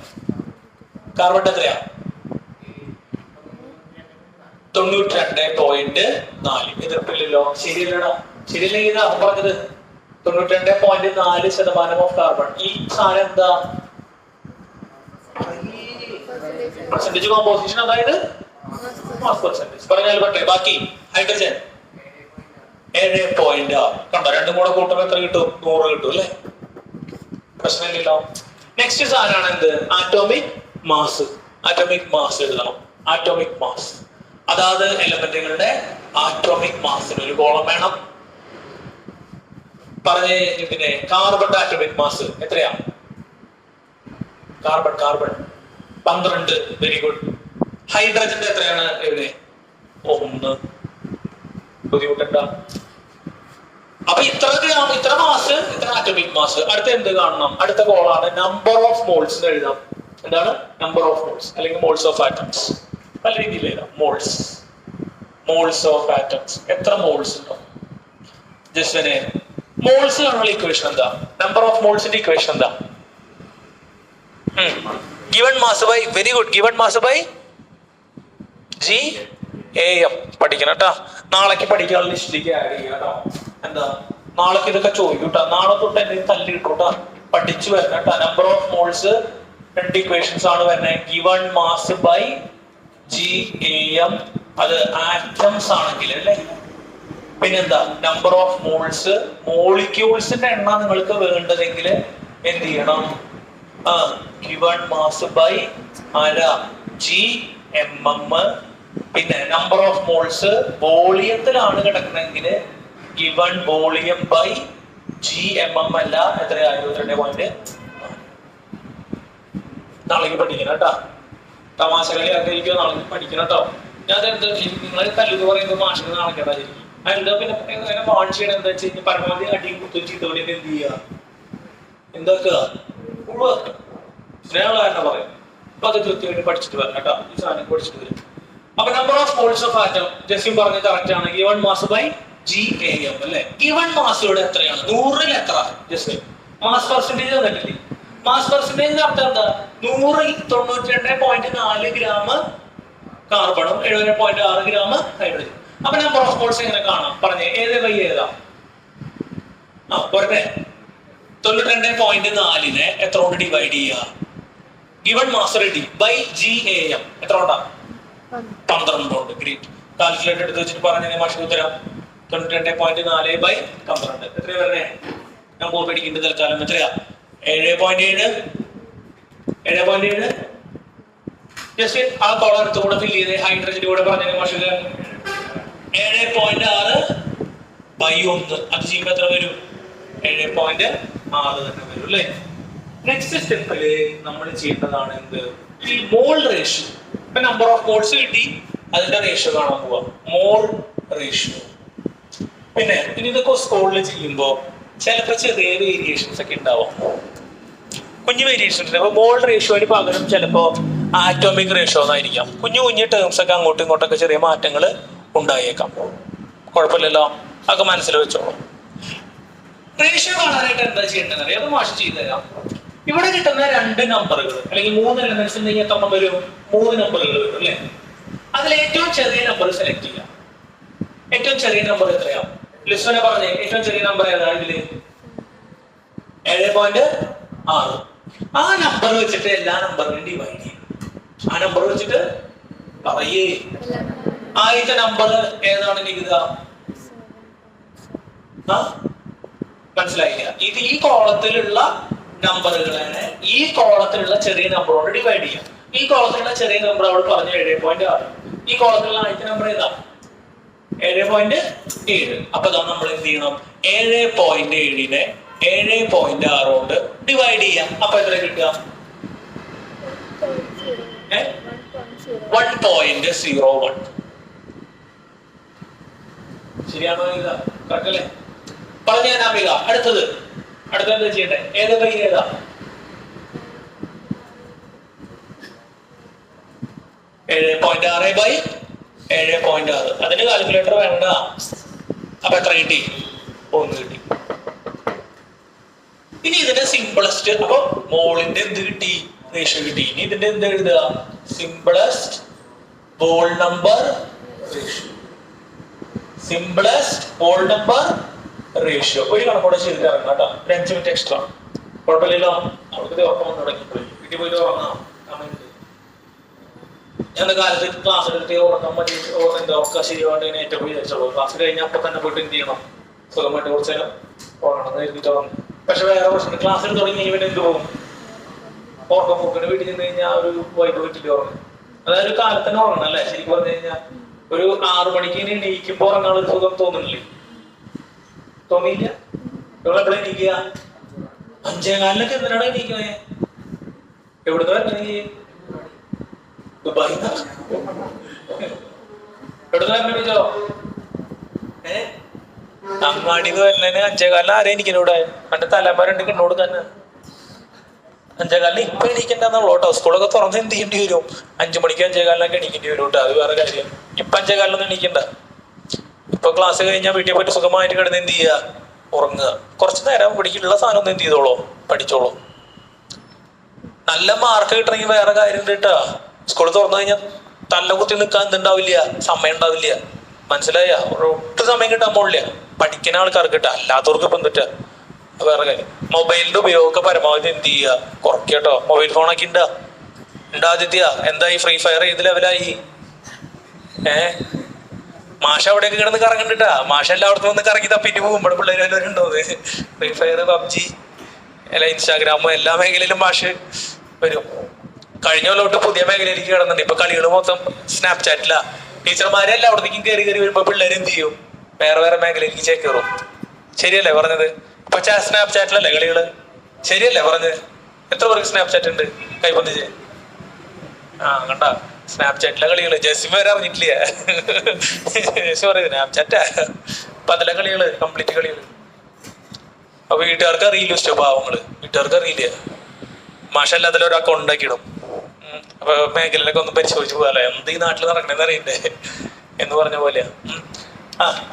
Speaker 1: 92.4. എതിർപ്പില്ലല്ലോ. ശരിയല്ലടാ? ശരിയല്ലെങ്കിൽ ഇതാ പറഞ്ഞത് 92.4% ഓഫ് കാർബൺ. ഈ സാധനം എന്താ? പെർസെന്റേജ് കോമ്പോസിഷൻ, അതായത് മാസ് പെർസെന്റേജ്. പറഞ്ഞാൽ പറ്റേ. ബാക്കി ഹൈഡ്രജൻ 7.6. കണ്ടോ? രണ്ടും കൂടെ കൂട്ടുമ്പോൾ എത്ര കിട്ടും? 100 കിട്ടും അല്ലേ? പ്രശ്നമില്ലല്ലോ. നെക്സ്റ്റ് സാധനമാണ് എന്ത്? Atomic mass. ആറ്റോമിക് മാസ് എഴുതണം. ആറ്റോമിക് മാസ്, അതായത് എലമെന്റുകളുടെ ആറ്റോമിക് മാസിന് ഒരു കോളം വേണം. പറഞ്ഞേ. പിന്നെ കാർബണിന്റെ ആറ്റോമിക് മാസ് എത്രയാ? കാർബൺ 12. Very good. ഹൈഡ്രജന്റെ എത്രയാണ്? എവിടെ? 1. ബുദ്ധിമുട്ടുണ്ടോ? അപ്പൊ ഇത്ര മാസ്, ഇത്ര ആറ്റോമിക് മാസ്. അടുത്ത എന്ത് കാണണം? അടുത്ത കോളാണ് നമ്പർ ഓഫ് മോൾസ് എഴുതാം. എന്താണ് നമ്പർ ഓഫ് മോൾസ് അല്ലെങ്കിൽ മോൾസ് ഓഫ് ആറ്റംസ്? പല രീതിയിൽ എഴുതാം. Moles of atoms. എത്ര മോൾസ് ഉണ്ടോ? ജസ്റ്റ് മോൾസ് കാണുന്ന ഇക്വേഷൻ എന്താ? നമ്പർ ഓഫ് മോൾസിന്റെ ഇക്വേഷൻ എന്താ? Given mass by, very good, given mass by GAM. പഠിക്കണം കേട്ടാ. നാളേക്ക് പഠിക്കാനുള്ള ലിസ്റ്റിലേക്ക് ആഡ് ചെയ്യാം കേട്ടോ. എന്താ നാളേക്ക് ഇതൊക്കെ ചോദിക്കും കേട്ടോ. നാളെ തൊട്ട് എന്നെ തല്ലിട്ടോട്ടാ. പഠിച്ചു വരണം കേട്ടോ. നമ്പർ ഓഫ് മോൾസ് 2 ഇക്വേഷൻസ് ആണ് വരുന്നത്. Given mass by GAM. അത് ആറ്റംസ് ആണെങ്കിൽ അല്ലേ. പിന്നെന്താ? Number of moles. മോളിക്യൂൾസിന്റെ എണ്ണം നിങ്ങൾക്ക് വേണ്ടതെങ്കിൽ എന്ത് ചെയ്യണം? Given mass by GMM. പിന്നെ നമ്പർ ഓഫ് മോൾസ് വോളിയത്തിലാണ് കിടക്കുന്നതെങ്കിൽ ഗിവൺ വോളിയം ബൈ GMM. അല്ല എത്രയാ? 22. നാളേക്ക് പഠിക്കണം കേട്ടാ. തമാശ കളിയാക്കി നാളേക്ക് പഠിക്കണം കേട്ടോ. ഞാൻ എന്ത് നിങ്ങളെ തല്ലുന്ന് പറയുമ്പോൾ മാഷിന് നാളേക്കടാ ശരിക്കും. എന്താ പിന്നെ വാൺ ചെയ്യണം? എന്താ വെച്ച് കഴിഞ്ഞാൽ പരമാവധി അടിയും കുത്തും ചീത്തോടെ എന്ത് ചെയ്യുക? എന്താക്കുക? ഉൾവാക്കുക. സ്നേഹമുള്ള പറയും. അപ്പൊ അത് കൃത്യമായിട്ട് പഠിച്ചിട്ട് വരണം കേട്ടോ. ഈ സാധനം പഠിച്ചിട്ട് വരും. അപ്പൊ number of moles of atom Justin പറഞ്ഞത് കറക്റ്റ് ആണ്. ഗിവൺ മാസ് ബൈ GAM അല്ലെ. ഗിവൺ മാസ് ഇവിടെ എത്രയാണ്? 100ൽ എത്ര? ജസ്റ്റ് മാസ് പെർസെന്റേജ് തന്നിട്ടില്ലേ? മാസ് പെർസെന്റേജിന്റെ അർത്ഥം എന്താ? 100ൽ 92.4 ഗ്രാം കാർബണും 70.6 ഗ്രാം ഹൈഡ്രജൻ. അപ്പൊ നമ്പർ ഓഫ് മോൾസ് എങ്ങനെ കാണാം? പറഞ്ഞേ. ഏത് ബൈ ഏതാ? പോരട്ടെ. 92.4 എത്ര കൊണ്ട് ഡിവൈഡ് ചെയ്യുക? Given mass ready by GAM എത്ര കൊണ്ടാ? 12 കൊണ്ട്. ഗ്രേറ്റ്. കാൽക്കുലേറ്റർ എടുത്ത് വെച്ചിട്ട് പറഞ്ഞ മാഷ് ഉത്തരം 92.4 ബൈ 12. എത്രയാ വരണേ? ഞാൻ പോയി പഠിക്കേണ്ട തൽക്കാലം എത്രയാ? 7.7. ജസ്റ്റ് ആ കോളം എടുത്ത് കൂടെ ഫില്ല് ചെയ്ത് ഹൈഡ്രജന്റെ കൂടെ പറഞ്ഞ മാഷ് 7.6 ബൈ 1. അത് ചെയ്യുമ്പോൾ എത്ര വരും? 7.6 തന്നെ വരും അല്ലേ. നെക്സ്റ്റ് സ്റ്റെപ്പില് നമ്മൾ ചെയ്യേണ്ടതാണ് എന്ത്? ഈ മോൾ റേഷ്യോ. ഇപ്പൊ നമ്പർ ഓഫ് മോൾസ് കിട്ടി, അതിന്റെ റേഷ്യോ കാണാൻ പോവാ. മോൾ റേഷ്യോ. പിന്നെ ഇനി ഇതൊക്കെ സ്കൂളിൽ ചെയ്യുമ്പോൾ ചിലപ്പോൾ ചെറിയ വേരിയേഷൻസ് ഒക്കെ ഉണ്ടാവും. കുഞ്ഞു വേരിയേഷൻസ്. അപ്പൊ മോൾ റേഷ്യോന് പകരം ചിലപ്പോ ആറ്റോമിക് റേഷ്യോ എന്നായിരിക്കാം. കുഞ്ഞു ടേംസ് ഒക്കെ അങ്ങോട്ടും ഇങ്ങോട്ടൊക്കെ ചെറിയ മാറ്റങ്ങൾ ഉണ്ടായേക്കാം. കുഴപ്പമില്ലല്ലോ. അതൊക്കെ മനസ്സിൽ വെച്ചോളൂ. റേഷ്യോ കാണാനായിട്ട് എന്താ ചെയ്യേണ്ടത് അറിയാം? അത് മാഷ് ചെയ്തു തരാം. ഇവിടെ കിട്ടുന്ന 2 നമ്പറുകൾ അല്ലെങ്കിൽ 3 എലമെന്റ്സ് ഉണ്ടെങ്കിൽ എത്ര വരും? 3 നമ്പറുകൾ വരും അല്ലേ. അതിൽ ഏറ്റവും ചെറിയ നമ്പർ സെലക്ട് ചെയ്യാം. ഏറ്റവും ചെറിയ നമ്പർ എത്രയാ? ലിസ്വനെ പറഞ്ഞേ. ഏറ്റവും ചെറിയ നമ്പർ ഏതാ ഇതില്? 7.6. ആ നമ്പർ വെച്ചിട്ട് എല്ലാ നമ്പറിനും ഡിവൈഡ് ചെയ്യും. ആ നമ്പർ വെച്ചിട്ട് പറയേ. ആദ്യത്തെ നമ്പർ ഏതാണ് നികിത? മനസ്സിലായില്ല? ഇത് ഈ കോളത്തിലുള്ള നമ്പറുകളെ ഈ കോളത്തിലുള്ള ചെറിയ നമ്പറോട് ഡിവൈഡ് ചെയ്യാം. ഈ കോളത്തിലുള്ള ചെറിയ നമ്പർ അവിടെ പറഞ്ഞു 7.6. ഈ കോളത്തിലുള്ള ആദ്യത്തെ നമ്പർ ഏതാ? 7.7. അപ്പൊ നമ്മൾ എന്ത് ചെയ്യണം? 7.7നെ 7.6 കൊണ്ട് ഡിവൈഡ് ചെയ്യാം. അപ്പൊ എത്ര കിട്ടുക? 1.01. ശരിയാണോ? കറക്റ്റ് അല്ലേ? പറഞ്ഞ നാമിക. അടുത്തത് അടുത്ത എന്താ ചെയ്യണ്ടേ? ഏതാ ബൈ ഏതാ? 7.6/7.6. അതിന് കാൽക്കുലേറ്റർ വേണ്ട. അപ്പൊ എത്ര കിട്ടി? 1 കിട്ടി. ഇനി ഇതിന്റെ സിംപിളസ്റ്റ്, അപ്പൊ മോളിന്റെ എന്ത് കിട്ടി? റേഷ്യോ കിട്ടി. ഇനി ഇതിന്റെ എന്ത് എഴുതുക? Simplest wall number ratio. Simplest wall number ratio. ഒരു കണക്കോടെ ചെയ്തിട്ട് ഇറങ്ങാം കേട്ടോ. 5 മിനിറ്റ് എക്സ്ട്രാ. കുഴപ്പമില്ലല്ലോ. നമുക്ക് ഉറക്കം വന്നു തുടങ്ങിപ്പോയി. വീട്ടിൽ പോയിട്ട് ഉറങ്ങാം. ഞാൻ കാലത്ത് ക്ലാസ് എടുത്ത് ഉറക്കം മതി എന്താ ഉറക്കം ശരിയായിട്ട് ഞാൻ ഏറ്റവും വിചാരിച്ചോളൂ. ക്ലാസ് കഴിഞ്ഞാൽ അപ്പൊ തന്നെ പോയിട്ട് എന്ത് ചെയ്യണം? സുഖമായിട്ട് കുറച്ച് നേരം ഉറങ്ങണം എന്ന് എഴുതിയിട്ട് ഉറങ്ങും. പക്ഷെ വേറെ പ്രശ്നം, ക്ലാസ് എടുത്ത് തുടങ്ങി ഇവൻ എന്ത് പോകും? ഉറക്കം പോക്കിന് വീട്ടിൽ നിന്ന് കഴിഞ്ഞാൽ ഒരു വൈബ് വീട്ടിൽ ഉറങ്ങും. അതായത് കാലത്ത് തന്നെ ഉറങ്ങണം അല്ലേ? ശരിക്കും പറഞ്ഞു കഴിഞ്ഞാൽ ഒരു 6 മണിക്ക് എണീക്കുമ്പോ ഉറങ്ങാനുള്ള ഒരു സുഖം തോന്നുന്നില്ലേ? തോന്നിയില്ല? എപ്പോഴാ എണീക്കുക? 5:15 എന്തിനാണ് എണീക്കണേ? എവിടുന്ന് വരണേ? ദുബായി എവിടുന്ന് വരണോ? അങ്ങാടിന്ന് വരുന്നതിന് 5:15 ആരെ എനിക്കിനൂടെ? എന്റെ തലമാരുണ്ട് കിണ്ണോട് തന്നെ. 5:15 ഇപ്പൊ എണീക്കണ്ടെന്നുള്ളൂ കേട്ടോ. സ്കൂളൊക്കെ തുറന്ന് എന്ത് ചെയ്യേണ്ടി വരും? 5 മണിക്ക് 5:15 എണീക്കേണ്ടി വരും കേട്ടോ. അത് വേറെ കാര്യം. ഇപ്പൊ 5:15 എണീക്കണ്ട. ഇപ്പൊ ക്ലാസ് കഴിഞ്ഞാൽ വീട്ടിൽ പോയിട്ട് സുഖമായിട്ട് കിടന്ന് എന്ത് ചെയ്യുക? ഉറങ്ങുക. കുറച്ചു നേരം പിടിക്കുള്ള സാധനം ഒന്ന് എന്ത് ചെയ്തോളൂ? പഠിച്ചോളൂ. നല്ല മാർക്ക് കിട്ടണമെങ്കിൽ വേറെ കാര്യം ഉണ്ട് കേട്ടാ. സ്കൂളിൽ തുറന്നു കഴിഞ്ഞാൽ തല്ല കുത്തി നിൽക്കാൻ എന്തുണ്ടാവില്ല? സമയം ഉണ്ടാവില്ല. മനസ്സിലായ? ഒട്ടും സമയം കിട്ടാൻ പോലില്ല. പഠിക്കുന്ന ആൾക്കാർക്ക് കിട്ടുക, അല്ലാത്തവർക്ക് ഇപ്പം എന്തിട്ടാ? വേറെ കാര്യം. മൊബൈലിന്റെ ഉപയോഗമൊക്കെ പരമാവധി എന്ത് ചെയ്യുക? കുറയ്ക്കട്ടോ. മൊബൈൽ ഫോണൊക്കെ ഉണ്ടാദ്യത്തെയ എന്തായി? ഫ്രീ ഫയർ ഏത് ലെവലായി? മാഷ അവിടെയൊക്കെ കിടന്ന് കറങ്ങണ്ടിട്ടാ. മാഷ എല്ലായിടത്തും വന്ന് കറങ്ങി തപ്പിട്ട് പോകും. ഇവിടെ പിള്ളേർ എല്ലാവരും ഉണ്ടോ? ഫ്രീ ഫയർ, പബ്ജി, അല്ല ഇൻസ്റ്റാഗ്രാമ്, എല്ലാ മേഖലയിലും മാഷ് വരും. കഴിഞ്ഞ കൊല്ലോട്ട് പുതിയ മേഖലയിലേക്ക് കിടന്നുണ്ട്. ഇപ്പൊ കളികൾ മൊത്തം സ്നാപ്ചാറ്റിലാ. ടീച്ചർമാരെ എല്ലായിടത്തേക്കും കയറി വരുമ്പോ പിള്ളേർ എന്ത് ചെയ്യും? വേറെ വേറെ മേഖലയിലേക്ക് ചേക്കേറും. ശരിയല്ലേ പറഞ്ഞത്? ഇപ്പൊ സ്നാപ്ചാറ്റിലല്ലേ കളികള്? ശരിയല്ലേ പറഞ്ഞത്? എത്ര പേർക്ക് സ്നാപ്ചാറ്റ് ഉണ്ട്? കൈബന്ധിച്ച്. കണ്ട സ്നാപ്ചാറ്റിലെ കളികള്. ജെസ്സി വരെ അറിഞ്ഞിട്ടില്ല. ജെസ്സി പറയുന്നത് സ്നാപ്ചാറ്റാ. അപ്പൊ അതിലെ കളികള്, കംപ്ലീറ്റ് കളികള്. അപ്പൊ വീട്ടുകാർക്ക് അറിയില്ല. ഇഷ്ടഭാവങ്ങള് വീട്ടുകാർക്ക് അറിയില്ല. മാഷല്ല അതിലൊരു അക്കൗണ്ട് ഉണ്ടാക്കിയിടും. അപ്പൊ മേഖലയിലൊക്കെ ഒന്ന് പരിശോധിച്ച് പോകാലോ എന്ത് ഈ നാട്ടിൽ നടക്കണേന്ന് അറിയണ്ടേ എന്ന് പറഞ്ഞ പോലെയാ.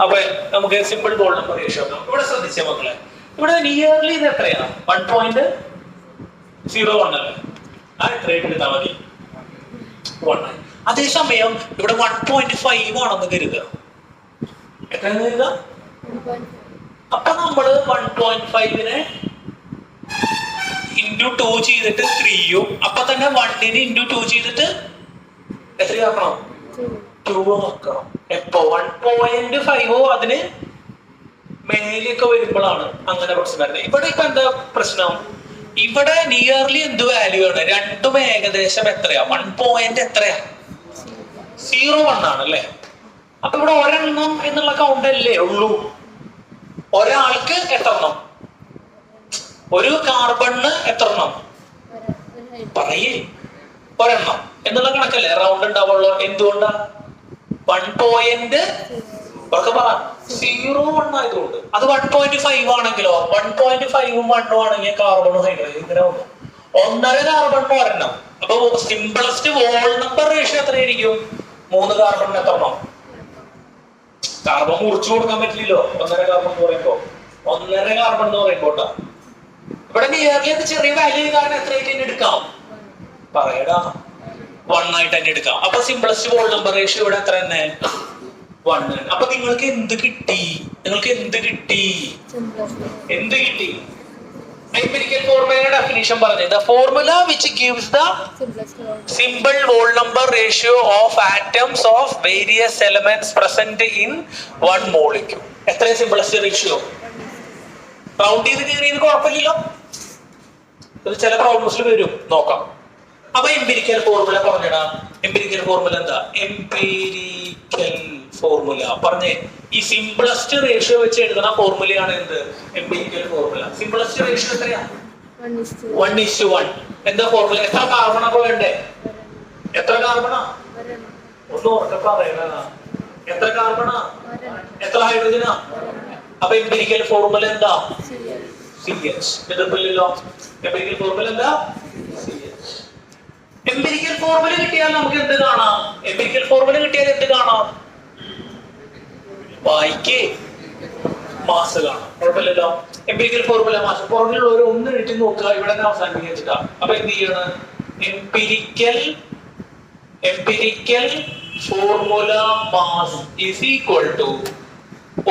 Speaker 1: അപ്പൊ നമുക്ക് സിമ്പിൾ ബോൾ നമ്പർ റേഷ്യോ ഇവിടെ ശ്രദ്ധിച്ച മക്കളെ. ഇവിടെ നിയർലി ഇത് എത്രയാണ്? 1.01 അല്ലേ? എത്രയായിട്ട് എടുത്താൽ മതി? 1. അതേസമയം ഇവിടെ 1.5 ആണെന്ന് കരുതുക. എത്രയെന്ന് കരുതുക? അപ്പൊ നമ്മള് 1.5നെ ഇൻറ്റു 2 ചെയ്തിട്ട് 3യും അപ്പൊ തന്നെ 1നെ ഇൻറ്റു 2 ചെയ്തിട്ട് എത്രയാക്കണം? 2 ആക്കണം. എപ്പോ? 1.5 അതിന് മേലെയൊക്കെ വരുമ്പോഴാണ് അങ്ങനെ പ്രശ്നം വരുന്നത്. ഇവിടെ ഇപ്പൊ എന്താ പ്രശ്നം? ഇവിടെ നിയർലി എന്ത് വാല്യൂ ആണ്? രണ്ടും ഏകദേശം എത്രയാ? 1 എത്രയാ? 0.1 ആണ് അല്ലേ? അപ്പൊ ഇവിടെ ഒരെണ്ണം എന്നുള്ള കൗണ്ട് അല്ലേ ഉള്ളൂ. ഒരാൾക്ക് എത്രണ്ണം? ഒരു കാർബണിന് എത്രണ്ണം? പറയേ. ഒരെണ്ണം എന്നുള്ള കണക്കല്ലേ റൗണ്ട് ഉണ്ടാവുള്ളൂ. എന്തുകൊണ്ടാ? 1.01 ആയതുകൊണ്ട്. അത് 1.5 ആണെങ്കിലോ? 1.5ഉം 1ഉം ആണെങ്കിൽ കാർബണും ഹൈഡ്രജൻ ഇങ്ങനെ വന്നു. 1.5 കാർബണിന് ഒരെണ്ണം. അപ്പൊ സിംപിളസ്റ്റ് വോൾ നമ്പർ റേഷ്യോ എത്രയായിരിക്കും? 3 കാർബണിന് എത്രണ്ണം? കാർബൺ മുറിച്ചു കൊടുക്കാൻ പറ്റില്ലല്ലോ. 1.5 കാർബൺ എന്ന് പറയുമ്പോ 1.5 കാർബൺ എന്ന് പറയുമ്പോട്ടാ. ഇവിടെ നിയർലി ചെറിയ വാല്യൂ കാരണം എത്രയായിട്ട് തന്നെ എടുക്കാം? പറയടാ. 1 ആയിട്ട് തന്നെ എടുക്കാം. അപ്പൊ സിംപിളസ്റ്റ് വോൾ നമ്പർ റേഷ്യോ ഇവിടെ എത്ര തന്നെ? 1. അപ്പൊ നിങ്ങൾക്ക് എന്ത് കിട്ടി? എന്ത് കിട്ടി? Empirical formula definition പറഞ്ഞത്. The formula which gives the simple whole number ratio of atoms of various elements present in one molecule. എത്ര സിംപിളസ്റ്റ് റേഷ്യോ? റൗണ്ട് ചെയ്ത് കയറിയത് കുഴപ്പമില്ലല്ലോ. ഇത് ചില പ്രോബ്ലംസിൽ വരും, നോക്കാം. അപ്പൊ എംപിരിക്കൽ ഫോർമുല പറഞ്ഞടാ. എംപിരിക്കൽ ഫോർമുല എന്താ? എംപിരിക്കൽ ഫോർമുല പറഞ്ഞേ. ഈ സിംപിളസ്റ്റ് റേഷ്യോ വെച്ച് എഴുതുന്ന ഫോർമുലയാണ് എന്ത്? Empirical formula. സിംപിളസ്റ്റ് റേഷ്യോ എത്രയാ? 1:1. എന്താ ഫോർമുല? എത്ര കാർബണാ വേണ്ടേ? എത്ര കാർബണാ? ഒന്ന് ഉറക്കെ പറയണ. എത്ര കാർബണാ? എത്ര ഹൈഡ്രജനാ? അപ്പൊ എംപിരിക്കൽ ഫോർമുല എന്താ? CH. എതിർപ്പില്ലല്ലോ. എംപിരിക്കൽ ഫോർമുല എന്താ? CH. എംപിരിക്കൽ ഫോർമുല കിട്ടിയാൽ നമുക്ക് എന്ത് കാണാം? എംപിരിക്കൽ ഫോർമുല കിട്ടിയാൽ എന്ത് കാണാം? വായിക്കേ മാസ് കാണാം. കുഴപ്പമില്ലല്ലോ. എംപിരിക്കൽ ഫോർമുല മാസ് പുറകിലുള്ള ഒരു ഒന്ന് എഴുതി നോക്കുക. ഇവിടെ അവസാനിപ്പിച്ചിട്ടാ. അപ്പൊ എന്ത് ചെയ്യണം? Empirical formula mass is equal to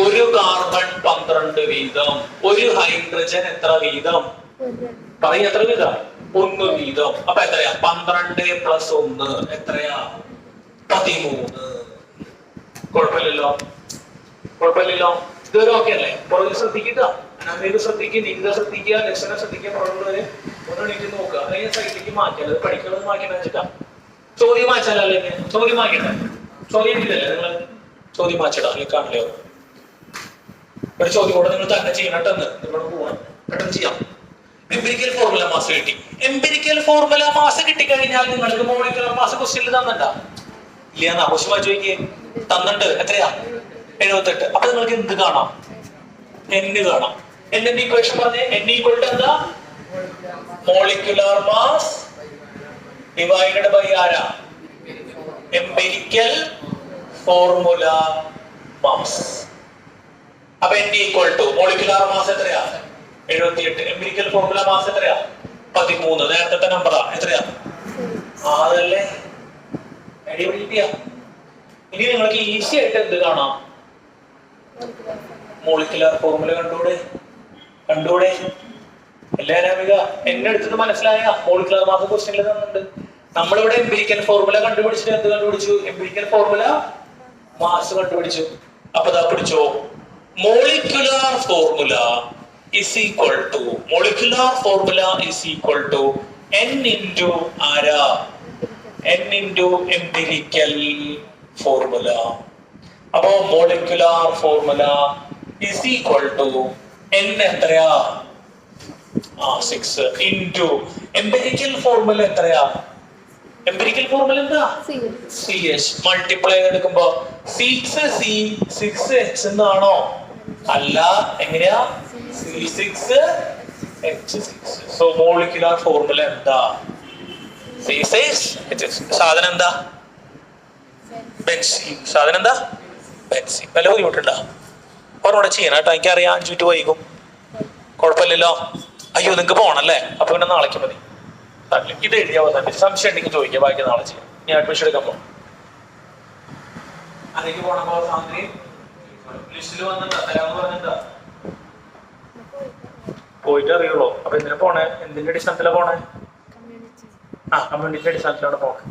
Speaker 1: ഒരു കാർബൺ 12 വീതം, ഒരു ഹൈഡ്രജൻ എത്ര വീതം? പറയും എത്ര വീതം? 1 വീതം. അപ്പൊ എത്രയാ? 12 പ്ലസ് 1 എത്രയാ? 13. കുഴപ്പമില്ലല്ലോ. കുഴപ്പമില്ലല്ലോ. ഇതൊരു ഓക്കെ അല്ലേ? പുറകെ ശ്രദ്ധിക്കുക, അനാമിക ശ്രദ്ധിക്കുക, നീന്ത ശ്രദ്ധിക്കുക, ലക്ഷണം ശ്രദ്ധിക്കുക. പുറകുള്ളവര് ഒന്ന് എണീറ്റ് നോക്കുക. അല്ലെങ്കിൽ സൈഡിലേക്ക് മാറ്റിയാൽ അത് പഠിക്കുന്നത് മാറ്റണം വെച്ചിട്ടാ. ചോദ്യം മാറ്റാലല്ലേ? ചോദ്യം മാറ്റണ്ടേ? ചോദ്യം ഇല്ലല്ലേ നിങ്ങള്? ചോദ്യം മാറ്റിടാ അല്ലെങ്കിൽ കാണില്ലോ. ഒരു ചോദ്യം കൂടെ നിങ്ങൾ തന്നെ ചെയ്യണട്ടെന്ന് നിങ്ങൾ പോകണം. പെട്ടെന്ന് ചെയ്യാം. എംപിരിക്കൽ ഫോർമുല മാസ് കിട്ടി. എംപിരിക്കൽ ഫോർമുല മാസ് കിട്ടിക്കഴിഞ്ഞാൽ നിങ്ങൾക്ക് മോളിക്കുലർ മാസ് ക്വസ്റ്റ്യനിൽ തന്നിട്ടാ ഇല്ലാന്നാ? ക്വസ്റ്റ്യൻ ചോദിക്കേ തന്നിട്ട് എത്രയാ? 78. അപ്പൊ നിങ്ങൾക്ക് എന്ത് കാണാം? N കാണാം. N ന്റെ ഇക്വേഷൻ പറഞ്ഞേ. N ഈക്വൽ ടു എന്താ? മോളിക്കുലർ മാസ് ഡിവൈഡഡ് ബൈ ആരാ? Empirical formula mass. അപ്പൊ N equal to molecular mass എത്രയാ? 78. എംപിരിക്കൽ ഫോർമുല മാസ് എത്രയാ? 13. നേരത്തെ നമ്പറാ എത്രയാ? അതല്ലേ അടിപൊളിയാ. ഇനി നിങ്ങൾക്ക് ഈസി ആയിട്ട് എന്ത് കാണാം? Molecular formula കണ്ടൂടെ? എല്ലാരാമിക എന്നെ എടുത്തത് മനസ്സിലായ? മോളിക്കുലർ മാസ് ക്വസ്റ്റ്യനിൽ തന്നിട്ടുണ്ട്. നമ്മളിവിടെ എംപിരിക്കൽ ഫോർമുല കണ്ടുപിടിച്ചിട്ട് എന്ത് കണ്ടുപിടിച്ചു? എംപിരിക്കൽ ഫോർമുല മാസ് കണ്ടുപിടിച്ചു. അപ്പൊ ഇതാ പിടിച്ചോ. Molecular formula is equal to n into ആരാ? n into empirical formula. അപ്പോ molecular formula is equal to n എത്രയാ? 6 into empirical ഫോർമുല എത്രയാ? എംപിരിക്കൽ ഫോർമുല എന്താ? CH. മൾട്ടിപ്ലൈ എടുക്കുമ്പോ 6h എന്നാണോ? അല്ല, എങ്ങനെയാ? C6H6. സോ മോളിക്കുലർ ഫോർമുല എന്താ? C6H6. സാധനം എന്താ? ബെൻസീൻ. സാധനം എന്താ? ബെൻസീൻ. വല്ല ബുദ്ധിമുട്ടുണ്ടോ? ഓരോടെ ചെയ്യണം കേട്ടോ. എനിക്കറിയാം 5 മിനിറ്റ് വൈകും. കുഴപ്പമില്ലല്ലോ. അയ്യോ നിങ്ങൾക്ക് പോണല്ലേ? അപ്പൊ പിന്നെ നാളേക്ക് മതി. ഇത് എഴുതിയ അവസാനം സംശയം ഉണ്ടെങ്കിൽ ചോദിക്കുക. ബാക്കി നാളെ ചെയ്യാം. ഞാൻ അഡ്മിഷൻ എടുക്കാൻ പോകും. അതിലേക്ക് പോണപ്പോ സാന്ദ്രി ലിസ്റ്റിൽ വന്നിട്ടാ തരാന്ന് പറഞ്ഞിട്ടാ പോയിട്ട് അറിയുള്ളൂ. അപ്പൊ എന്തിനാ പോണേ? എന്തിന്റെ അടിസ്ഥാനത്തിലാ പോണേ? കമ്മ്യൂണിറ്റി അടിസ്ഥാനത്തിലാണ് പോണേ.